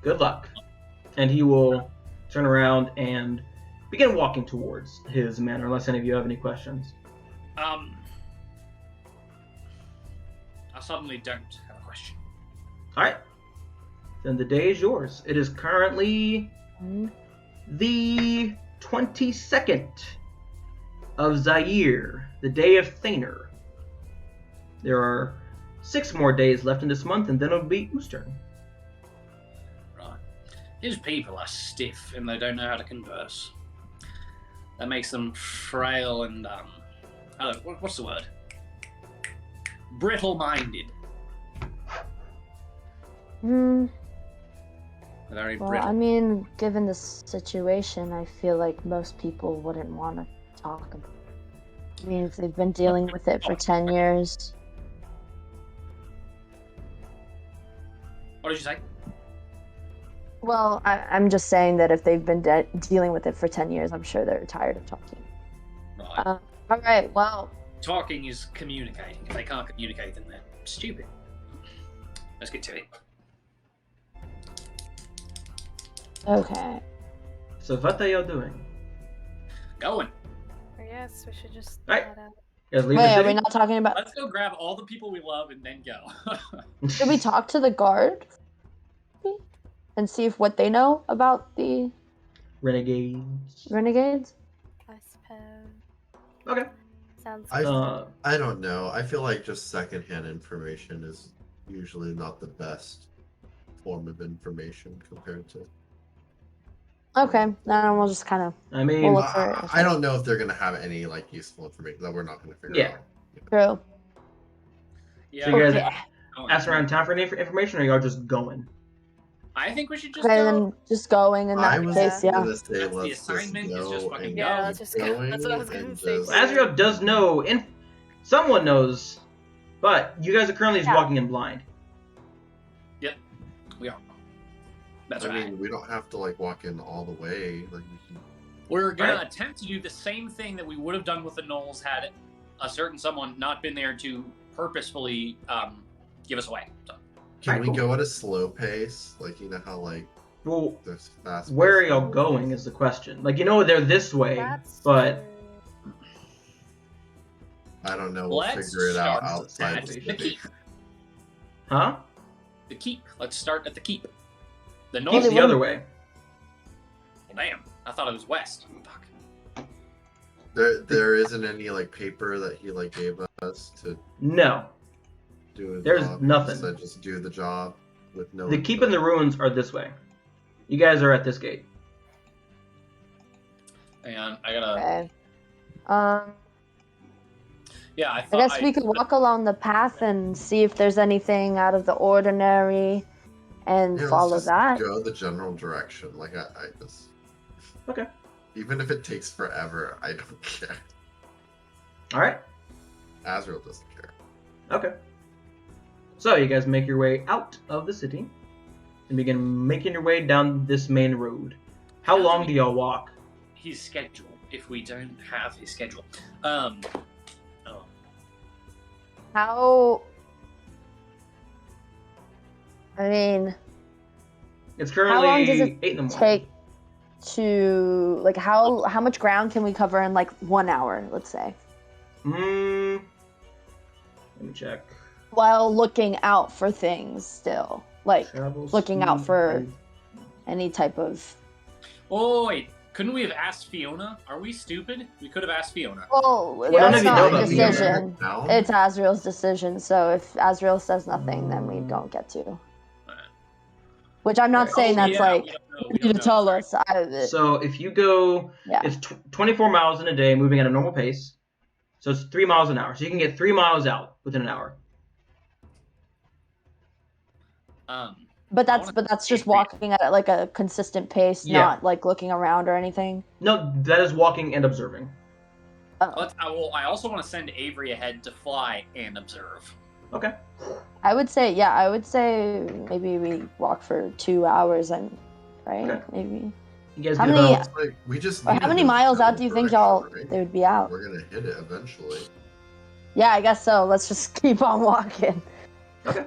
Good luck. And he will turn around and begin walking towards his manor, unless any of you have any questions. I suddenly don't have a question. All right. Then the day is yours. It is currently the 22nd of Zaire, the day of Thaner. There are 6 more days left in this month, and then it'll be Oo's turn. Right. These people are stiff and they don't know how to converse. That makes them frail and what's the word? Brittle-minded. Very Well, brittle. I mean, given the situation, I feel like most people wouldn't want to talk about it. I mean, if they've been dealing with it for 10 years. What did you say? Well, I'm just saying that if they've been dealing with it for 10 years, I'm sure they're tired of talking. Right. All right, well. Talking is communicating. If they can't communicate, then they're stupid. Let's get to it. Okay. So what are y'all doing? Going. Yes, we should just. Right. head out. You guys leave Wait, the are city? we not talking about... Let's go grab all the people we love and then go. Did we talk to the guard? And see if what they know about the Renegades. renegades? I suppose. Okay. Sounds I- good. I don't know. I feel like just secondhand information is usually not the best form of information compared to. Okay, then we'll just kind of... I mean, Well, look for it. I don't know if they're gonna have any like useful information that we're not gonna figure Yeah. out. True. Yeah. So you guys Okay. ask around town for any information, or y'all just going? I think we should just Okay, go. then just going in I that was case, yeah. gonna say That's the let's just assignment, is go just fucking and go. Yeah, let's just go. going That's what I was gonna and say. just- Azrael does know, someone knows, but you guys are currently just Yeah. walking in blind. We are. That's I right. mean, we don't have to like walk in all the way. Like we can. We're gonna Right. attempt to do the same thing that we would have done with the Knolls had a certain someone not been there to purposefully give us away. So, Can Alright, we cool. go at a slow pace? Like you know how like Well, there's fast. where are pace- y'all going is the question. Like, they're this way, That's but true. I don't know. We'll let's figure it out start outside at the the city. keep. huh? The keep. Let's start at the keep. The Keep Knolls. the other way. Damn, I thought it was west. Fuck. There isn't any like paper that he like gave us to No, do a There's job. nothing. He said just do the job with no. the keep and the ruins are this way. You guys are at this gate. Hang on, I gotta. Okay. Yeah, I I thought. guess we could walk along the path and see if there's anything out of the ordinary and Yeah, let's follow just that. Go the general direction. Like I just. Okay. Even if it takes forever, I don't care. All right. Azrael doesn't care. Okay. So you guys make your way out of the city and begin making your way down this main road. How long do y'all walk? His schedule. If we don't have his schedule, How? I mean, It's how long does currently it 8 in the morning. take to like how much ground can we cover in like 1 hour? Let's say. Let me check. While looking out for things, still like Travel looking out speed for and- any type of. Oh wait, couldn't we have asked Fiona? Are we stupid? We could have asked Fiona. Oh, I don't know that's if you know not a about Fiona. decision. Now? It's Azrael's decision. So if Azrael says nothing, then we don't get to. Which I'm not Right. saying Oh, that's yeah, like we don't know, you we need to don't tell know. us. So if you go, Yeah. it's 24 miles in a day, moving at a normal pace. So it's 3 miles an hour. So you can get 3 miles out within an hour. But I that's wanna- just walking at like a consistent pace, Yeah. not like looking around or anything. No, that is walking and observing. Oh. I also want to send Avery ahead to fly and observe. Okay. I would say maybe we walk for 2 hours and right Okay. maybe. You guys How get many- about, It's like, we just Or need how to many go miles out general do you think direction, y'all right? they would be out? We're gonna hit it eventually. Yeah, I guess so. Let's just keep on walking. Okay.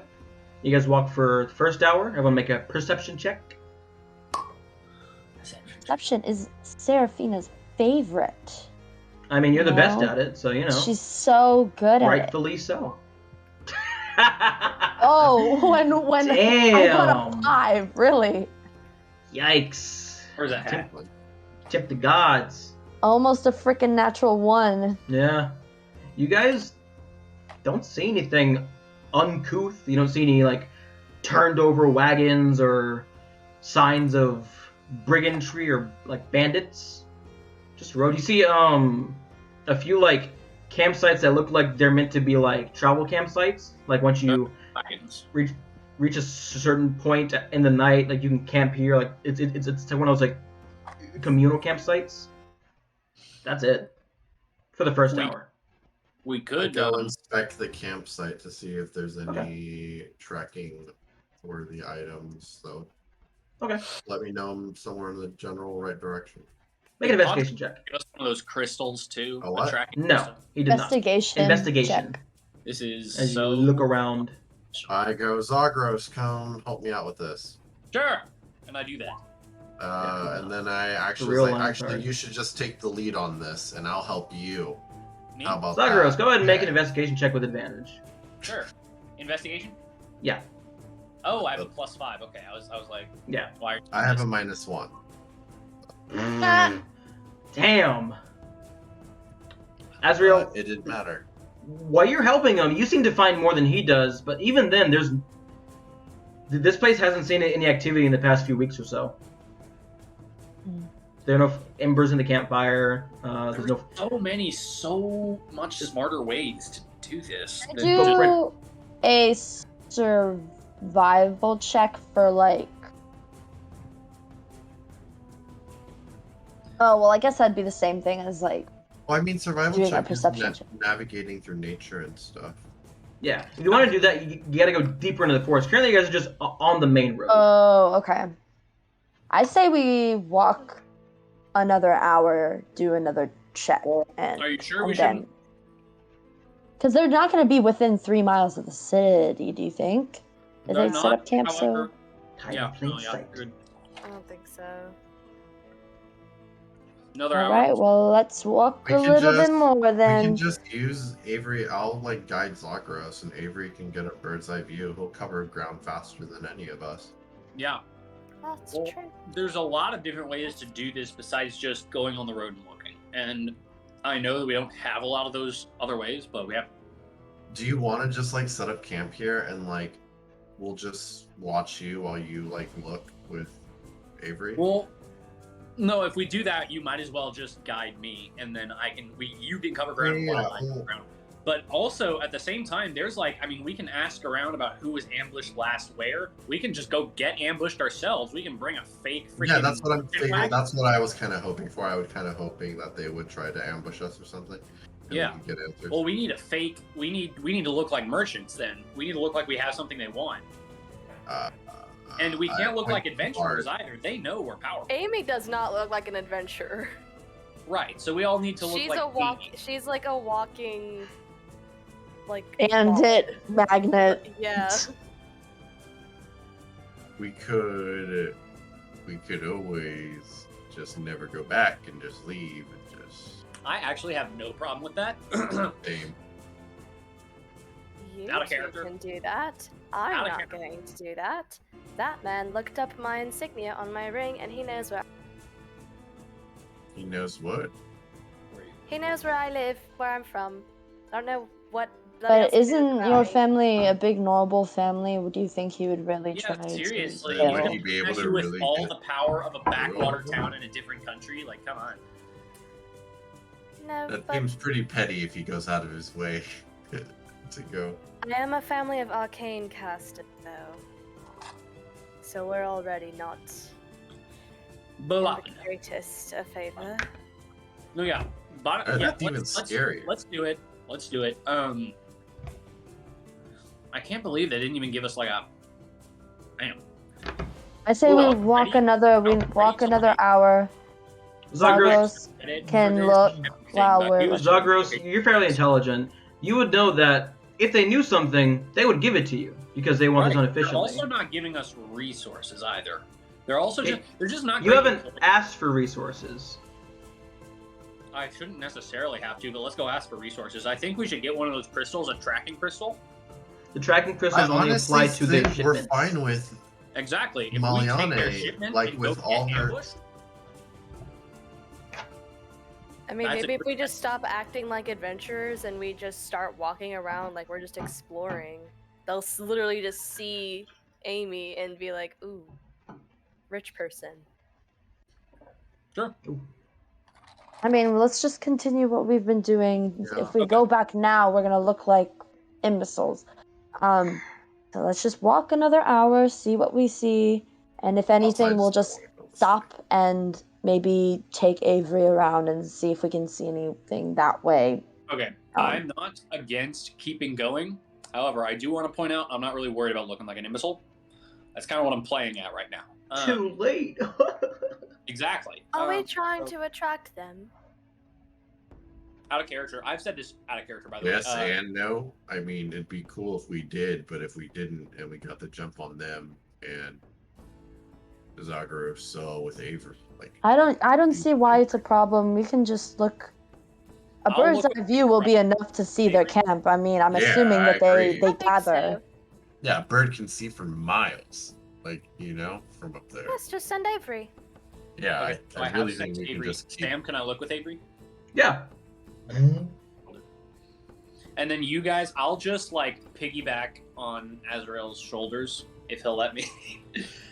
You guys walk for the first hour. Everyone make a perception check. Perception is Seraphina's favorite. I mean, you're the best No. at it, so you know. She's so good at it. Rightfully so. Oh, when I got a Damn. 5, really? Where's Yikes. that hat? Tip the gods. Almost a freaking natural 1. Yeah. You guys don't see anything uncouth. You don't see any like turned over wagons or signs of brigandry or like bandits. Just road. You see a few like campsites that look like they're meant to be like travel campsites. Like once you Wagons. reach a certain point in the night, like you can camp here. Like it's one of those like communal campsites. That's it for the first hour. We I could go inspect the campsite to see if there's any Okay. trekking worthy items. So Okay. let me know I'm somewhere in the general right direction. Make an investigation check. give us one of those crystals too. A what? tracking No, crystal. he did not. Investigation. Investigation. Check. This is As so. you look around. I go, Zagros, come help me out with this. Sure, and I do that. And then I actually real was like, line actually, card. you should just take the lead on this, and I'll help you. Me? How about Zagros, that? go ahead and make an Yeah. investigation check with advantage. Sure. Investigation. Yeah. Oh, I have a +5. Okay, I was like, Yeah. why? Are you I have a doing -1. Damn. Azrael, It didn't matter. while you're helping him, you seem to find more than he does, but even then, this place hasn't seen any activity in the past few weeks or so. There are no embers in the campfire. There's no. so much smarter ways to do this. I Go for do a survival check for like. Oh well, I guess that'd be the same thing as like. Well, I mean, survival Doing a check is perception check. navigating through nature and stuff. Yeah. If you want to do that, you gotta go deeper into the forest. Currently, you guys are just on the main road. Oh, okay. I say we walk another hour, do another check, and Are you sure we and then. shouldn't? Because they're not going to be within 3 miles of the city, do you think? Did They're they set not, up camp however, Hide Yeah, in plain no, yeah, sight. good. I don't think so. Another so? hour. Alright, well, let's walk We a can little just- bit more We can then. just use Avery. I'll like guide Zagros, and Avery can get a bird's eye view. He'll cover ground faster than any of us. Yeah, That's Well, true. there's a lot of different ways to do this besides just going on the road and looking. And I know that we don't have a lot of those other ways, but we have. Do you want to just like set up camp here and like we'll just watch you while you like look with Avery? Well, no. If we do that, you might as well just guide me, and then you can cover ground Yeah, while I cover ground. But also at the same time, there's we can ask around about who was ambushed last where. We can just go get ambushed ourselves. We can bring a fake freaking. Yeah, that's what I'm shit figuring. wagon. That's what I was kind of hoping for. I was kind of hoping that they would try to ambush us or something. Yeah. we can get answers. Well, we need a fake. We need to look like merchants. Then we need to look like we have something they want. And we can't look like adventurers either. They know we're powerful. Amy does not look like an adventurer. Right. So we all need to look like She's like a walking, like bandit magnet. Yeah. We could always just never go back and just leave and just. I actually have no problem with that. Same. You Out of two character. can do that. I'm Out of not character. going to do that. That man looked up my insignia on my ring, and he knows where He knows what. I live, where I'm from. I don't know what. But isn't your family a big noble family? Would you think he would really Yeah, try seriously. to Would kill? he be able to Especially with really all get- the power of a backwater town in a different country, like, come on. No, That but seems pretty petty if he goes out of his way to go. I am a family of arcane casters, though. So we're already not in But the greatest of favor. no, yeah. But, That's even let's scarier. Let's do it. Let's do it. I can't believe they didn't even give us like a. Damn. I say Well, we walk ready? another hour. Zagros, Zagros can look while we're. Zagros, you're fairly intelligent. You would know that if they knew something, they would give it to you because they want this They're unofficially. also not giving us resources either. They're also they're just not. You great haven't people. asked for resources. I shouldn't necessarily have to, but let's go ask for resources. I think we should get one of those crystals, a tracking crystal. The tracking crystals I only honestly apply to their think we're shipments. fine with Exactly. If we take their Maliane, shipment like, and with go all get her- ambushed, I mean, That's a maybe if we great just stop acting like adventurers and we just start walking around like we're just exploring, they'll literally just see Amy and be like, ooh, rich person. sure. I mean, let's just continue what we've been doing. Yeah. If we Okay. go back now, we're gonna look like imbeciles. So let's just walk another hour, see what we see, and if anything, we'll just stop and maybe take Avery around and see if we can see anything that way. Okay. I'm not against keeping going. However, I do want to point out I'm not really worried about looking like an imbecile. That's kind of what I'm playing at right now. Too late. Exactly. Are we trying to attract them? Out of character. I've said this out of character, by the Yes way. and no. I mean, it'd be cool if we did, but if we didn't and we got the jump on them and Zagros saw with Avery, like I don't see why it's a problem. We can just look. A I'll bird's look eye at view will be front. enough to see their camp. I mean, I'm Yeah, assuming I that they agree. I think gather. so. yeah, a bird can see for miles, like from up there. Yes, just send Avery. Yeah, Okay, so I have really sent think we can Avery. just keep. Sam, can I look with Avery? Yeah. And then you guys, I'll just like piggyback on Azrael's shoulders if he'll let me.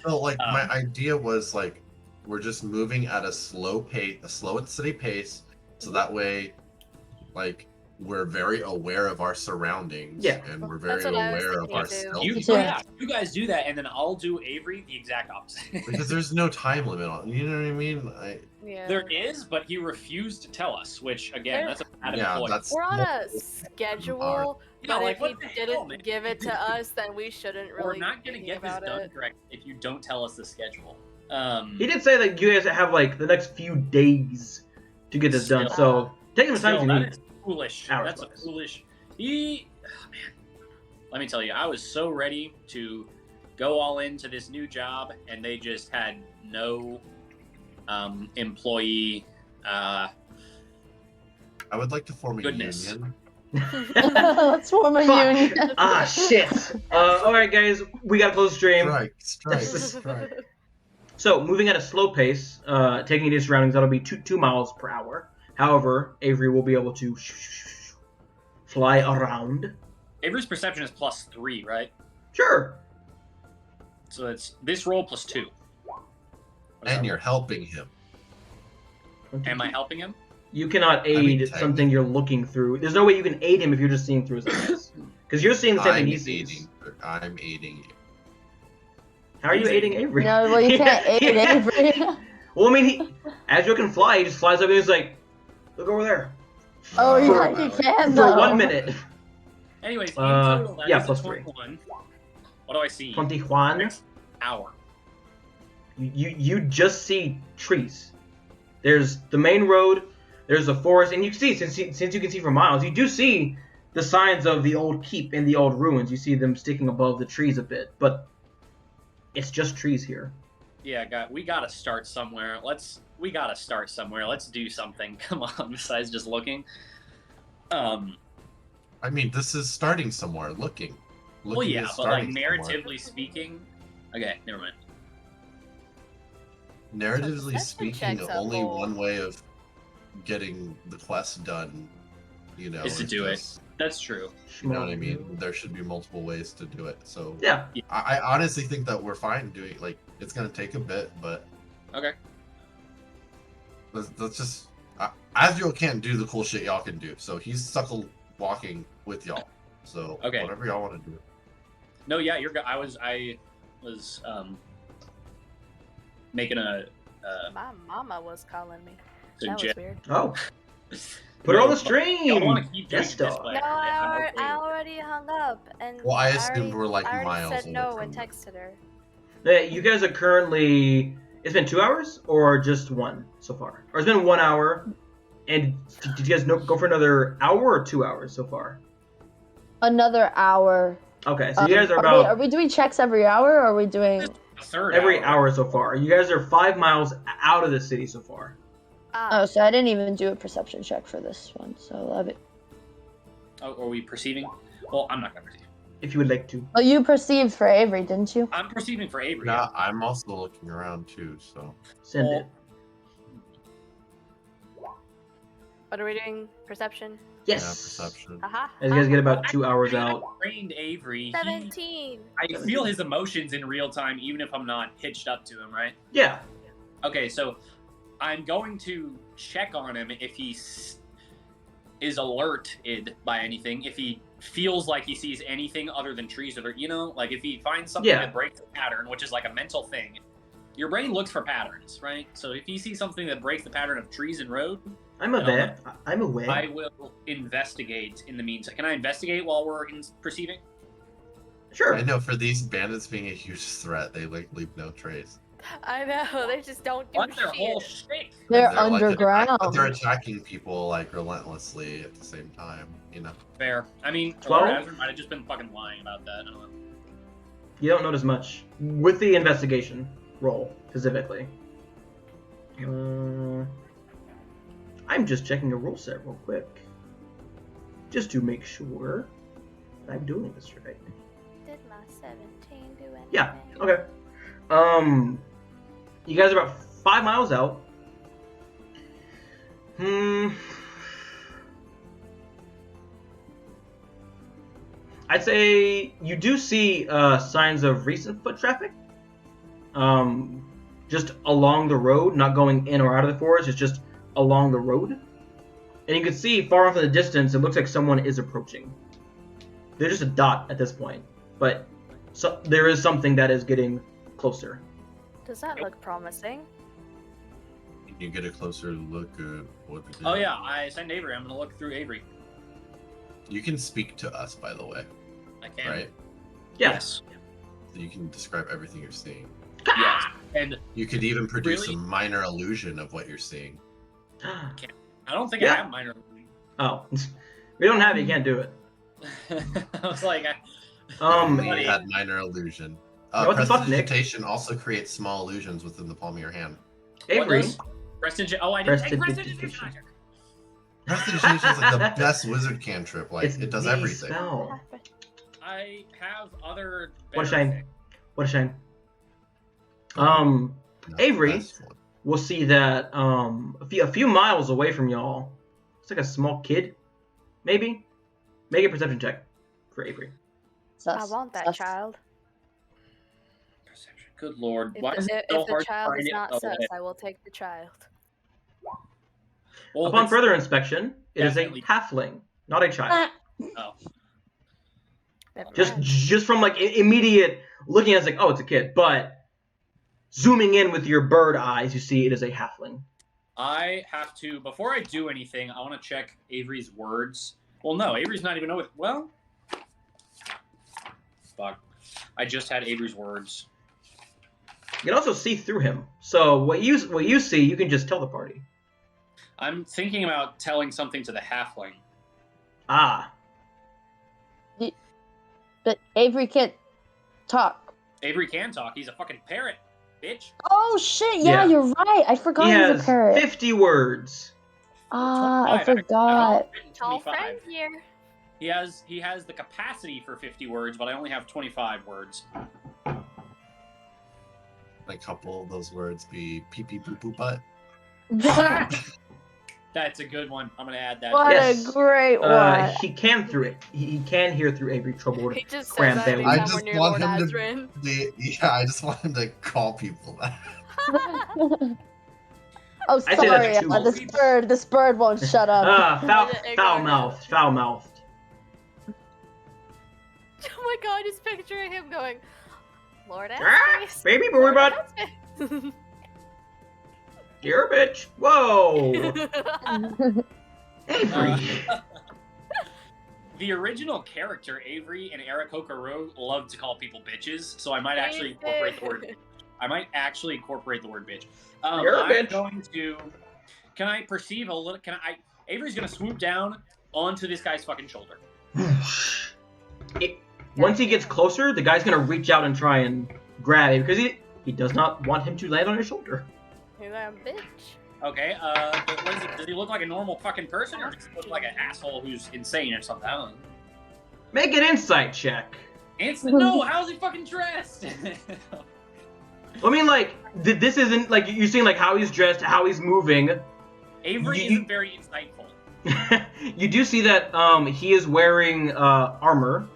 So, like, my idea was like, we're just moving at a slow pace, a slow and steady pace, so that way, like, we're very aware of our surroundings. Yeah. And we're very That's what I was aware of thinking our too. stealthiness. Yeah, you guys do that, and then I'll do Avery the exact opposite. Because there's no time limit on. You know what I mean? Yeah. There is, but he refused to tell us, which again, that's a bad Yeah, employee. that's. We're on a schedule, Yeah, but like, if what he the hell, didn't man? give it to us, then we shouldn't really. We're not gonna be get this about done it. correct if you don't tell us the schedule. He did say that you guys have like the next few days to get this done, Still. so take the time Still, you that need. is foolish. Hours That's a plus. foolish. Man, let me tell you, I was so ready to go all into this new job, and they just had no employee. I would like to form a Goodness. union. Let's form a Fuck. union. Ah, shit. Alright, guys, we gotta close the stream. Strike. So, moving at a slow pace, taking into surroundings, that'll be 2 miles per hour. However, Avery will be able to fly around. Avery's perception is +3, right? Sure. So it's this roll +2. And you're helping him. Am I helping him? You cannot aid mean, something you're looking through. There's no way you can aid him if you're just seeing through his eyes. Because you're seeing the same thing he sees. I'm aiding you. How are you aiding Avery? No, well, you can't aid Avery. Well, I mean, as you can fly, he just flies up and he's like, look over there. Oh, yeah, wow. you can, For though. 1 minute. Anyways, in total, that yeah, is plus 21. What do I see? 21. Next hour. You just see trees. There's the main road. There's a forest, and you see since you can see for miles, you do see the signs of the old keep and the old ruins. You see them sticking above the trees a bit, but it's just trees here. Yeah, we gotta start somewhere. We gotta start somewhere. Let's do something. Come on, besides just looking. I mean, this is starting somewhere. Looking Well, yeah, is but like starting narratively somewhere. speaking, okay, never mind. Narratively Perception speaking, checks are only full. one way of getting the quest done, you know, Is to do it. just, That's true. You know what I mean? There should be multiple ways to do it. So Yeah. I honestly think that we're fine doing. Like, it's gonna take a bit, but Okay. let's just. Azrael can't do the cool shit y'all can do, so he's suckle walking with y'all. So Okay. whatever y'all want to do. No, yeah, you're good. I was making a My mama was calling me. That suggestion. was weird. Oh. Put it on the stream. I want to keep doing Yes, this, dog. but No, I'm okay I with it. already hung up, and Well, I assumed we're like I already miles said away no from and them. texted her. You guys are currently. It's been 2 hours or just one so far, or it's been 1 hour. And did you guys go for another hour or 2 hours so far? Another hour. Okay, so you guys are Are about we doing checks every hour, or are we doing... A third every hour so far. You guys are 5 miles out of the city so far. Oh, so I didn't even do a perception check for this one, so I love it. Oh, are we perceiving? Well, I'm not gonna perceive. If you would like to. Oh, you perceived for Avery, didn't you? I'm perceiving for Avery. Yeah, I'm also looking around too. So Send Well, it. What are we doing? Perception? Yes. yeah, perception. Aha. As you guys get about 2 hours I out. trained Avery. 17. I feel his emotions in real time, even if I'm not hitched up to him, right? Yeah. Okay, so I'm going to check on him if he is alerted by anything, if he feels like he sees anything other than trees, or like if he finds something Yeah. that breaks the pattern, which is like a mental thing. Your brain looks for patterns, right? So if you see something that breaks the pattern of trees and road, I'm aware. I'm aware. I will investigate in the meantime. Can I investigate while we're perceiving? Sure. I know for these bandits being a huge threat, they like leave no trace. I know, they just don't do What's their whole shit. shtick? They're like, underground. but they're attacking people like relentlessly at the same time. You know. Fair. I mean, 12? Lord Azra might have just been fucking lying about that. I don't know. You don't notice much with the investigation roll specifically. I'm just checking the rule set real quick, just to make sure that I'm doing this right. Did my 17 do anything? Yeah. Okay. You guys are about 5 miles out. I'd say you do see signs of recent foot traffic. Just along the road, not going in or out of the forest. It's just along the road. And you can see far off in the distance, it looks like someone is approaching. They're just a dot at this point, but there is something that is getting closer. Does that look promising? Can you get a closer look at what it is? Oh yeah, I sent Avery. I'm gonna look through Avery. You can speak to us, by the way, I can. right? Yeah. Yes. So you can describe everything you're seeing. Yes. And You could even produce Really? a minor illusion of what you're seeing. I don't think Yeah. I have minor. Oh, we don't have it. You can't do it. I was like, You had minor illusion. What the fuck, Nick? Prestidigitation also creates small illusions within the palm of your hand. Avery. Oh, I didn't take Prestidigitation. Prestidigitation is like the best wizard cantrip. Like, it does the everything. Spell. I have other. What a better shame. things. What a shame. Not the Avery. best one. We'll see that a few miles away from y'all. It's like a small kid, maybe. Make a perception check for Avery. I want that child. Perception. Good lord. If, Why is it if so the hard to child find is it? not Oh, sus, wait. I will take the child. Well, Upon it's- further inspection, it is a Definitely. halfling, not a child. Oh. Never Just mind. just from like immediate looking at it, it's like, oh, it's a kid. But zooming in with your bird eyes, you see it is a halfling. I have to, before I do anything, I want to check Avery's words. Well, no, Avery's not even know it. Well, fuck. I just had Avery's words. You can also see through him. So what you see, you can just tell the party. I'm thinking about telling something to the halfling. Ah. But Avery can't talk. Avery can talk. He's a fucking parrot, bitch. Oh shit! Yeah, Yeah. you're right. I forgot He he was has a parrot. 50 words. Ah, I 25, actually. forgot. I've written Tall 25. friend here. He has the capacity for 50 words, but I only have 25 words. A couple of those words be pee pee poo poo butt. That's a good one. I'm gonna add that. What Yes. a great one. He can through it. He can hear through Avery troubled He just says cram that family. I anytime just we're near want Lord him to- Azrin. I just want him to call people that. Oh, I say that's sorry. too This bird won't shut up. Foul mouthed. Oh my god, just picturing him going, Lord Ah, Azrin. baby boy butt. You're a bitch. Whoa. Avery. The original character, Avery and Eric Hokaro, loved to call people bitches, so I might actually incorporate the word. I might actually incorporate the word bitch. You're a I'm bitch. going to. Can I perceive a little? Avery's gonna swoop down onto this guy's fucking shoulder. Once he gets closer, the guy's gonna reach out and try and grab him because he does not want him to land on his shoulder. You're a bitch. Okay. But what is he, does he look like a normal fucking person, or does he look like an asshole who's insane or something? I don't know. Make an insight check. No, how's he fucking dressed? I mean, like, this isn't, like, you're seeing, like, how he's dressed, how he's moving. Avery isn't very insightful. You do see that he is wearing armor.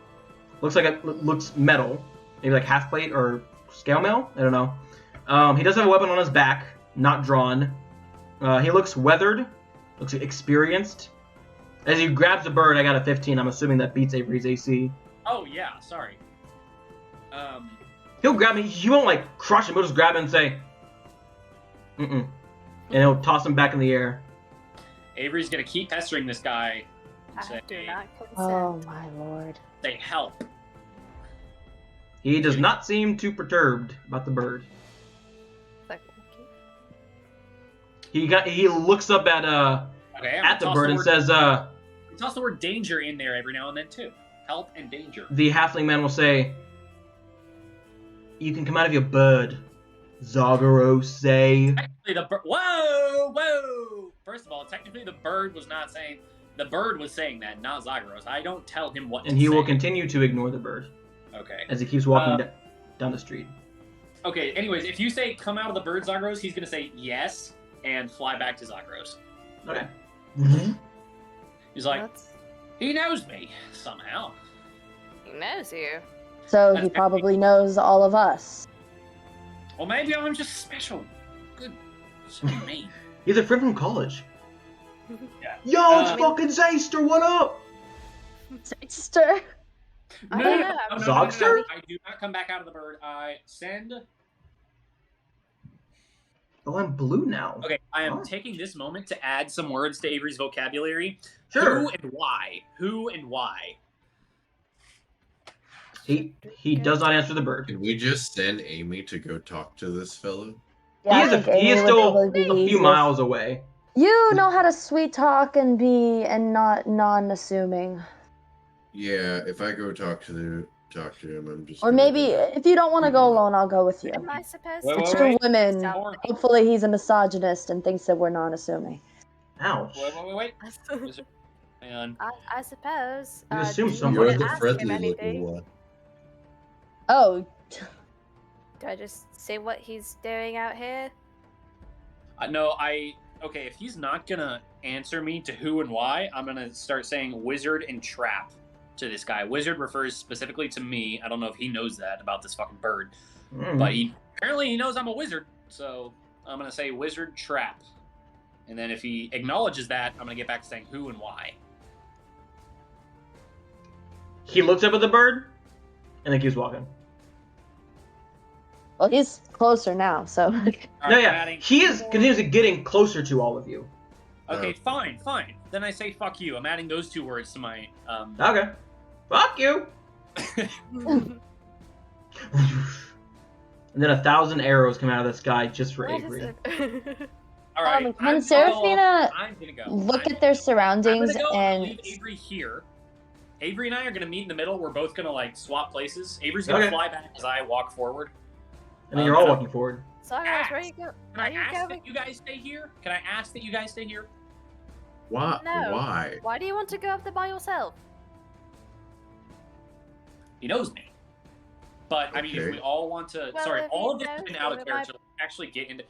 Looks metal. Maybe, like, half plate or scale mail? I don't know. He does have a weapon on his back, not drawn. He looks weathered, looks experienced. As he grabs the bird, I got a 15. I'm assuming that beats Avery's AC. Oh, yeah, sorry. He'll grab me. He won't, like, crush him. He'll just grab him and say, mm-mm. And he'll toss him back in the air. Avery's gonna keep pestering this guy. I do not consent. Oh my lord. Say help. He does not seem too perturbed about the bird. Like, He looks up at Okay, I'm at the gonna bird and says, toss the word danger in there every now and then too. Help and danger. the halfling man will say, "You can come out of your bird, Zagaro say." Technically, the bird. Whoa! First of all, technically, the bird was not saying. The bird was saying that, not Zagros. I don't tell him what. And to he say. will continue to ignore the bird Okay. as he keeps walking down the street. Okay. Anyways, if you say "come out of the bird, Zagros," he's gonna say yes and fly back to Zagros. Okay. He's like, That's- he knows me somehow. he knows you. So he probably knows all of us. Or maybe I'm just special. Good. So me. He's a friend from college. Yeah. Yo, it's Uh, fucking Zayster. What up? Sister. I don't know. Zogster? I do not come back out of the bird. I send. Oh, I'm blue now. Okay, I am Oh. taking this moment to add some words to Avery's vocabulary. Sure. Who and why? Who and why? He does not answer the bird. Can we just send Amy to go talk to this fellow? Yeah, I he think is Amy would still probably be the a few easiest. miles away. You know how to sweet talk and not non-assuming. Yeah, if I go talk to him, I'm just. Or gonna maybe do that. if you don't want to go alone, I'll go with you. Am I supposed Wait, to? The wait, two wait. women. Sound- Hopefully, he's a misogynist and thinks that we're non-assuming. Ouch. Wait. Hang on. I suppose. You assume do you someone- You're want the to ask him friendly looking anything? one. Oh, Do I just say what he's doing out here? No, okay, if he's not gonna answer me to who and why, I'm gonna start saying wizard and trap to this guy. Wizard refers specifically to me. I don't know if he knows that about this fucking bird, but apparently he knows I'm a wizard. So I'm gonna say wizard trap, and then if he acknowledges that, I'm gonna get back to saying who and why. He looks up at the bird and then keeps walking. Well, he's closer now, so. No, yeah. He is continuously getting closer to all of you. Okay, fine. Then I say fuck you. I'm adding those 2 words to my. Okay. Fuck you! And then 1,000 arrows come out of the sky just for Avery. All right. Can Seraphina I'm gonna go. look at their surroundings and leave Avery here? Avery and I are gonna meet in the middle. We're both gonna like swap places. Avery's gonna fly back as I walk forward. And then you're all walking forward. So guys, where you go? Can I ask that you guys stay here? Why? No. Why? Why do you want to go up there by yourself? He knows me. But I mean, if we all want to, Well, sorry, if all he of this has knows been you, out of it character. Actually, get into.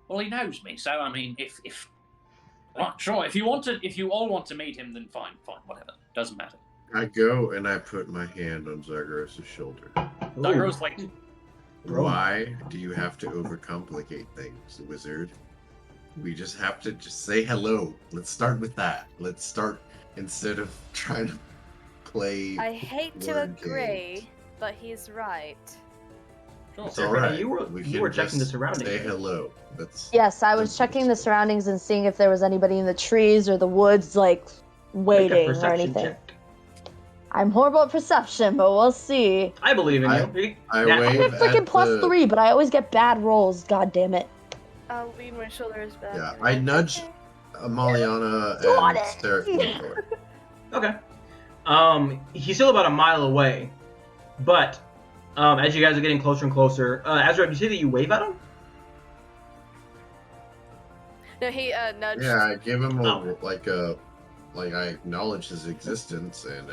Well, he knows me, so I mean, if well, sure, if you all want to meet him, then fine, whatever, doesn't matter. I go and I put my hand on Zagros' shoulder. Zagros like. Why do you have to overcomplicate things, wizard? We just have to just say hello. Let's start with that. Let's start instead of trying to play. I hate to agree, but he's right. Sure. It's all right. You were checking the surroundings. Say hello. Yes, I was checking the surroundings and seeing if there was anybody in the trees or the woods, like, waiting or anything. Check. I'm horrible at perception, but we'll see. I believe in you. I I wave get freaking at plus 3, but I always get bad rolls. God damn it. I'll lean my shoulders back. Yeah, I nudge Amaliana and Seraphina forward. Okay. He's still about a mile away, but as you guys are getting closer and closer, Azra, you see that you wave at him? No, he nudged. Yeah, I give him like I acknowledge his existence and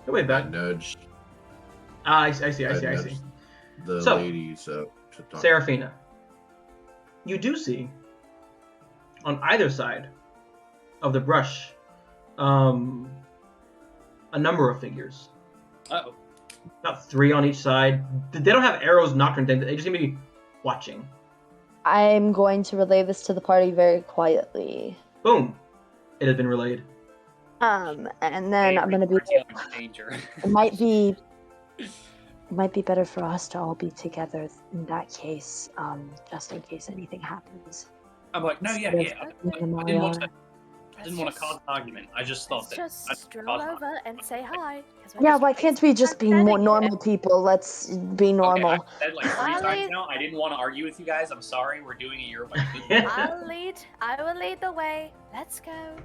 Go way back. I nudge. I see. The So, ladies to talk. Seraphina, you do see on either side of the brush a number of figures. Uh-oh. About 3 on each side. They don't have arrows knocked or anything. They just seem to be watching. I'm going to relay this to the party very quietly. Boom. It has been relayed. And then I'm gonna be. Danger. It might be better for us to all be together in that case, just in case anything happens. I'm like, no, yeah. I didn't want to cause an argument. I just thought that. Just stroll over and say hi. Yeah, why can't we just be more normal people? Let's be normal. Okay, I said like 3 times now. I didn't want to argue with you guys. I'm sorry. We're doing it your way. I will lead the way. Let's go.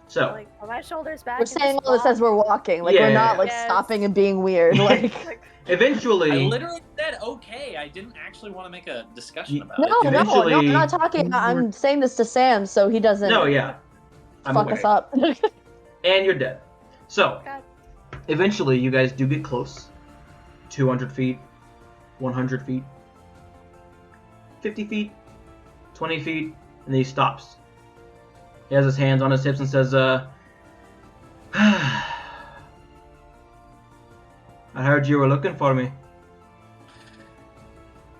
So, Like, put my shoulders back. We're saying all this as we're walking. Like, we're not, like, stopping and being weird. Like, eventually... I literally said okay. I didn't actually want to make a discussion about it. No, I'm not talking. I'm saying this to Sam so he doesn't fuck us up. And you're dead. So, eventually you guys do get close. 200 feet, 100 feet, 50 feet, 20 feet, and then he stops. He has his hands on his hips and says, I heard you were looking for me.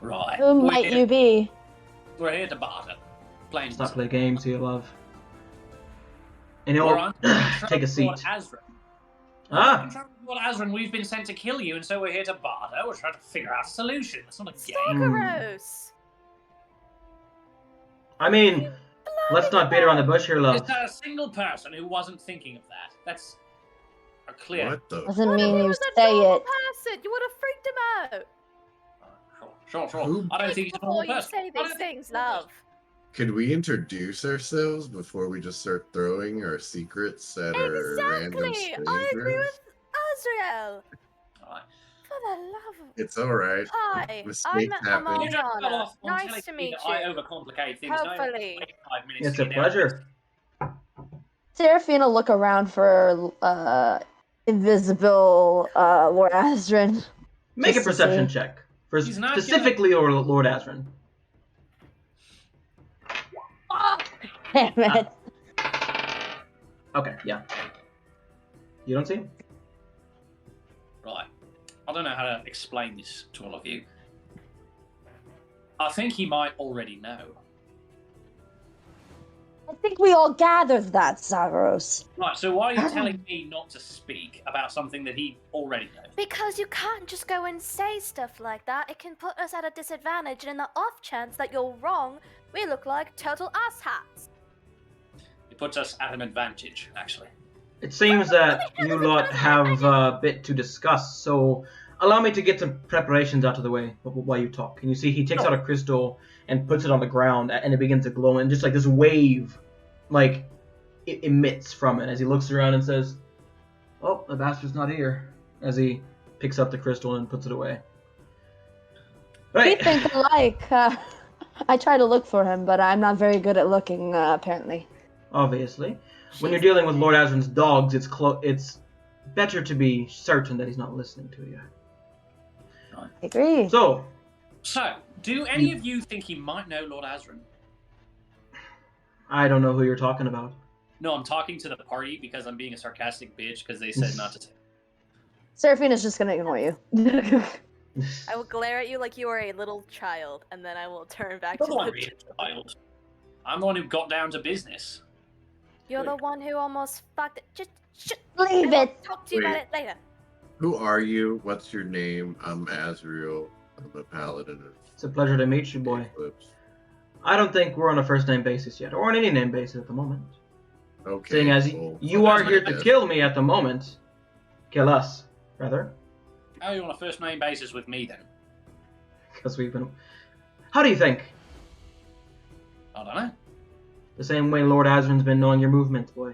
Right. Who might you be? We're here to barter. Plain Stop playing games here, love. And he'll take a seat. Well, Azran, we've been sent to kill you, and so we're here to barter. We're trying to figure out a solution. It's not a game. Gross. I mean, let's not beat around the bush here, love. Is there a single person who wasn't thinking of that? That's a clear. What the? Doesn't mean you say it. Person? You would have freaked him out. Sure. I don't think he's a normal Before you person. say these things, love. Could we introduce ourselves before we just start throwing our secrets at our random strangers? I agree with Azrael. Alright. For the love of... It's alright. Hi, Mistakes happen. Amaliana. Nice to meet you. I overcomplicate things. Hopefully. 5 minutes It's a pleasure. Seraphina, look around for invisible Lord Azran. Make a perception check. For specifically Lord Azran. Damn it. Okay, yeah. You don't see him? Right. I don't know how to explain this to all of you. I think he might already know. I think we all gathered that, Zaros. Right, so why are you telling me not to speak about something that he already knows? Because you can't just go and say stuff like that. It can put us at a disadvantage, and in the off chance that you're wrong, we look like total asshats. It puts us at an advantage, actually. It seems that you lot have a bit to discuss, so allow me to get some preparations out of the way while you talk. And you see he takes out a crystal and puts it on the ground, and it begins to glow, and just like this wave, like, it emits from it as he looks around and says, "Oh, the bastard's not here," as he picks up the crystal and puts it away. Right. We think alike. I try to look for him, but I'm not very good at looking, apparently. Obviously. When you're dealing with Lord Azrin's dogs, it's better to be certain that he's not listening to you. I agree. So, do any of you think he might know Lord Azrin? I don't know who you're talking about. No, I'm talking to the party because I'm being a sarcastic bitch because they said not to say. Seraphina's just gonna ignore you. I will glare at you like you are a little child, and then I will turn back I'm to not the... really a child. I'm the one who got down to business. You're the one who almost fucked it. Just Leave I will it! talk to you about it later. Who are you? What's your name? I'm Azriel. I'm a paladin. It's a pleasure to meet you, boy. Eclipse. I don't think we're on a first name basis yet, or on any name basis at the moment. Okay. Seeing as well, you are here yes. to kill me at the moment. Kill us, rather. How are you on a first name basis with me then? Because we've been... How do you think? I don't know. The same way Lord Azrin's been knowing your movements, boy.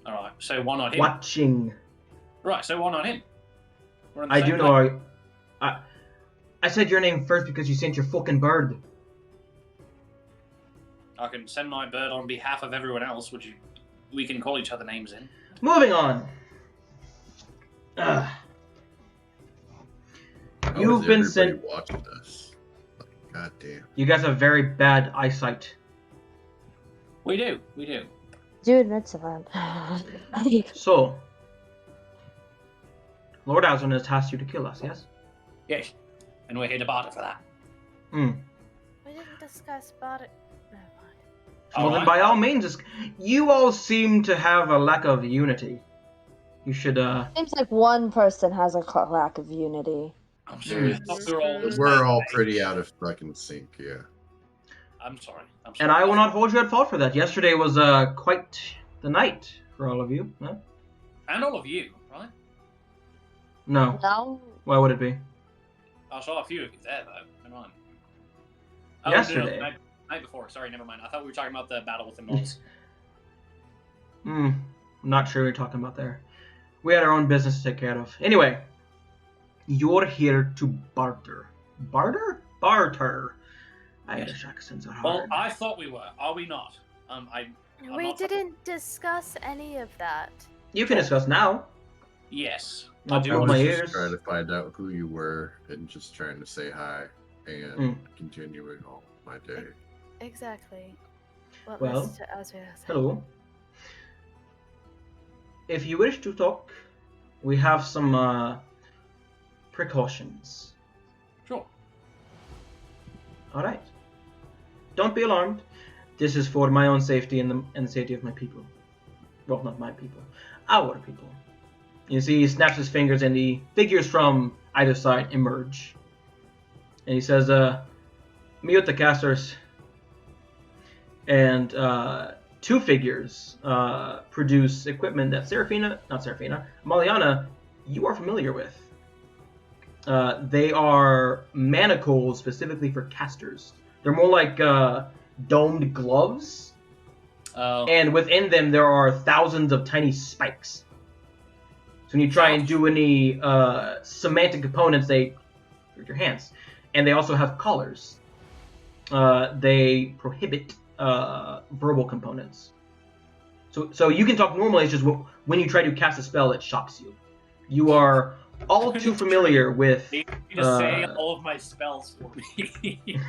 Alright, so why not him? Watching. Right, so why not him? We're in the I same do know I said your name first because you sent your fucking bird. I can send my bird on behalf of everyone else, which we can call each other names in. Moving on. You've been sent... watching this. God damn. You guys have very bad eyesight. We do. Do admit to that. So, Lord Azrin has tasked you to kill us, yes? Yes. And we're here to barter for that. Hmm. We didn't discuss about it. Never mind. Well, then by all means, you all seem to have a lack of unity. You should, Seems like one person has a lack of unity. I'm sorry. I thought we were all the We're same all page. pretty out of fucking sync, yeah. I'm sorry. And I will not hold you at fault for that. Yesterday was, quite the night for all of you, huh? And all of you, right? No. No? Why would it be? I saw a few of you there, though. Hang on. Yesterday? No, night before. Sorry, never mind. I thought we were talking about the battle with the gnolls. I'm not sure what you're talking about there. We had our own business to take care of. Anyway, you're here to barter. Barter? Barter. Irish accents are hard. Well, I thought we were. Are we not? I'm We not- didn't discuss any of that. You can discuss now. Yes. No I do. I problem. was my just ears. trying to find out who you were and just trying to say hi and continuing on my day. Exactly. What Well, Mr. Azrael said. Hello. If you wish to talk, we have some precautions. Sure. All right. Don't be alarmed. This is for my own safety and the safety of my people. Well, not my people. Our people. You see, he snaps his fingers and the figures from either side emerge. And he says, mute the casters. And two figures produce equipment that Maliana, you are familiar with. They are manacles specifically for casters. They're more like domed gloves. And within them there are thousands of tiny spikes. So when you try and do any semantic components, they hurt your hands. And they also have collars. They prohibit verbal components. So you can talk normally, it's just when you try to cast a spell, it shocks you. You are all too familiar with... You need to say all of my spells for me.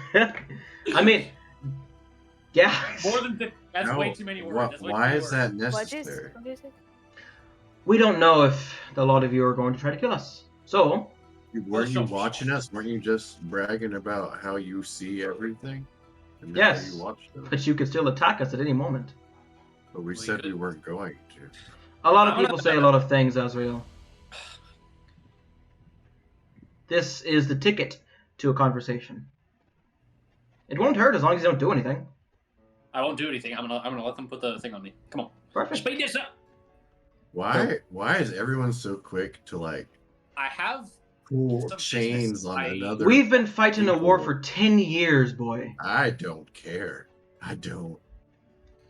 I mean, yeah. More than that's way too many words. That's way Why too is many that What'd you necessary? say? We don't know if a lot of you are going to try to kill us. So, Weren't you watching us? Weren't you just bragging about how you see everything? And Yes. You watched them. But you could still attack us at any moment. But we said we weren't going to. A lot of people say a lot of things, Azrael. This is the ticket to a conversation. It won't hurt as long as you don't do anything. I won't do anything. I'm gonna let them put the thing on me. Come on. Perfect. Speed this up. Why is everyone so quick to like I have pull some chains business. on another? We've been fighting a war people. for 10 years, boy. I don't care. I don't.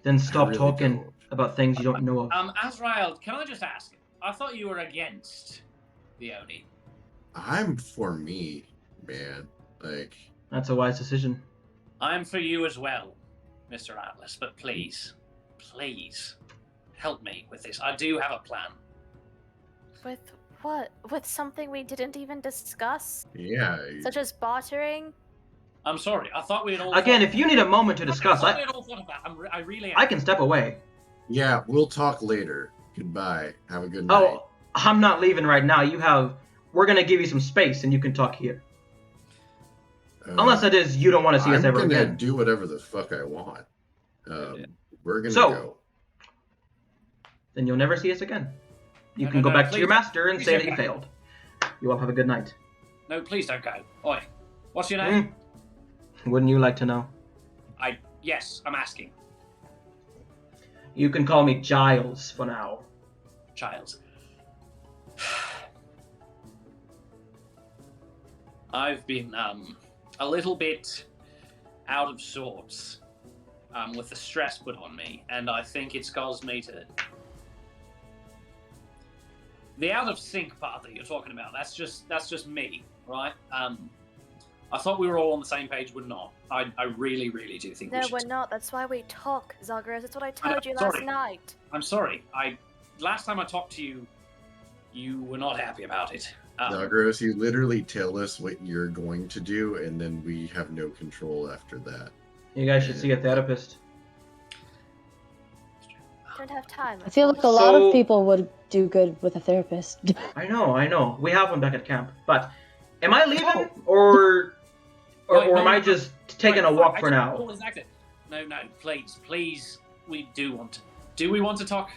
Then stop really talking don't. about things you don't know of. Azrael, can I just ask? I thought you were against the Oni. I'm for me, man. Like, That's a wise decision. I'm for you as well, Mr. Atlas, but please, help me with this. I do have a plan. With what? With something we didn't even discuss? yeah. Such as bartering? I'm sorry. I thought we had all. Again, if you need a moment to discuss, I had all thought of that. I really. I can step away. Yeah, we'll talk later. Goodbye. Have a good night. Oh, I'm not leaving right now. We're gonna give you some space, and you can talk here. Unless it is you don't want to see us ever I'm gonna again. do whatever the fuck I want. We're gonna So- go. Then you'll never see us again. You No, can no, go no, back to your please. master and Please say don't that you go. failed. You all have a good night. No, please don't go. Oi, what's your name? Wouldn't you like to know? Yes, I'm asking. You can call me Giles for now. Giles. I've been a little bit out of sorts with the stress put on me, and I think it's caused me to. The out of sync part that you're talking about, that's just me, right? I thought we were all on the same page. We're not. I really, really do think No, we should. we're not. That's why we talk, Zagreus. That's what I told you sorry. last night. I'm sorry. Last time I talked to you, you were not happy about it. Zagreus, you literally tell us what you're going to do, and then we have no control after that. You guys should see a therapist. I don't have time. I feel like a lot So- of people would do good with a therapist. I know. We have one back at camp. But am I leaving or am I just taking a walk for now? No, please. We do want to. Do we want to talk?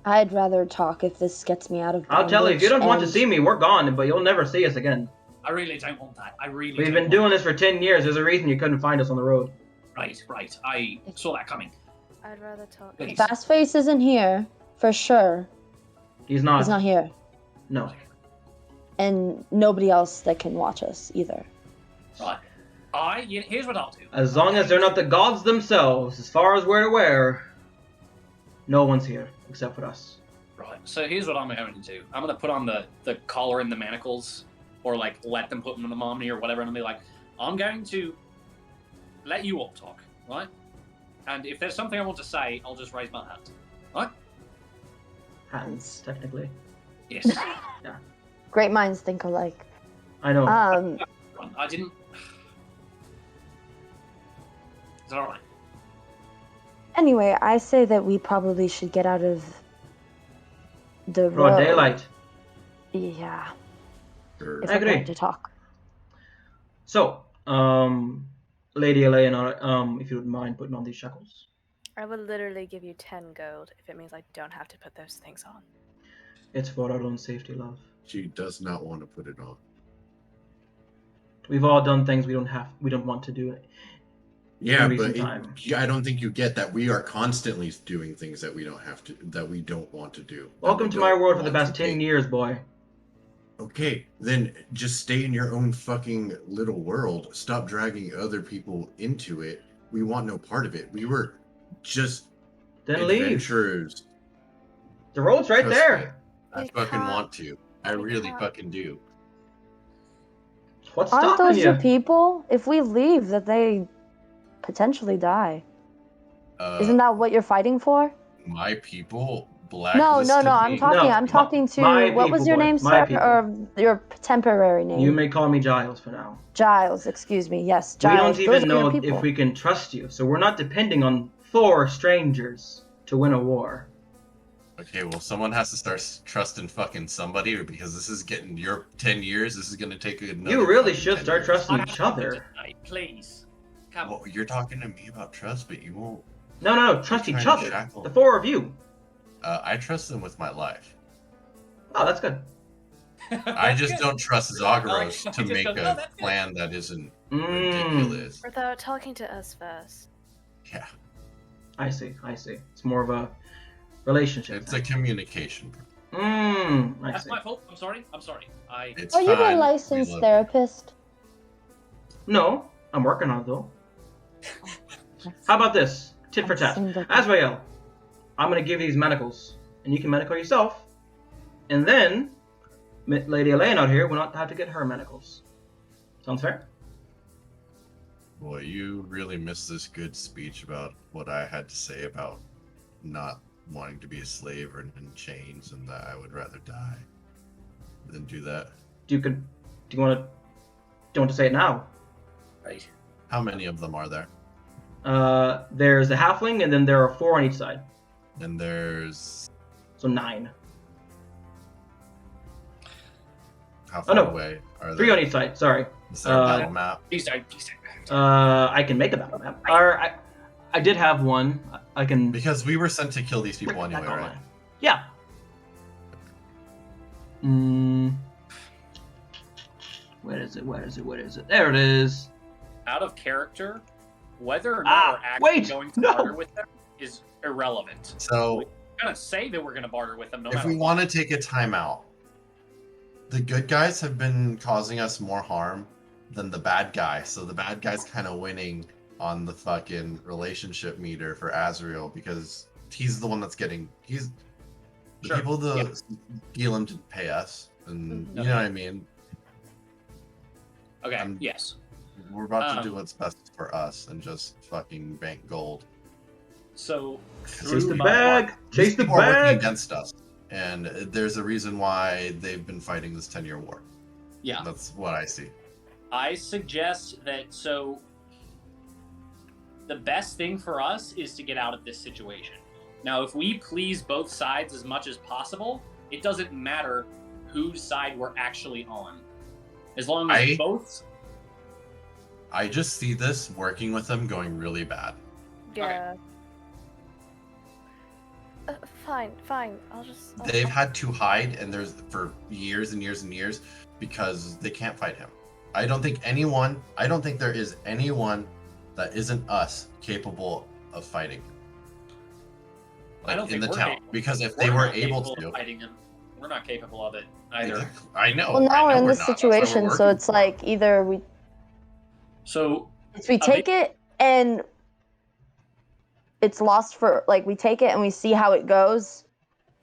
I'd rather talk if this gets me out of I'll tell you, if you don't want to and- see me, we're gone, but you'll never see us again. I really don't want that. We've don't been want doing this for 10 years. There's a reason you couldn't find us on the road. Right. I saw that coming. I'd rather talk. Please. Fastface isn't here, for sure. He's not. He's not here. No. And nobody else that can watch us either. Right. Here's what I'll do. As long as they're not the gods themselves, as far as we're aware, no one's here except for us. Right. So here's what I'm going to do. I'm going to put on the collar and the manacles, or like let them put them on me or whatever, and I'll be like, I'm going to let you all talk, right? And if there's something I want to say, I'll just raise my hand. Right? Hands, technically. Yes. Great minds think alike. I know. I didn't. Is that alright? Anyway, I say that we probably should get out of the Broad road. daylight. Yeah, Sure. if I we're agree. going to talk. So, Lady Eleanor, if you wouldn't mind putting on these shackles. I will literally give you 10 gold if it means I don't have to put those things on. It's for our own safety, love. She does not want to put it on. We've all done things we don't want to do. Yeah, recent but time. I don't think you get that we are constantly doing things that we don't want to do. Welcome to my world for the past 10 years, boy. Okay, then just stay in your own fucking little world. Stop dragging other people into it. We want no part of it. We were just Then leave. adventurers. The road's right Trust there. me. I We fucking can't- want to. I we really can't. fucking do. What's Aren't stopping those you? your people? If we leave, that they potentially die. Isn't that what you're fighting for? My people No, blacklisted I'm me. talking. No, I'm talking to. my What was people, your boy, name, my sir, people. or your temporary name? You may call me Giles for now. Giles. Excuse me. Yes, We Giles. don't Those even are your know people. if we can trust you, so we're not depending on 4 strangers to win a war. Okay, well, someone has to start trusting fucking somebody, because this is getting your 10 years. This is gonna take another. You really fucking should 10 start years. trusting I each have other. something to say, please. Well, you're talking to me about trust, but you won't. No. Trust You're each trying to other. shackle The me. 4 of you. I trust them with my life. Oh, that's good. I just don't trust Zagros I to just make go, "No, a that's good." plan that isn't Mm. ridiculous. Without talking to us first. Yeah, I see. It's more of a relationship. it's a communication. I That's see. my fault. I'm sorry. It's Are you a fine. licensed We love therapist? No, I'm working on it though. How about this? Tit for tat. Seems like- Azrael, I'm gonna give you these manacles, and you can manacle yourself, and then Lady Elaine out here will not have to get her manacles. Sounds fair? Boy, you really missed this good speech about what I had to say about not wanting to be a slave or in chains, and that I would rather die than do that. Do you want to say it now? Right. How many of them are there? There's a halfling, and then there are 4 on each side, And there's so 9. how far no. away are 3 they? on each side. Sorry. Is there a battle map? Please don't. I can make a battle map. Or I did have one. I can. Because we were sent to kill these people anyway, Back right? online. Yeah. Where is it? There it is. Out of character, whether or not we're actually going to barter with them is irrelevant. So We're gonna say that we're gonna barter with them no if matter we what. want to take a timeout, the good guys have been causing us more harm than the bad guy. So the bad guy's kind of winning on the fucking relationship meter for Azrael because he's the one that's getting. He's the Sure. people that Yeah. deal him to pay us, and Mhm. you know what I mean. Okay. I'm- Yes. We're about to do what's best for us and just fucking bank gold. So Chase the through bag. These Chase the people are working bag. against us, and there's a reason why they've been fighting this 10-year war. Yeah. That's what I see. I suggest that the best thing for us is to get out of this situation. Now, if we please both sides as much as possible, it doesn't matter whose side we're actually on. As long as both. I just see this working with them going really bad. Yeah. Fine. I'll They've had to hide, and there's for years and years and years because they can't fight him. I don't think there is anyone that isn't us capable of fighting. I don't in think the we're town, capable. because if We're they were not able capable to, of fighting him. We're not capable of it either. I know. Well, now I we're know in this not. That's why we're situation, so working it's for like either we take it and it's lost for we take it and we see how it goes,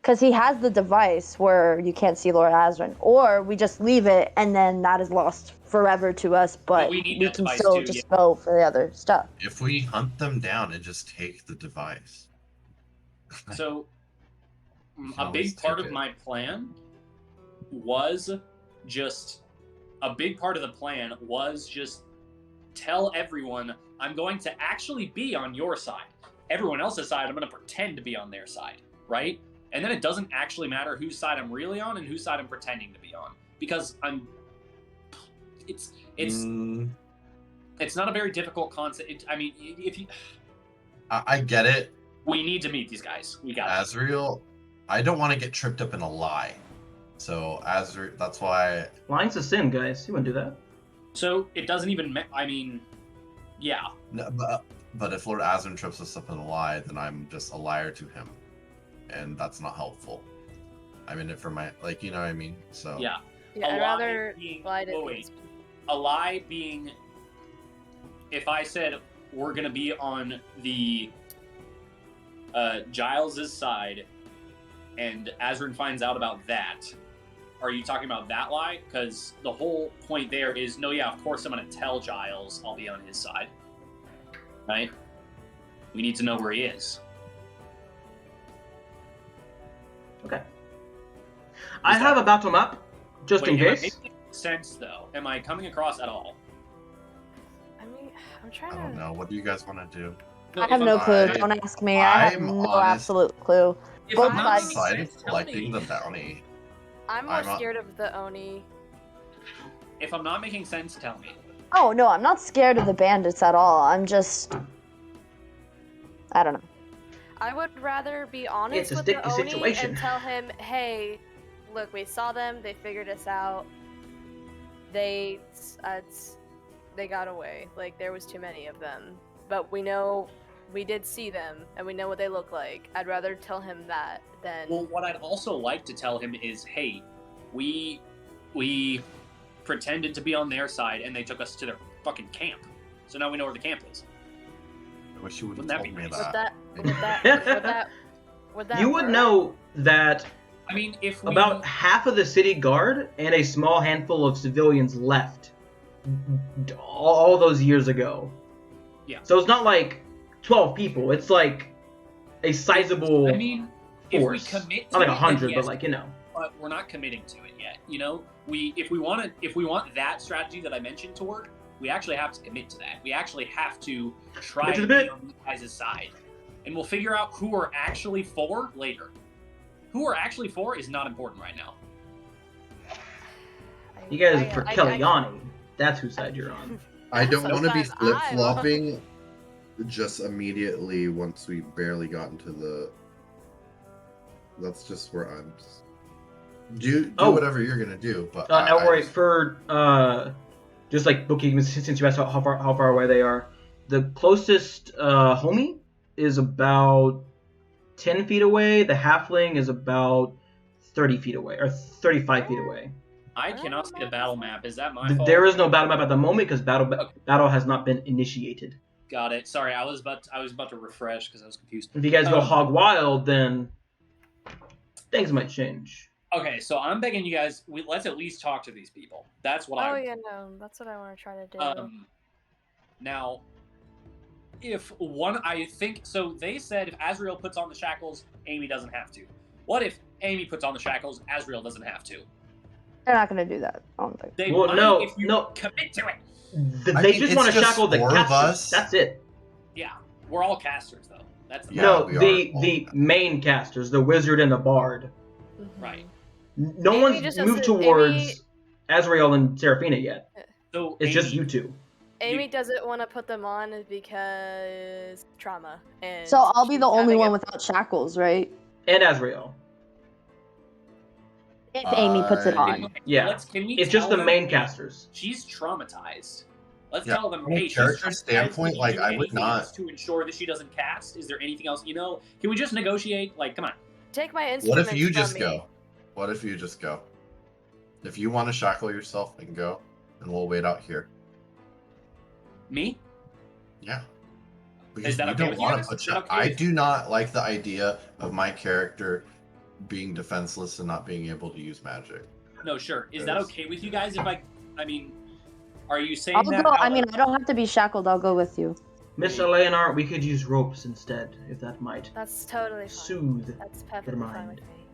because he has the device where you can't see Lord Azrin, or we just leave it and then that is lost forever to us, but we need we that can device still too, just yeah. go for the other stuff. If we hunt them down and just take the device. So, can a always big part take of it. my plan was just tell everyone I'm going to actually be on your side. Everyone else's side, I'm going to pretend to be on their side, right? And then it doesn't actually matter whose side I'm really on and whose side I'm pretending to be on, because it's not a very difficult concept. I get it. We need to meet these guys. We got Azrael, I don't want to get tripped up in a lie. So Azrael, that's why. Lying's a sin, guys. You wouldn't do that. So it doesn't even. Yeah. No, but if Lord Azrael trips us up in a lie, then I'm just a liar to him, and that's not helpful. I'm in it for my you know what I mean. So Yeah. I'd rather lie to wait. these people. A lie being, if I said we're gonna be on the Giles's side, and Azrin finds out about that, are you talking about that lie? Because the whole point there is, no, yeah, of course I'm gonna tell Giles I'll be on his side, right? We need to know where he is. Okay. I have a battle map, just in Am I case. making sense though? Am I coming across at all? I mean, I'm trying I don't to. know. What do you guys want to do? I have no clue. I- Don't ask me. I have I'm no honest. absolute clue. If Both I'm not sides. making Decided sense, tell collecting me. the bounty. I'm more I'm not- scared of the Oni. If I'm not making sense, tell me. Oh, no, I'm not scared of the bandits at all. I'm just... I don't know. I would rather be honest It's a with the sticky Oni situation. and tell him, hey, look, we saw them, they figured us out, they got away. Like, there was too many of them. But we know, we did see them, and we know what they look like. I'd rather tell him that than... Well, what I'd also like to tell him is, hey, we pretended to be on their side, and they took us to their fucking camp. So now we know where the camp is. I wish you would have Wouldn't that told be me nice? Would that You would work? know that I mean, if we... about half of the city guard and a small handful of civilians left all those years ago. Yeah. So it's not like 12 people. It's like a sizable I mean, force. if we commit to not like it, 100, then but yes, like, you know. but we're not committing to it yet. You know, if we want that strategy that I mentioned to work, we actually have to commit to that. We actually have to try to be on you guys' side, and we'll figure out who we're actually for later. Who we're actually for is not important right now. You guys are for Kellyanne. That's whose side you're on. I don't That's want to be what I'm on. flip-flopping just immediately once we barely got into the... That's just where I'm... Do whatever you're going to do, but... Don't worry, for... just like bookkeeping, since you asked how far away they are, the closest homie is about 10 feet away. The halfling is about 30 feet away, or 35 feet away. I cannot see the battle map. Is that my fault? There is no battle map at the moment because battle has not been initiated. Got it. Sorry, I was about to refresh because I was confused. If you guys go hog wild, then things might change. Okay, so I'm begging you guys. Let's at least talk to these people. That's what I. Oh yeah, no, that's what I want to try to do. Now, if one, I think so. They said if Azrael puts on the shackles, Amy doesn't have to. What if Amy puts on the shackles, Azrael doesn't have to? They're not going to do that, I don't think. They Well, might no, if you no. commit to it. They just want to shackle the four of casters. us. That's it. Yeah, we're all casters though. That's the Yeah, No, we are the all main casters, the wizard and the bard. Mhm. right. No Amy one's just moved doesn't- towards Amy- Azrael and Seraphina yet. So It's just Amy- you two. Amy doesn't want to put them on because trauma. And So I'll be the she's only having one a- without shackles, right? And Azrael. If Amy puts it on. Okay, Yeah. can we It's just tell the them, main hey, casters. She's traumatized. Let's Yeah, tell them, from a hey, she's character traumatized. standpoint, Can you like, do I would anything not- else to ensure that she doesn't cast. Is there anything else? You know, can we just negotiate? Like, come on. Take my What instruments if you from just me. go? What if you just go? If you want to shackle yourself and go, and we'll wait out here. Me? Yeah. Because that we okay don't with you want guys? to put Is that shackles. okay I with- do not like the idea of my character being defenseless and not being able to use magic. No, sure. Is that Yes. okay with you guys? If I mean, are you saying I'll that? go. out I mean, of- I don't have to be shackled. I'll go with you. Miss Eleanor, we could use ropes instead, if that might That's totally fine. soothe. That's perfectly fine mind. with me.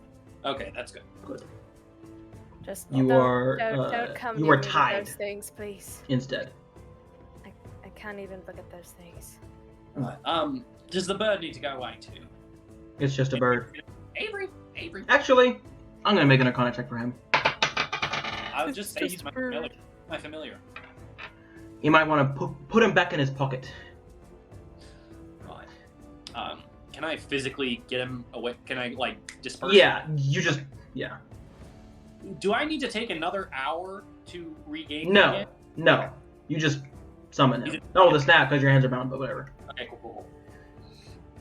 Okay, that's good. Good. Just You don't, are, don't come you near are me with tied. those things, please. Instead. I can't even look at those things. Does the bird need to go away too? It's just a bird. Avery. Actually, I'm gonna make an Arcana check for him. I would just say Just he's my bird. familiar. My familiar. You might want to put him back in his pocket. Right. Can I physically get him away? Can I like disperse? Yeah, you just yeah. Do I need to take another hour to regain? him No, again? no. You just summon Is him. it- Not with a snap because your hands are bound, but whatever. Okay, cool.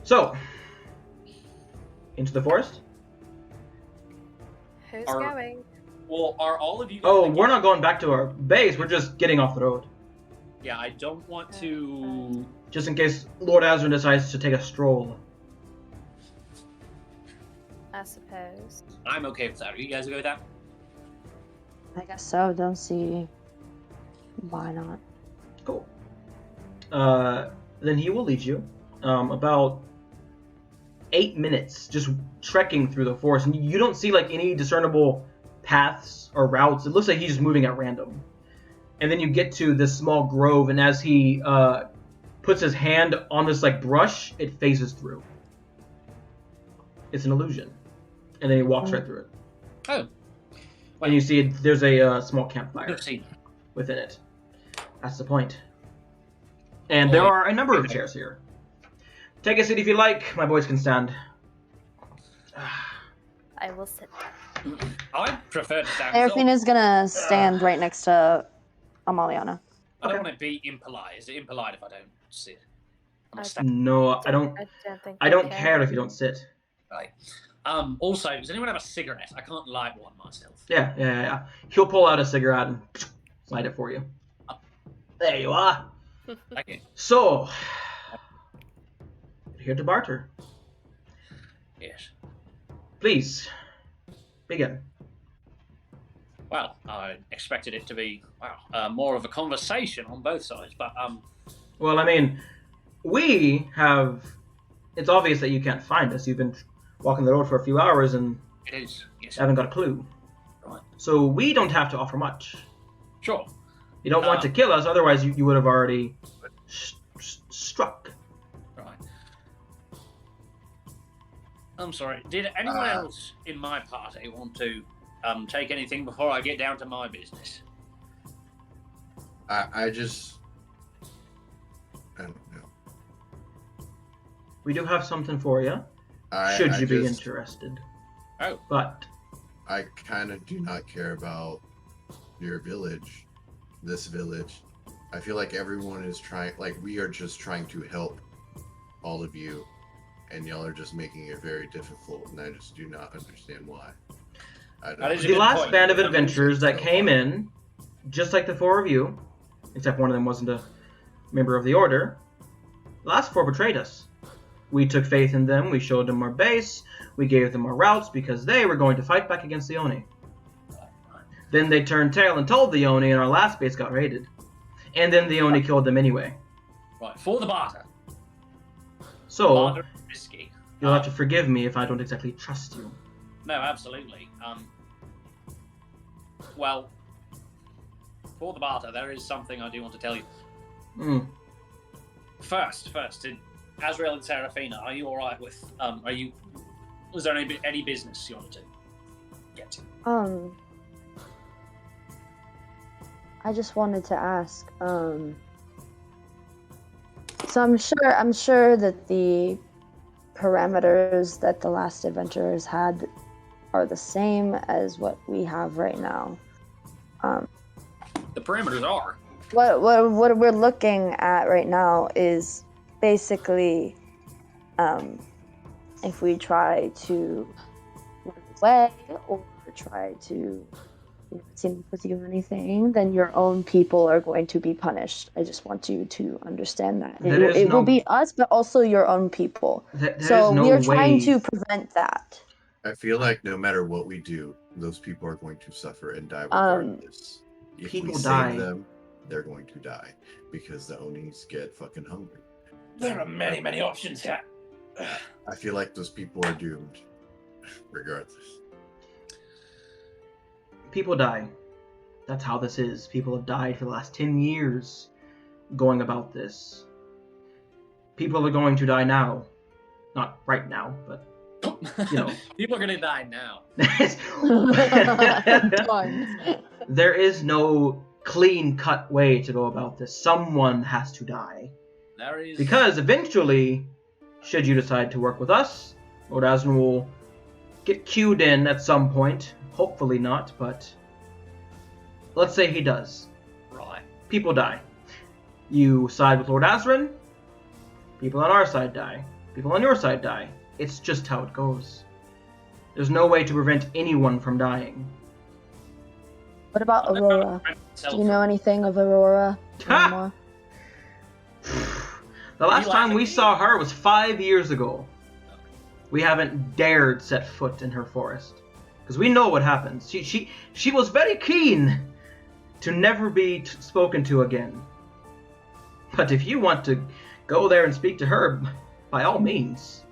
So, into the forest. Who's Are- going? Well, are all of you? Oh, we're not going back to our base. We're just getting off the road, Yeah, I don't want to. just in case Lord Azrin decides to take a stroll. I suppose. I'm okay with that. Are you guys okay with that? I guess so. Don't see why not. Cool. Then he will lead you about 8 minutes, just trekking through the forest, and you don't see like any discernible paths or routes. It looks like he's just moving at random. And then you get to this small grove, and as he puts his hand on this like brush, it phases through. It's an illusion, and then he walks right through it. Oh. And you see there's a small campfire Let's see. within it. That's the point. And there are a number of chairs here. Take a seat if you like. My boys can stand. I will sit down. I prefer to stand. Seraphina's gonna stand right next to Amaliana. I don't want to be impolite. Is it impolite if I don't sit? No, I don't. I don't care if you don't sit. Right. Also, does anyone have a cigarette? I can't light one myself. Yeah. He'll pull out a cigarette and light it for you. There you are. Thank you. So, here to barter. Yes. Please, begin. Well, I expected it to be more of a conversation on both sides, but Well, I mean, we have. It's obvious that you can't find us. You've been walking the road for a few hours and it is. Yes. haven't got a clue. Right. So we don't have to offer much. Sure. You don't want to kill us, otherwise you would have already struck. Right. I'm sorry. Did anyone else in my party want to take anything before I get down to my business? I don't know. We do have something for you, should you be interested. Oh. But I kind of do not care about your village, this village. I feel like everyone is trying, like we are just trying to help all of you, and y'all are just making it very difficult, and I just do not understand why. The last band of adventurers that came in, just like the four of you, except one of them wasn't a member of the order, the last four betrayed us. We took faith in them, we showed them our base, we gave them our routes because they were going to fight back against the Oni. Then they turned tail and told the Oni, and our last base got raided. And then the Oni killed them anyway. Right, for the barter. So, Barter is risky. you'll have to forgive me if I don't exactly trust you. No, absolutely. Well, for the barter, there is something I do want to tell you. First, did Azrael and Seraphina, are you alright with, was there any business you wanted to get to? I just wanted to ask, so I'm sure that the parameters that the last adventurers had are the same as what we have right now. The parameters are. What we're looking at right now is basically, if we try to run away or try to team up with you or anything, then your own people are going to be punished. I just want you to understand that. It will be us, but also your own people. So we are trying to prevent that. I feel like no matter what we do, those people are going to suffer and die regardless. If people we die. save them, they're going to die because the Onis get fucking hungry. There are many, many options here. I feel like those people are doomed regardless. People die. That's how this is. People have died for the last 10 years going about this. People are going to die now. Not right now, but, you know. People are going to die now. There is no clean-cut way to go about this. Someone has to die. There is... Because eventually, should you decide to work with us, Lord Aslan will get cued in at some point. Hopefully not, but let's say he does. Right. People die. You side with Lord Azran, people on our side die. People on your side die. It's just how it goes. There's no way to prevent anyone from dying. What about Aurora? Do you know anything of Aurora anymore? The last time we saw her was 5 years ago. We haven't dared set foot in her forest. Because we know what happens. She was very keen to never be spoken to again. But if you want to go there and speak to her, by all means.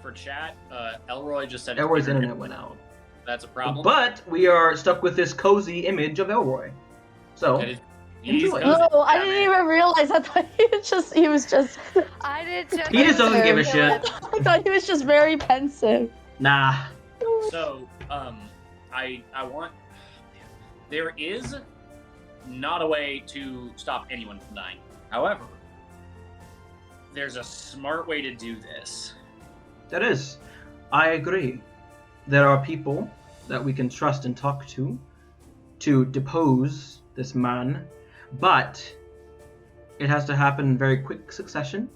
For chat, Elroy just said... Elroy's internet went out. That's a problem. But we are stuck with this cozy image of Elroy. So, enjoy. No, I didn't even realize. I thought he was just... I did just... He just doesn't give a shit. I thought he was just very pensive. Nah. So, I want... There is not a way to stop anyone from dying. However, there's a smart way to do this. That is, I agree. There are people that we can trust and talk to depose this man, but it has to happen in very quick succession,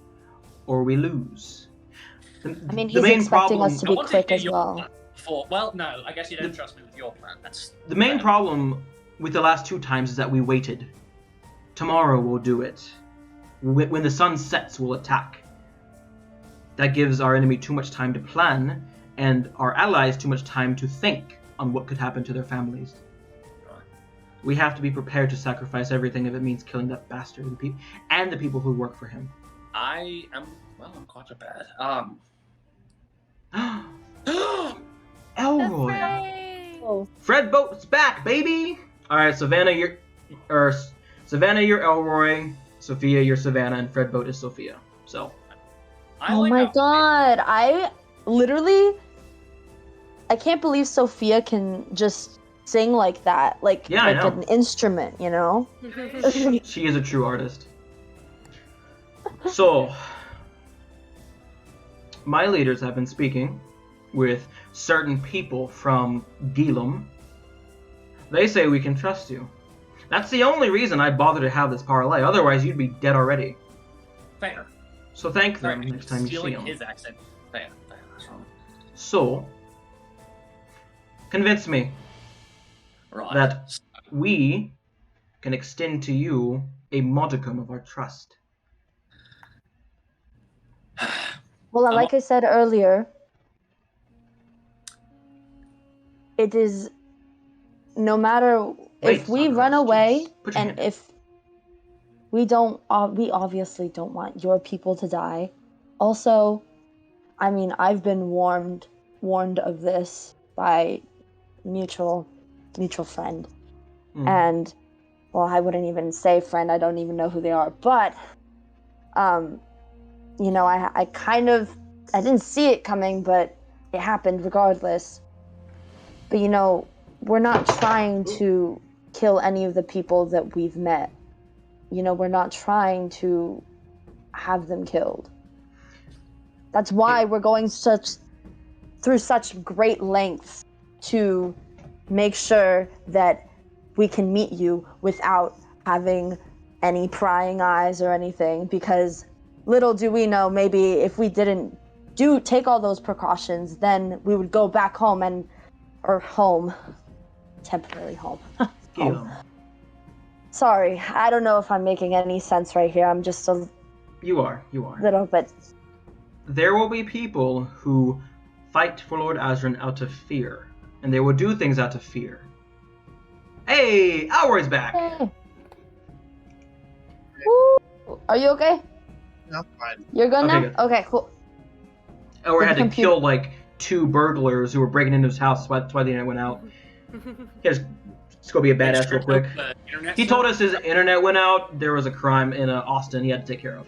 or we lose. I mean, he's expecting us to be quick as well. Well, no, I guess you don't trust me with your plan. That's the main problem with the last 2 times is that we waited. Tomorrow we'll do it. When the sun sets, we'll attack. That gives our enemy too much time to plan, and our allies too much time to think on what could happen to their families. We have to be prepared to sacrifice everything if it means killing that bastard and the people who work for him. I'm quite prepared. Elroy! Oh. Fred Boat's back, baby! Alright, Savannah, you're Elroy, Sophia, you're Savannah, and Fred Boat is Sophia. So. Oh my god, I can't believe Sophia can just sing like that, like an instrument, you know? She is a true artist. So, my leaders have been speaking with certain people from Gilum. They say we can trust you. That's the only reason I bother to have this parlay, otherwise you'd be dead already. Fair. So thank them next time you see them. His accent. Fair. That's wrong. So, convince me that we can extend to you a modicum of our trust. Well, like I said earlier, it is no matter if we run away and if we don't, we obviously don't want your people to die. Also, I mean, I've been warned of this by mutual friend. And, well, I wouldn't even say friend, I don't even know who they are, but, you know, I didn't see it coming, but it happened regardless. But, you know, we're not trying to kill any of the people that we've met. You know, we're not trying to have them killed. That's why we're going through such great lengths to make sure that we can meet you without having any prying eyes or anything, because little do we know, maybe if we didn't take all those precautions, then we would go back home temporary home. Home. Sorry, I don't know if I'm making any sense right here. I'm just You are. Little bit. There will be people who fight for Lord Azran out of fear, and they will do things out of fear. Hey, Elroy's back! Hey. Woo. Are you okay? No, I'm fine. You're good now? Good. Okay, cool. Elroy had to kill, 2 burglars who were breaking into his house. That's why the internet went out. Let's go be a badass real quick. He told us his internet went out. There was a crime in Austin he had to take care of.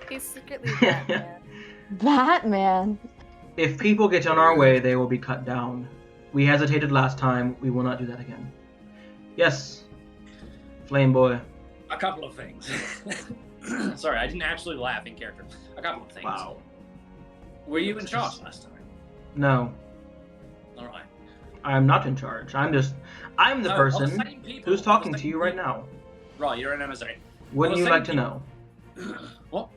He's secretly Batman. Batman. If people get on our way, they will be cut down. We hesitated last time. We will not do that again. Yes, Flame Boy. A couple of things. Sorry, I didn't actually laugh in character. A couple of things. Wow. Were you in charge last time? No. Alright. I'm not in charge. I'm the person who's talking to you right now. Right, you're an MSA. Wouldn't you like to know? What?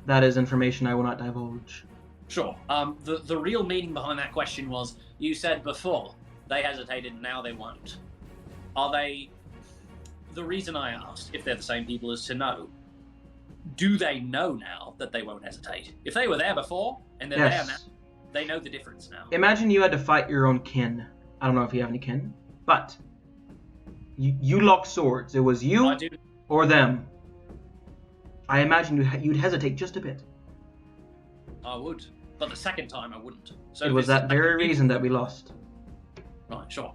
That is information I will not divulge. Sure. The real meaning behind that question was, you said before they hesitated, now they won't. Are they... The reason I asked if they're the same people is to know, do they know now that they won't hesitate? If they were there before, and they're there now, they know the difference now. Imagine you had to fight your own kin. I don't know if you have any kin, but you locked swords. It was you or them. I imagine you'd hesitate just a bit. I would, but the second time I wouldn't. So it was that very reason that we lost. Right, sure.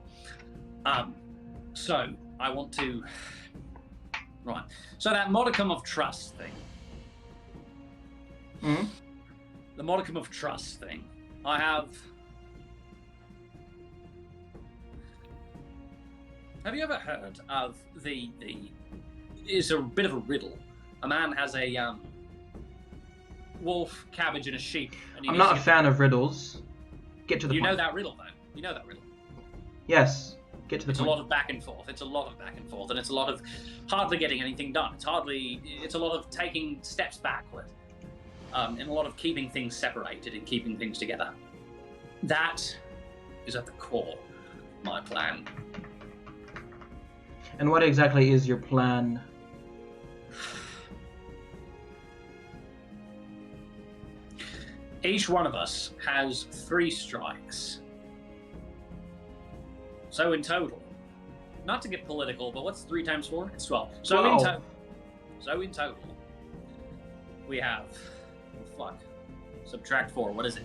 So I want to... Right. So that modicum of trust thing. Mm-hmm. The modicum of trust thing. I have... Have you ever heard of the? It's a bit of a riddle. A man has a wolf, cabbage, and a sheep. And I'm not a fan of riddles. Get to the point. You know that riddle, though. You know that riddle. Yes. Get to the point. It's a lot of back and forth. It's a lot of back and forth, and it's a lot of hardly getting anything done. It's a lot of taking steps backward, and a lot of keeping things separated and keeping things together. That is at the core of my plan. And what exactly is your plan? Each one of us has 3 strikes. So in total, not to get political, but what's 3 times 4? It's 12. So in total, we have, subtract 4. What is it?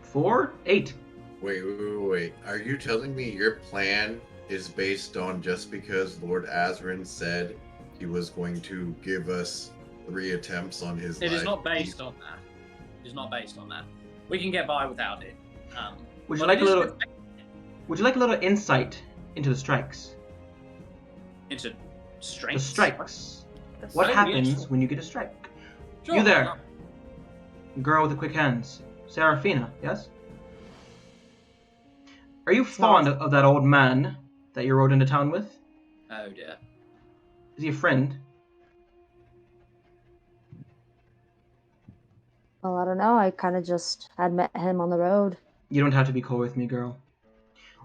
4? 8. Wait. Are you telling me your plan is based on just because Lord Azrin said he was going to give us 3 attempts on his life? It is not based on that. It is not based on that. We can get by without it. Would you like a little insight into the strikes? Into strengths? The strikes. What happens when you get a strike? Sure, You there. Girl with the quick hands. Serafina, yes? Are you fond of that old man that you rode into town with? Oh dear. Is he a friend? Well, I don't know. I kind of just had met him on the road. You don't have to be coy with me, girl.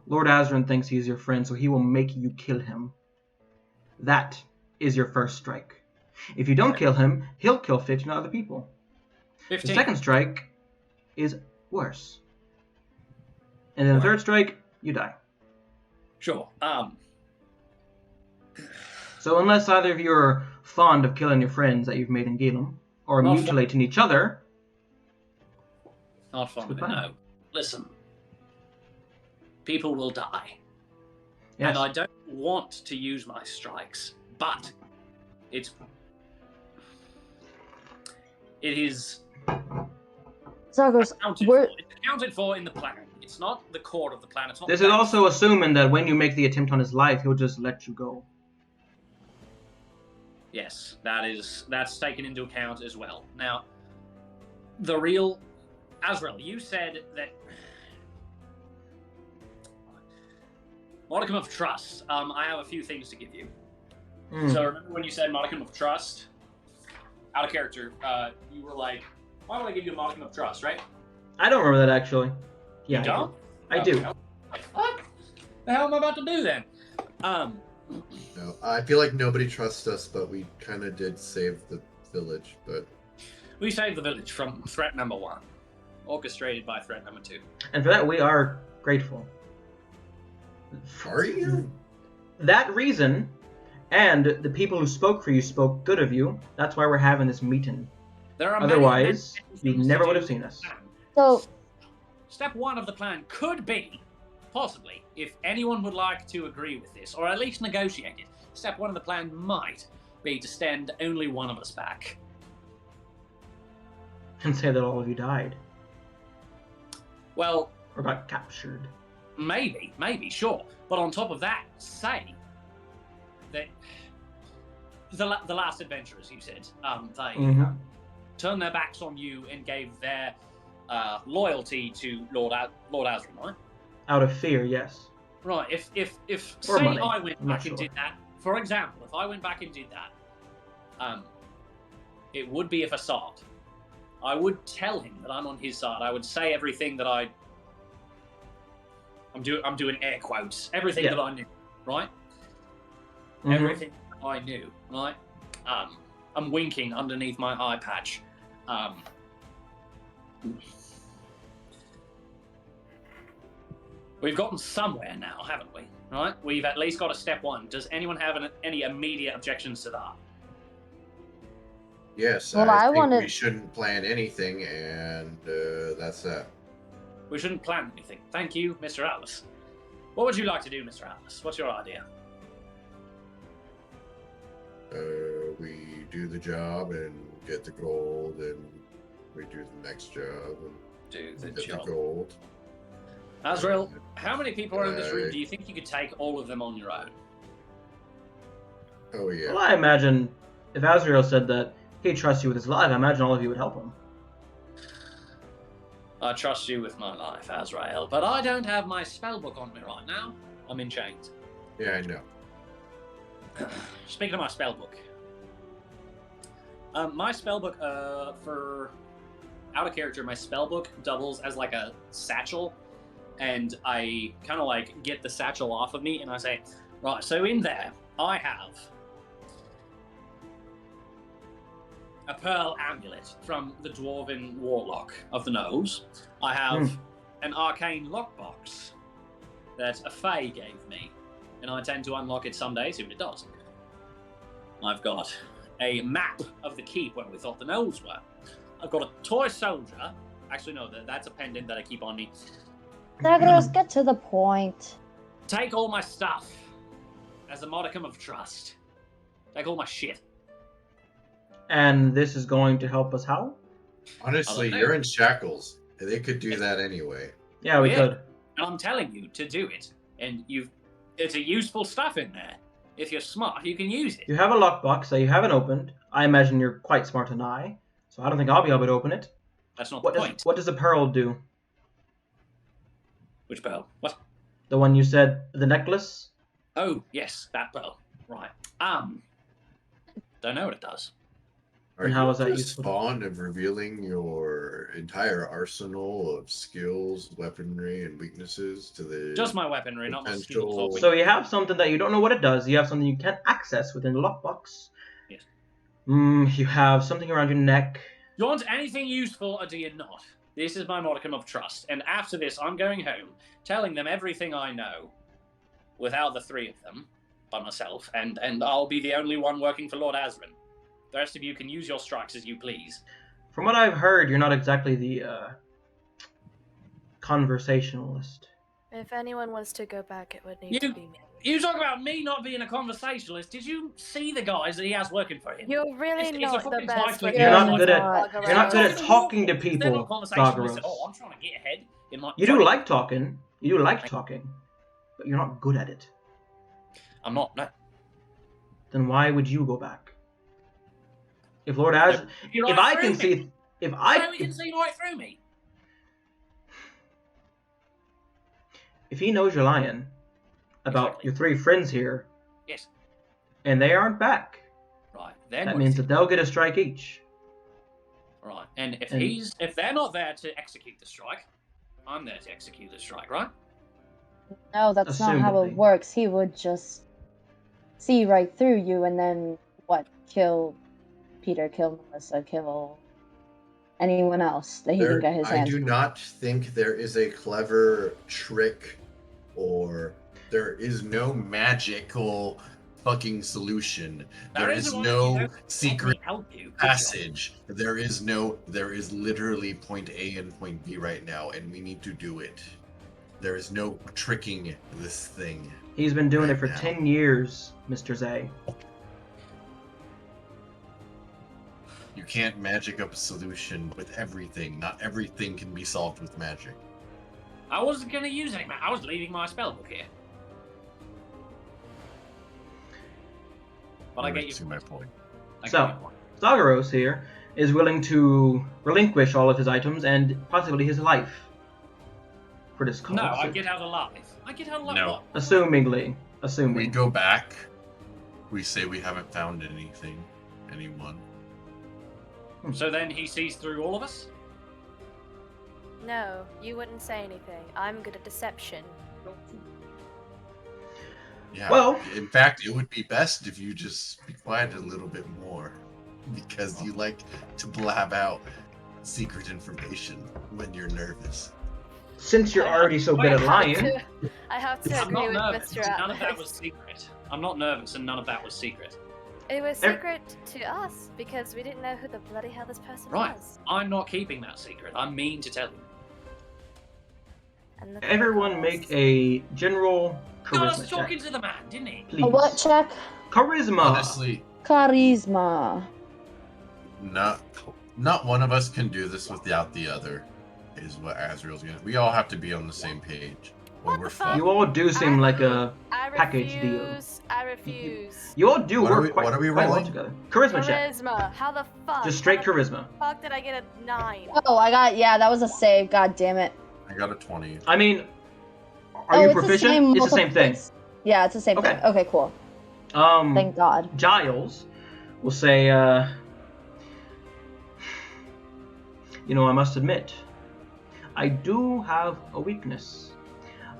Lord Azrin thinks he's your friend, so he will make you kill him. That is your first strike. If you don't kill him, he'll kill 15 other people. 15. The second strike is worse. And then the third strike, you die. Sure. So unless either of you are fond of killing your friends that you've made in Galen, or Not mutilating each other... Not fond of it, Goodbye. no. Listen. People will die. Yes. And I don't want to use my strikes, but it is Zagros, accounted for in the plan. It's not the core of the plan. It's not. This is also assuming that when you make the attempt on his life, he'll just let you go. Yes, that's taken into account as well. Now, the real Azrael, you said that modicum of trust. I have a few things to give you. So remember when you said modicum of trust? Out of character, you were like, "Why would I give you a modicum of trust?" Right? I don't remember that actually. Yeah, You don't? I do. What the hell am I about to do then? No, I feel like nobody trusts us, but we kind of did save the village. But We saved the village from threat number 1, orchestrated by threat number 2. And for that, we are grateful. are you? That reason, and the people who spoke for you spoke good of you. That's why we're having this meeting. There are Otherwise, many you never things to would do have seen with us. the plan. So, Step 1 of the plan could be, possibly, if anyone would like to agree with this, or at least negotiate it, step 1 of the plan might be to stand only one of us back. And say that all of you died. Well, Or got captured. maybe, sure. But on top of that, say that the last adventurers, you said, they turned their backs on you and gave their loyalty to Lord Azrin, right? Out of fear, yes. Right. If Or say money, I went I'm not back and sure. did that, for example, if I went back and did that, it would be a facade. I would tell him that I'm on his side. I would say everything that I'm doing air quotes. Everything that I knew, right? Everything I knew, right? I'm winking underneath my eye patch. We've gotten somewhere now, haven't we? Right? We've at least got a step 1. Does anyone have any immediate objections to that? Yes, Well, I I think wanna- we shouldn't plan anything, and that's that. We shouldn't plan anything. Thank you, Mr. Atlas. What would you like to do, Mr. Atlas? What's your idea? We do the job and get the gold, and we do the next job and Do the get job. the gold. Azrael, how many people are in this room? Do you think you could take all of them on your own? Oh yeah. Well, I imagine if Azrael said that he trusts you with his life, I imagine all of you would help him. I trust you with my life, Azrael, but I don't have my spellbook on me right now. I'm in chains. Yeah, I know. Speaking of my spellbook, my spellbook for out of character, my spellbook doubles as like a satchel, and I kind of like get the satchel off of me, and I say, right, so in there I have a pearl amulet from the Dwarven Warlock of the Knolls. I have an arcane lockbox that a Fae gave me, and I intend to unlock it someday, see what it does. I've got a map of the keep where we thought the Knolls were. I've got a toy soldier. Actually, no, that's a pendant that I keep on me. Zagros, get to the point. Take all my stuff as a modicum of trust. Take all my shit. And this is going to help us how? Honestly, you're in shackles. They could do that anyway. Yeah, we could. And I'm telling you to do it. And it's a useful stuff in there. If you're smart, you can use it. You have a lockbox that you haven't opened. I imagine you're quite smart than I, so I don't think I'll be able to open it. That's not the point. What does the pearl do? Which pearl? What? The one you said, the necklace? Oh, yes, that pearl. Right. Don't know what it does. Are And how you is that just useful? fond of revealing your entire arsenal of skills, weaponry, and weaknesses to the Just my weaponry, not my skills. potential- So you have something that you don't know what it does. You have something you can't access within the lockbox. Yes. You have something around your neck. Do you want anything useful or do you not? This is my modicum of trust. And after this, I'm going home, telling them everything I know, without the three of them, by myself, and I'll be the only one working for Lord Azrin. The rest of you can use your strikes as you please. From what I've heard, you're not exactly the conversationalist. If anyone was to go back, it would need to be me. You talk about me not being a conversationalist. Did you see the guys that he has working for him? You're really It's a not fucking the best twice with You're not good at walk you're not good around. at talking to They're people, not conversationalists at Zagros. all. I'm trying to get ahead in my. You do like talking. You do like talking, but you're not good at it. I'm not. No. Then why would you go back? If Lord Az, You're if right I can through me. see, if So I, he can see right through me. if he knows you're lying about Exactly. your three friends here, Yes. and they aren't back, Right. Then that what means is that they'll get a strike each. it? Right. And if and- if they're not there to execute the strike, I'm there to execute the strike, right? No, that's not how Assumedly. it works. He would just see right through you and then, kill Peter, kill Melissa, kill anyone else that he can get his I hands do on. not think there is a clever trick or there is no magical fucking solution. There is isn't one. no You don't secret help you. Good job. passage. There is literally point A and point B right now, and we need to do it. There is no tricking this thing. He's been doing it for Right now. 10 years, Mr. Zay. You can't magic up a solution with everything. Not everything can be solved with magic. I wasn't going to use any. I was leaving my spellbook here. But I get you. See my point. I get So- your point. Zagros here is willing to relinquish all of his items and possibly his life for this cause. No, I get out alive. I get out alive. No. What? Assumingly. When we Assuming. go back, we say we haven't found anyone. So then he sees through all of us? No, you wouldn't say anything. I'm good at deception. Yeah. Well- in fact, it would be best if you just be quiet a little bit more, because you like to blab out secret information when you're nervous. Since you're already so good at lying, I have to I'm agree not with nervous. Mr. None of that Atlas. was secret. I'm not nervous, and none of that was secret. It was secret to us because we didn't know who the bloody hell this person Right. was. I'm not keeping that secret. I mean to tell you. And the everyone protocols. make a general Got us charisma talking check. to the man, didn't he? Please. A what check? Charisma. Honestly, Charisma. not one of us can do this without the other. is what Azrael's gonna. We all have to be on the same page. Or we're fucked. You all do seem like a I package deal. I refuse. You all do What are work we- quite, what are we quite well rolling? together. Charisma check. Charisma. How the fuck? Just straight How the charisma. fuck did I get a 9? Oh, that was a save. God damn it. I got a 20. I mean, are you proficient? It's the same thing. Yeah, it's the same thing. Okay, cool. Thank God. Giles will say, you know, I must admit, I do have a weakness.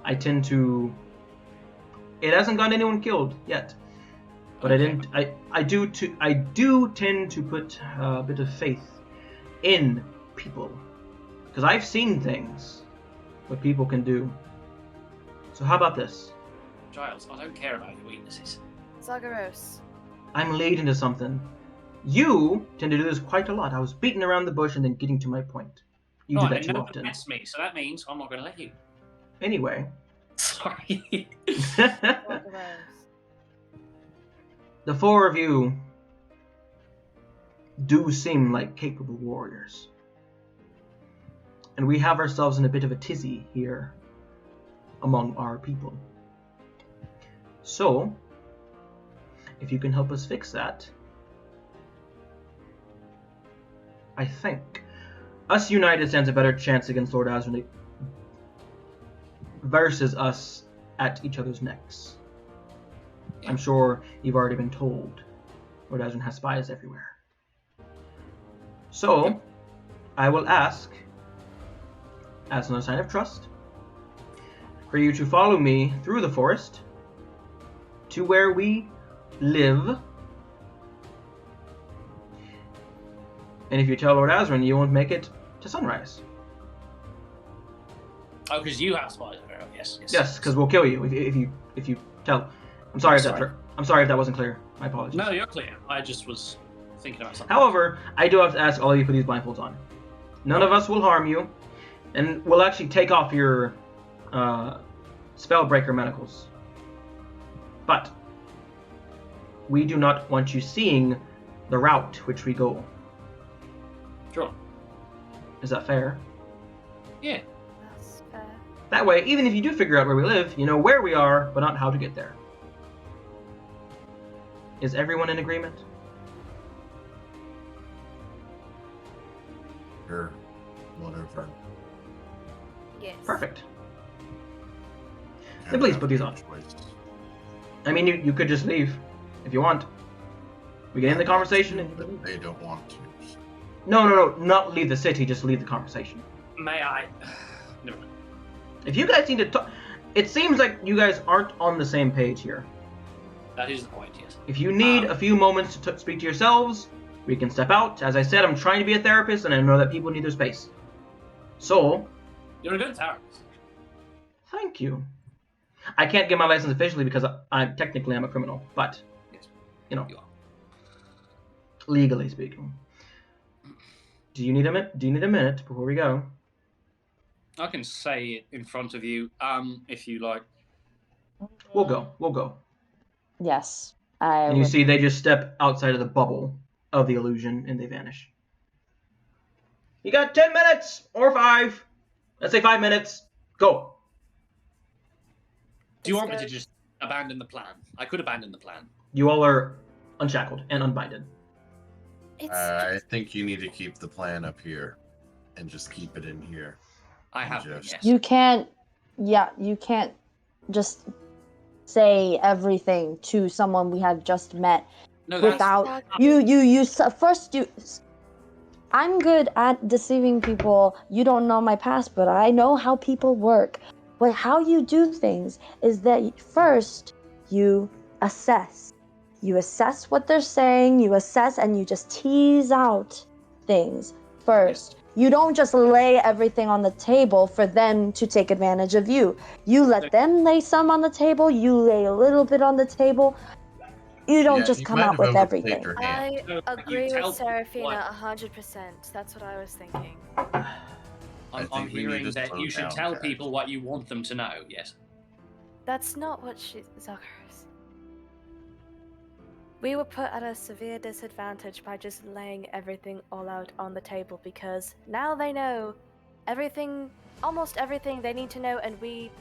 I tend to. It hasn't gotten anyone killed yet, but I do tend to put a bit of faith in people, because I've seen things what people can do. So how about this? Giles, I don't care about your weaknesses. Zagharos. I'm leading to something. You tend to do this quite a lot. I was beating around the bush and then getting to my point. You do that too often. That's me, so that means I'm not going to let you. Anyway. Sorry. Zagharos. The four of you do seem like capable warriors. And we have ourselves in a bit of a tizzy here among our people. So, if you can help us fix that, I think us united stands a better chance against Lord Azran versus us at each other's necks. I'm sure you've already been told Lord Azran has spies everywhere. So, I will ask, as another sign of trust, for you to follow me through the forest to where we live. And if you tell Lord Azran, you won't make it to sunrise. Oh, because you have spies. Yes. Yes, because we'll kill you if you tell. I'm sorry if that wasn't clear. My apologies. No, you're clear. I just was thinking about something. However, I do have to ask all of you to put these blindfolds on. None of us will harm you, and we'll actually take off your spellbreaker manacles. But we do not want you seeing the route which we go. Sure. Is that fair? Yeah. That's fair. That way, even if you do figure out where we live, you know where we are, but not how to get there. Is everyone in agreement? Sure. Whatever. Yes. Perfect. Then please put these on. I mean, you could just leave if you want. We get in the conversation and you can leave. They don't want to. So. No, not leave the city, just leave the conversation. May I? Never mind. If you guys need to talk, it seems like you guys aren't on the same page here. That is the point, yes. If you need a few moments to speak to yourselves, we can step out. As I said, I'm trying to be a therapist, and I know that people need their space. So, You're a good therapist. thank you. I can't get my license officially because I'm a criminal, but Yes. you know, You are. legally speaking. Do you need a minute before we go? I can say it in front of you, if you like. We'll go. Yes. And you see they just step outside of the bubble of the illusion and they vanish. You got 10 minutes or 5. Let's say 5 minutes. Go. Do you want me to just abandon the plan? I could abandon the plan. You all are unshackled and unbinded. I think you need to keep the plan up here and just keep it in here. I have. Just- Yes. You can't just say everything to someone we have just met No, that's without you first you. I'm good at deceiving people. You don't know my past, but I know how people work. But how you do things is that first you assess. You assess what they're saying, you assess, and you just tease out things first. You don't just lay everything on the table for them to take advantage of you. You let them lay some on the table, you lay a little bit on the table. You don't just come out with everything. I So, agree you with tell Seraphina what? 100%. That's what I was thinking. I'm think we need hearing to that slow you should down, tell guys. people what you want them to know, yes? That's not what Zagharos. We were put at a severe disadvantage by just laying everything all out on the table because now they know almost everything they need to know, and we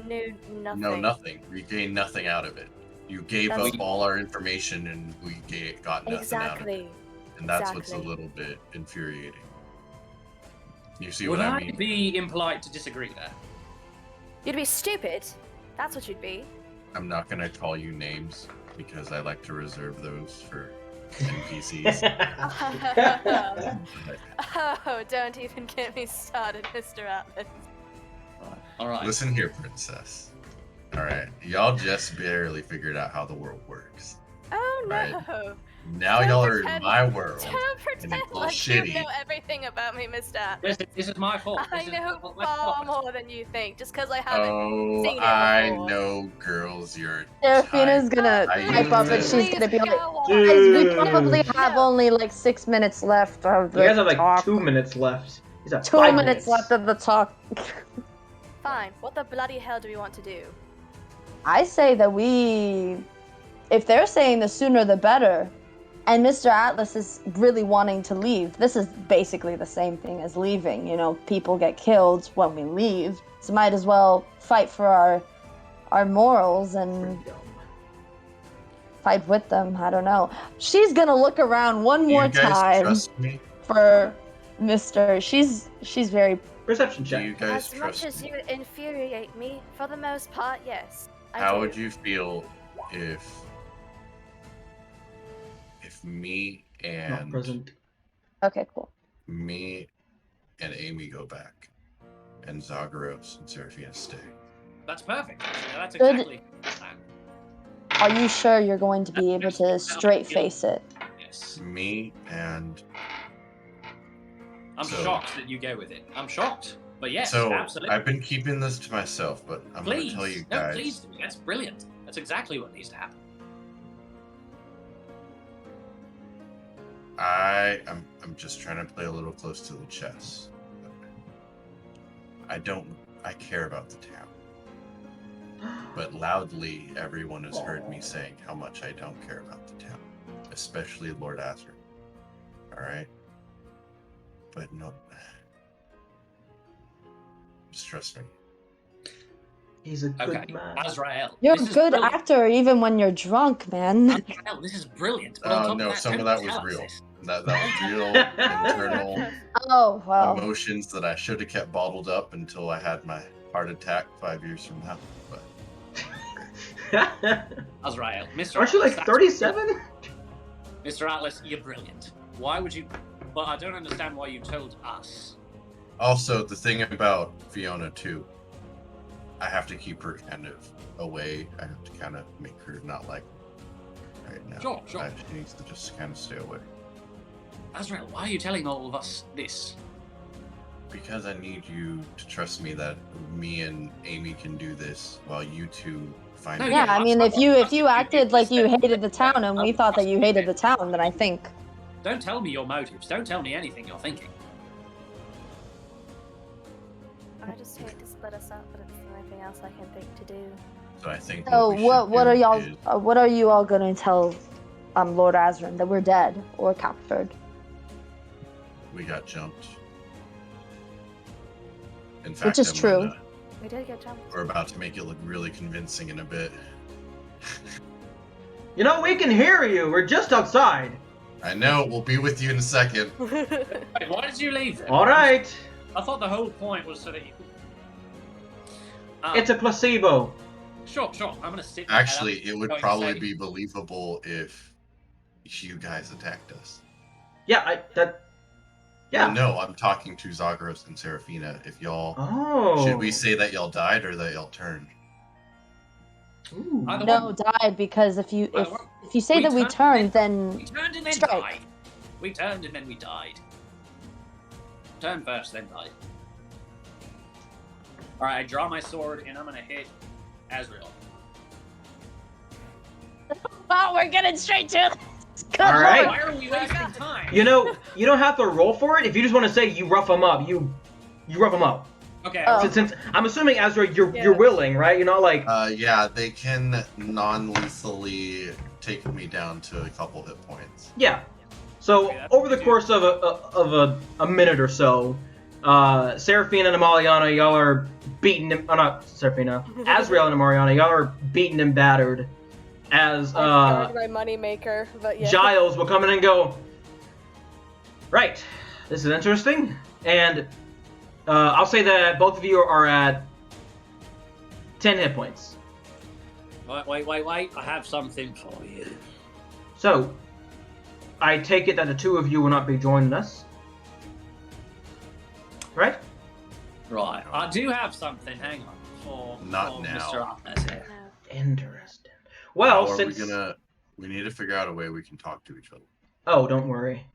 knew nothing. No, nothing. We gained nothing out of it. You gave That's- up all our information, and we got nothing out of it. Exactly. And that's what's a Exactly. little bit infuriating. You see Would what I I mean? be impolite to disagree there? You'd be stupid. That's what you'd be. I'm not gonna call you names because I like to reserve those for NPCs. Oh, don't even get me started, Mr. Atlas. All right. Listen here, princess. Alright, y'all just barely figured out how the world works. Oh no! Right. Now Don't y'all are in pretend- my world. Don't pretend it's all like shitty. you know everything about me, Mr. Atlas. This is my fault. I This is know my far fault. more than you think, just because I haven't Oh, seen it I before. know, girls, you're Seraphina's tight. gonna I hype up and used she's to- gonna be like, Go on. guys, we Dude. probably have No. only like 6 minutes left of the You guys have like talk. 2 minutes left. He's at 2 5 minutes left of the talk. Fine. What the bloody hell do we want to do? I say that if they're saying the sooner the better, and Mr. Atlas is really wanting to leave, this is basically the same thing as leaving. You know, people get killed when we leave, so might as well fight for our morals and fight with them. I don't know. She's gonna look around one Do more you guys time trust me? for Mr. She's very. Perception Do check. you guys As much trust as me? you infuriate me, for the most part, yes. I How do. would you feel if me Not and present. Okay, cool. me and Amy go back, and Zagreus and Seraphina stay? That's perfect. Yeah, that's Good. exactly. the plan. Are you sure you're going to be able to straight face it? Yes. Me and I'm So- shocked that you go with it. I'm shocked. But yes, so absolutely. I've been keeping this to myself, but I'm Please. gonna tell you No, guys. please do. That's brilliant. That's exactly what needs to happen. I'm just trying to play a little close to the chest. I care about the town. But loudly, everyone has heard me saying how much I don't care about the town. Especially Lord Azra. Alright? But no. Just trust me. He's a good Okay, man. Azrael. You're this a is good brilliant. actor even when you're drunk, man. Azrael, this is brilliant. But on Oh top no, of some of don't that was tell us real. this. That was real internal Oh, well. emotions that I should have kept bottled up until I had my heart attack 5 years from now. But Azrael, Mr. Aren't you like Atlas, that's 37? Mr. Atlas, you're brilliant. Why would you? Well, I don't understand why you told us. also, the thing about Fiona too, I have to keep her kind of away. I have to kind of make her not like me right now. Sure, sure. She needs to just kind of stay away. Azrael, why are you telling all of us this? Because I need you to trust me that me and Amy can do this while you two find No, out. Yeah, I mean, if you acted like you Step- hated the town and we thought that you hated the town, then I think. Don't tell me your motives. Don't tell me anything you're thinking. I just hate to split us up, but it's the only thing else I can think to do. So I think So we what should are do y'all is- what are you all gonna tell Lord Azran? That we're dead or captured? we got jumped. In fact, Which is I'm true. gonna- We did get jumped. we're about to make it look really convincing in a bit. You know, we can hear you. We're just outside. I know, we'll be with you in a second. Wait, why did you leave them? All right. I thought the whole point was so that you. It's a placebo. Sure. I'm gonna sit. my head up. Actually, it would Going to probably say- be believable if you guys attacked us. Yeah, Well, no, I'm talking to Zagreus and Seraphina. If y'all... Oh. Should we say that y'all died or that y'all turned? Ooh. Either No, one. died because if you say We that we turned, turned, then We turned and then Strike. died. We turned and then we died. Turn first, then died. Alright, I draw my sword and I'm gonna hit Azrael. oh, we're getting straight to it. Good All right. lord. Why are we wasting time? You know, you don't have to roll for it. If you just want to say you rough them up, you rough them up. Okay, Oh. Since I'm assuming Azra, you're Yeah. willing, right? You're not like Yeah, they can non-lethally take me down to a couple hit points. yeah. So Okay, that's over the pretty course of a minute or so, Seraphina and Amaliana, y'all are beaten him. Oh, not Seraphina. Azrael and Amaliana, y'all are beaten and battered. As I my moneymaker, but yeah. Giles will come in and go, right, this is interesting. And I'll say that both of you are at 10 hit points. Wait. I have something for you. So, I take it that the two of you will not be joining us. Right? Right. I do have something. Hang on. For Not now. Mr. Atlas here. Interesting. Well, How are since... we need to figure out a way we can talk to each other. Oh, don't worry.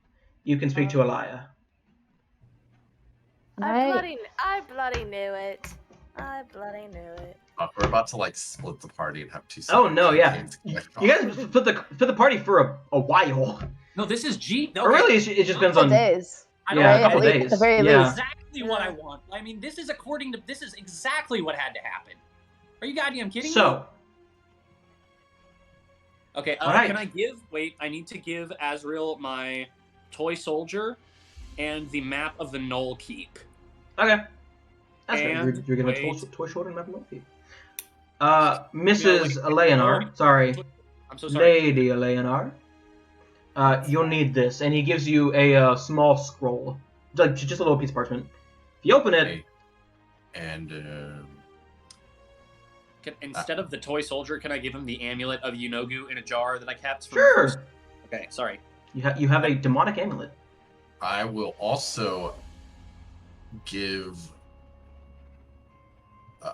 You can speak to Elia. I bloody knew it. We're about to like split the party and have two. Oh no, yeah. games. You guys split the party for a while. No, this is G. Okay. Or really, it just depends on days. I don't yeah, know. a couple days. At the very yeah. least. Exactly what I want. I mean, this is exactly what had to happen. Are you goddamn kidding me? So, okay, right. Can I give? Wait, I need to give Azrael my toy soldier and the map of the Knoll Keep. okay. That's And good. You're gonna wait. toy shoulder and map of Keep. Mrs. Eleanor, sorry. I'm so sorry. Lady Eleanor. You'll need this, and he gives you a small scroll, like just a little piece of parchment. If you open it, And Instead of the toy soldier, can I give him the amulet of Yunogu in a jar that I kept? From sure. First... Okay, sorry. You have a demonic amulet. I will also give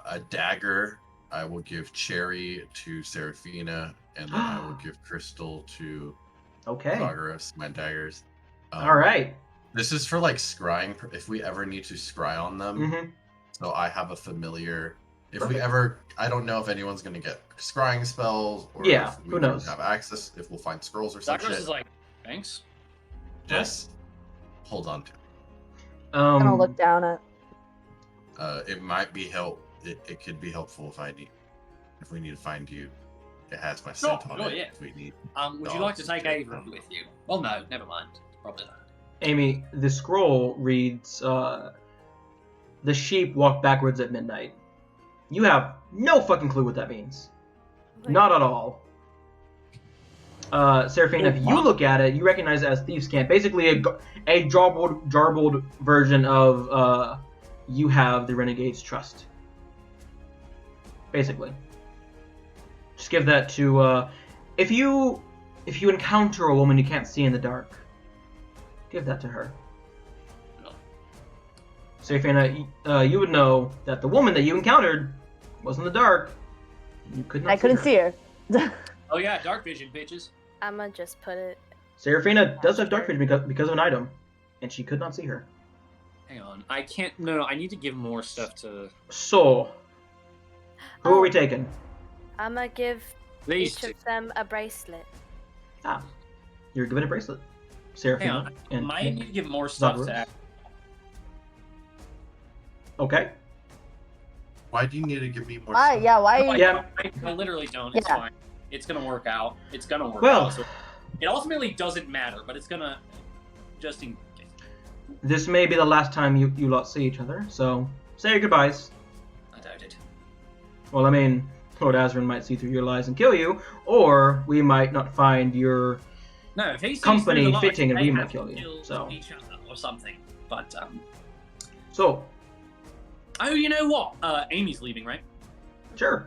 a dagger. I will give Cherry to Seraphina, and then I will give Crystal to Okay. Zagreus, my daggers. All right. This is for like scrying, if we ever need to scry on them. Mm-hmm. So I have a familiar. If Perfect. we ever, I don't know if anyone's gonna get scrying spells, or Yeah, if we who knows? have access, if we'll find scrolls or some Zagreus shit. is like, thanks. Just hold on to it. I'm gonna look down at. It might be It could be helpful if we need to find you. It has my scent on it. Yeah. If we need. Would you like to take Avery with you? Well, no, never mind. Probably not. Amy, the scroll reads, the sheep walk backwards at midnight. You have no fucking clue what that means. Not at all. Seraphina, if you look at it, you recognize it as Thieves' Camp. Basically a jarbled version of, you have the Renegade's trust. Basically. Just give that to, if you encounter a woman you can't see in the dark, give that to her. Seraphina, you would know that the woman that you encountered was in the dark. You could not. I couldn't see her. Oh yeah, dark vision, bitches. I'ma just put it. Seraphina does have dark vision because of an item, and she could not see her. Hang on, I can't. No, I need to give more stuff to. So, who are we taking? I'ma give These each two. of them a bracelet. Ah, you're given a bracelet. Hang Seraphina on, and might need to give more stuff Zagreus. to. Okay. Why do you need to give me more? Why? stuff? Yeah. Why? No, Yeah. I literally don't. It's Yeah. fine. It's gonna work out. It's gonna work Well, out. So it ultimately doesn't matter, but it's gonna just in case. this may be the last time you lot see each other, so say your goodbyes. I doubt it. Well, I mean, Lord Azrin might see through your lies and kill you, or we might not find your No, if he sees company through the lies, fitting and they we might have to kill you, so. each other or something. But So, oh, you know what? Amy's leaving, right? sure.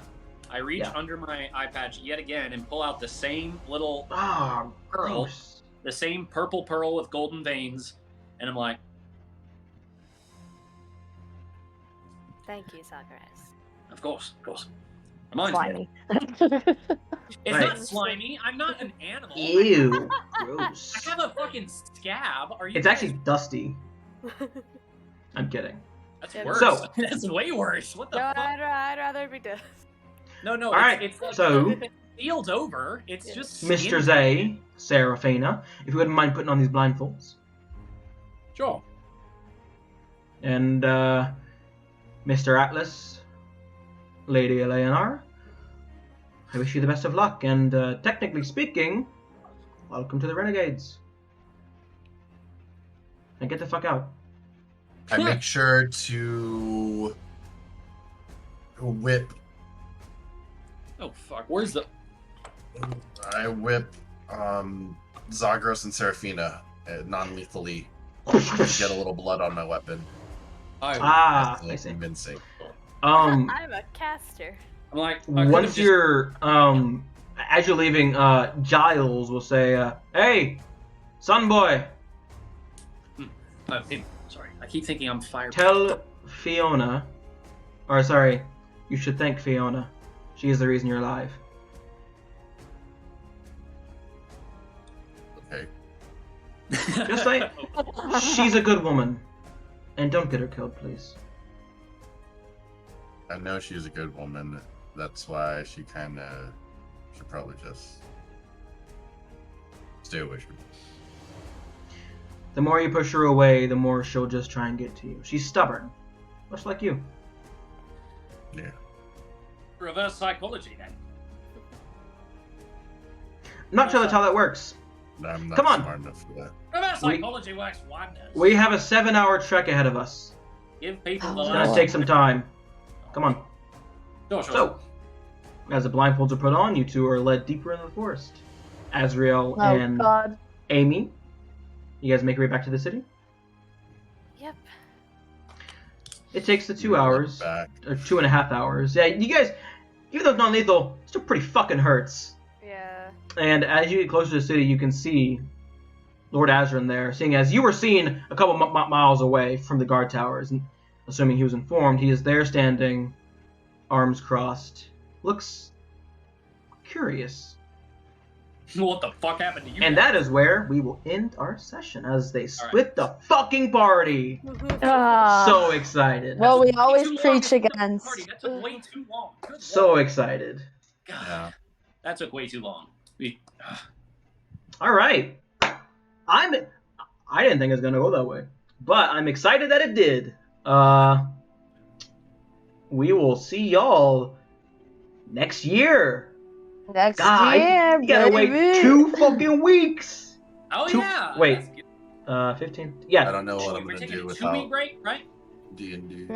I reach Yeah. under my eye patch yet again and pull out the same little Ah, pearl, gross. the same purple pearl with golden veins, and I'm like, Thank you, Zagreus. of course. Reminds me. Slimy. It's Right. not slimy. I'm not an animal. Ew, gross. I have a fucking scab. Are you? It's actually dusty. I'm kidding. That's Yeah. worse. So- That's way worse. What the No, fuck? I'd rather be dead. No. All right, It's like, so- if it feels over. It's Yeah. just Mr. skin. Zay, Seraphina, if you wouldn't mind putting on these blindfolds. Sure. And, Mr. Atlas, Lady Eleanor, I wish you the best of luck, and, technically speaking, welcome to the Renegades. And get the fuck out. I make sure to whip. Oh fuck! Where's the? I whip Zagros and Seraphina non-lethally. Get a little blood on my weapon. I see. Convincing. I'm a caster. I'm like, once you're as you're leaving, Giles will say, "Hey, son boy, him. Sorry, I keep thinking I'm fired. tell Fiona, or sorry, you should thank Fiona. She is the reason you're alive." Okay. Just say, she's a good woman, and don't get her killed, please. I know she's a good woman. That's why she should probably just stay away from me. The more you push her away, the more she'll just try and get to you. She's stubborn, much like you. Yeah. Reverse psychology, then. I'm not sure that's how that works. I'm not Come on. smart enough for that. Reverse psychology works wonders. We have a 7-hour trek ahead of us. Give people the It's gonna last. take some time. Come on. Sure. So, as the blindfolds are put on, you two are led deeper into the forest. Azrael Oh and God. Amy, you guys make your way back to the city? Yep. It takes the 2 hours, Back. or 2.5 hours. Yeah, you guys, even though it's non-lethal, it still pretty fucking hurts. Yeah. And as you get closer to the city, you can see Lord Azran there, seeing as you were seen a couple miles away from the guard towers, and assuming he was informed, he is there standing, arms crossed. Looks curious. What the fuck happened to you? And that is where we will end our session, as they split the fucking party. Ah. So excited. Well, we Too always long preach to split the against. party. That took way too long. Good So lord. excited. God, Yeah. that took way too long. All right. I didn't think it was gonna go that way, but I'm excited that it did. We will see y'all next year. Next God, year, you gotta baby. wait 2 fucking weeks. Oh Two- yeah. wait. That's good. 15. I Yeah. don't know what I'm We're gonna taking do a 2-week without break, right? D&D.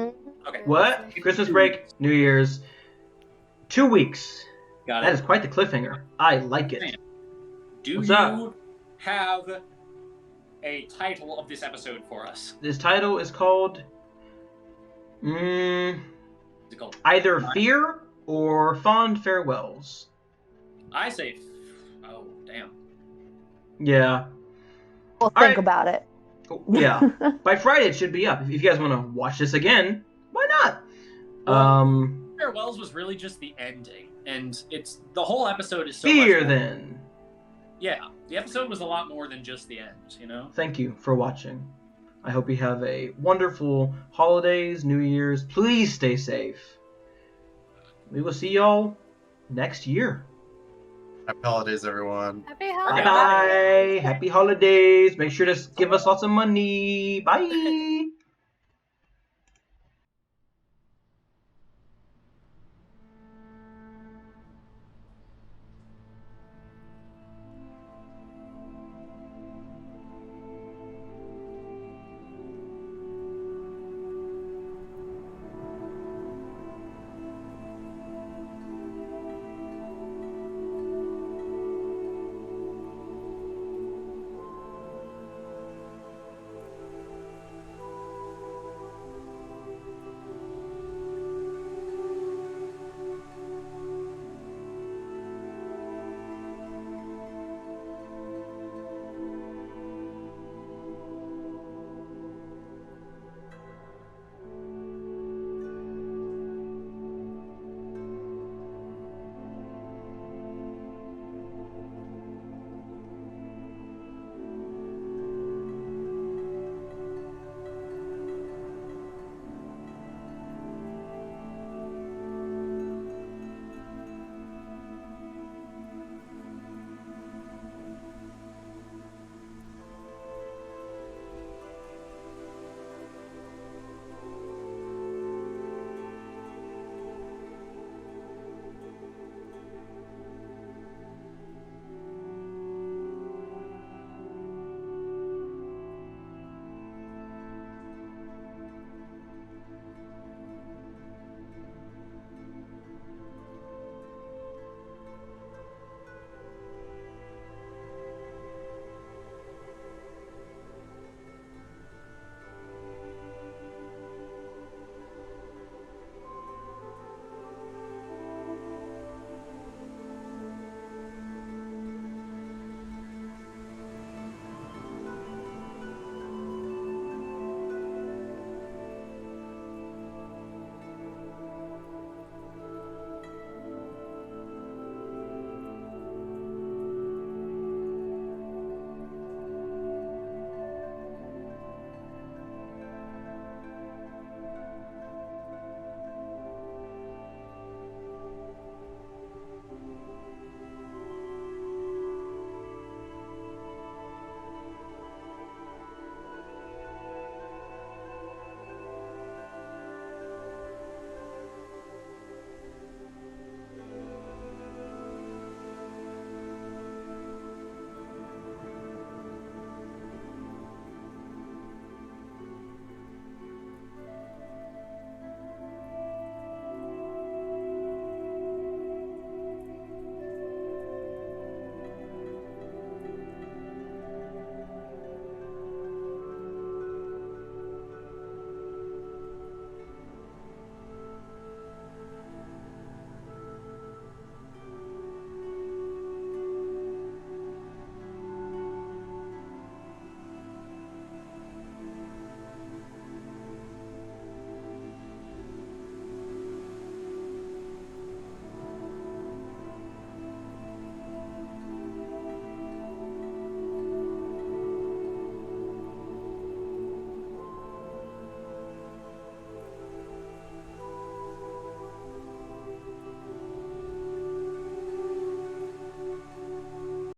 Okay. What? Christmas break, New Year's, 2 weeks. Got That it. is quite the cliffhanger. I like it. Man. Do What's you up? have a title of this episode for us? This title is called Is it called? either Fear or Fond Farewells. I say. Oh damn. Yeah. We'll All think right. about it. Yeah. By Friday it should be up. If you guys want to watch this again, why not? Well, Farewells was really just the ending, and it's the whole episode is so Fear much more- then. Yeah, the episode was a lot more than just the end, you know? Thank you for watching. I hope you have a wonderful holidays, New Year's. Please stay safe. We will see y'all next year. Happy holidays, everyone. Happy Bye holidays. bye. Happy holidays. Make sure to give us lots of money. Bye.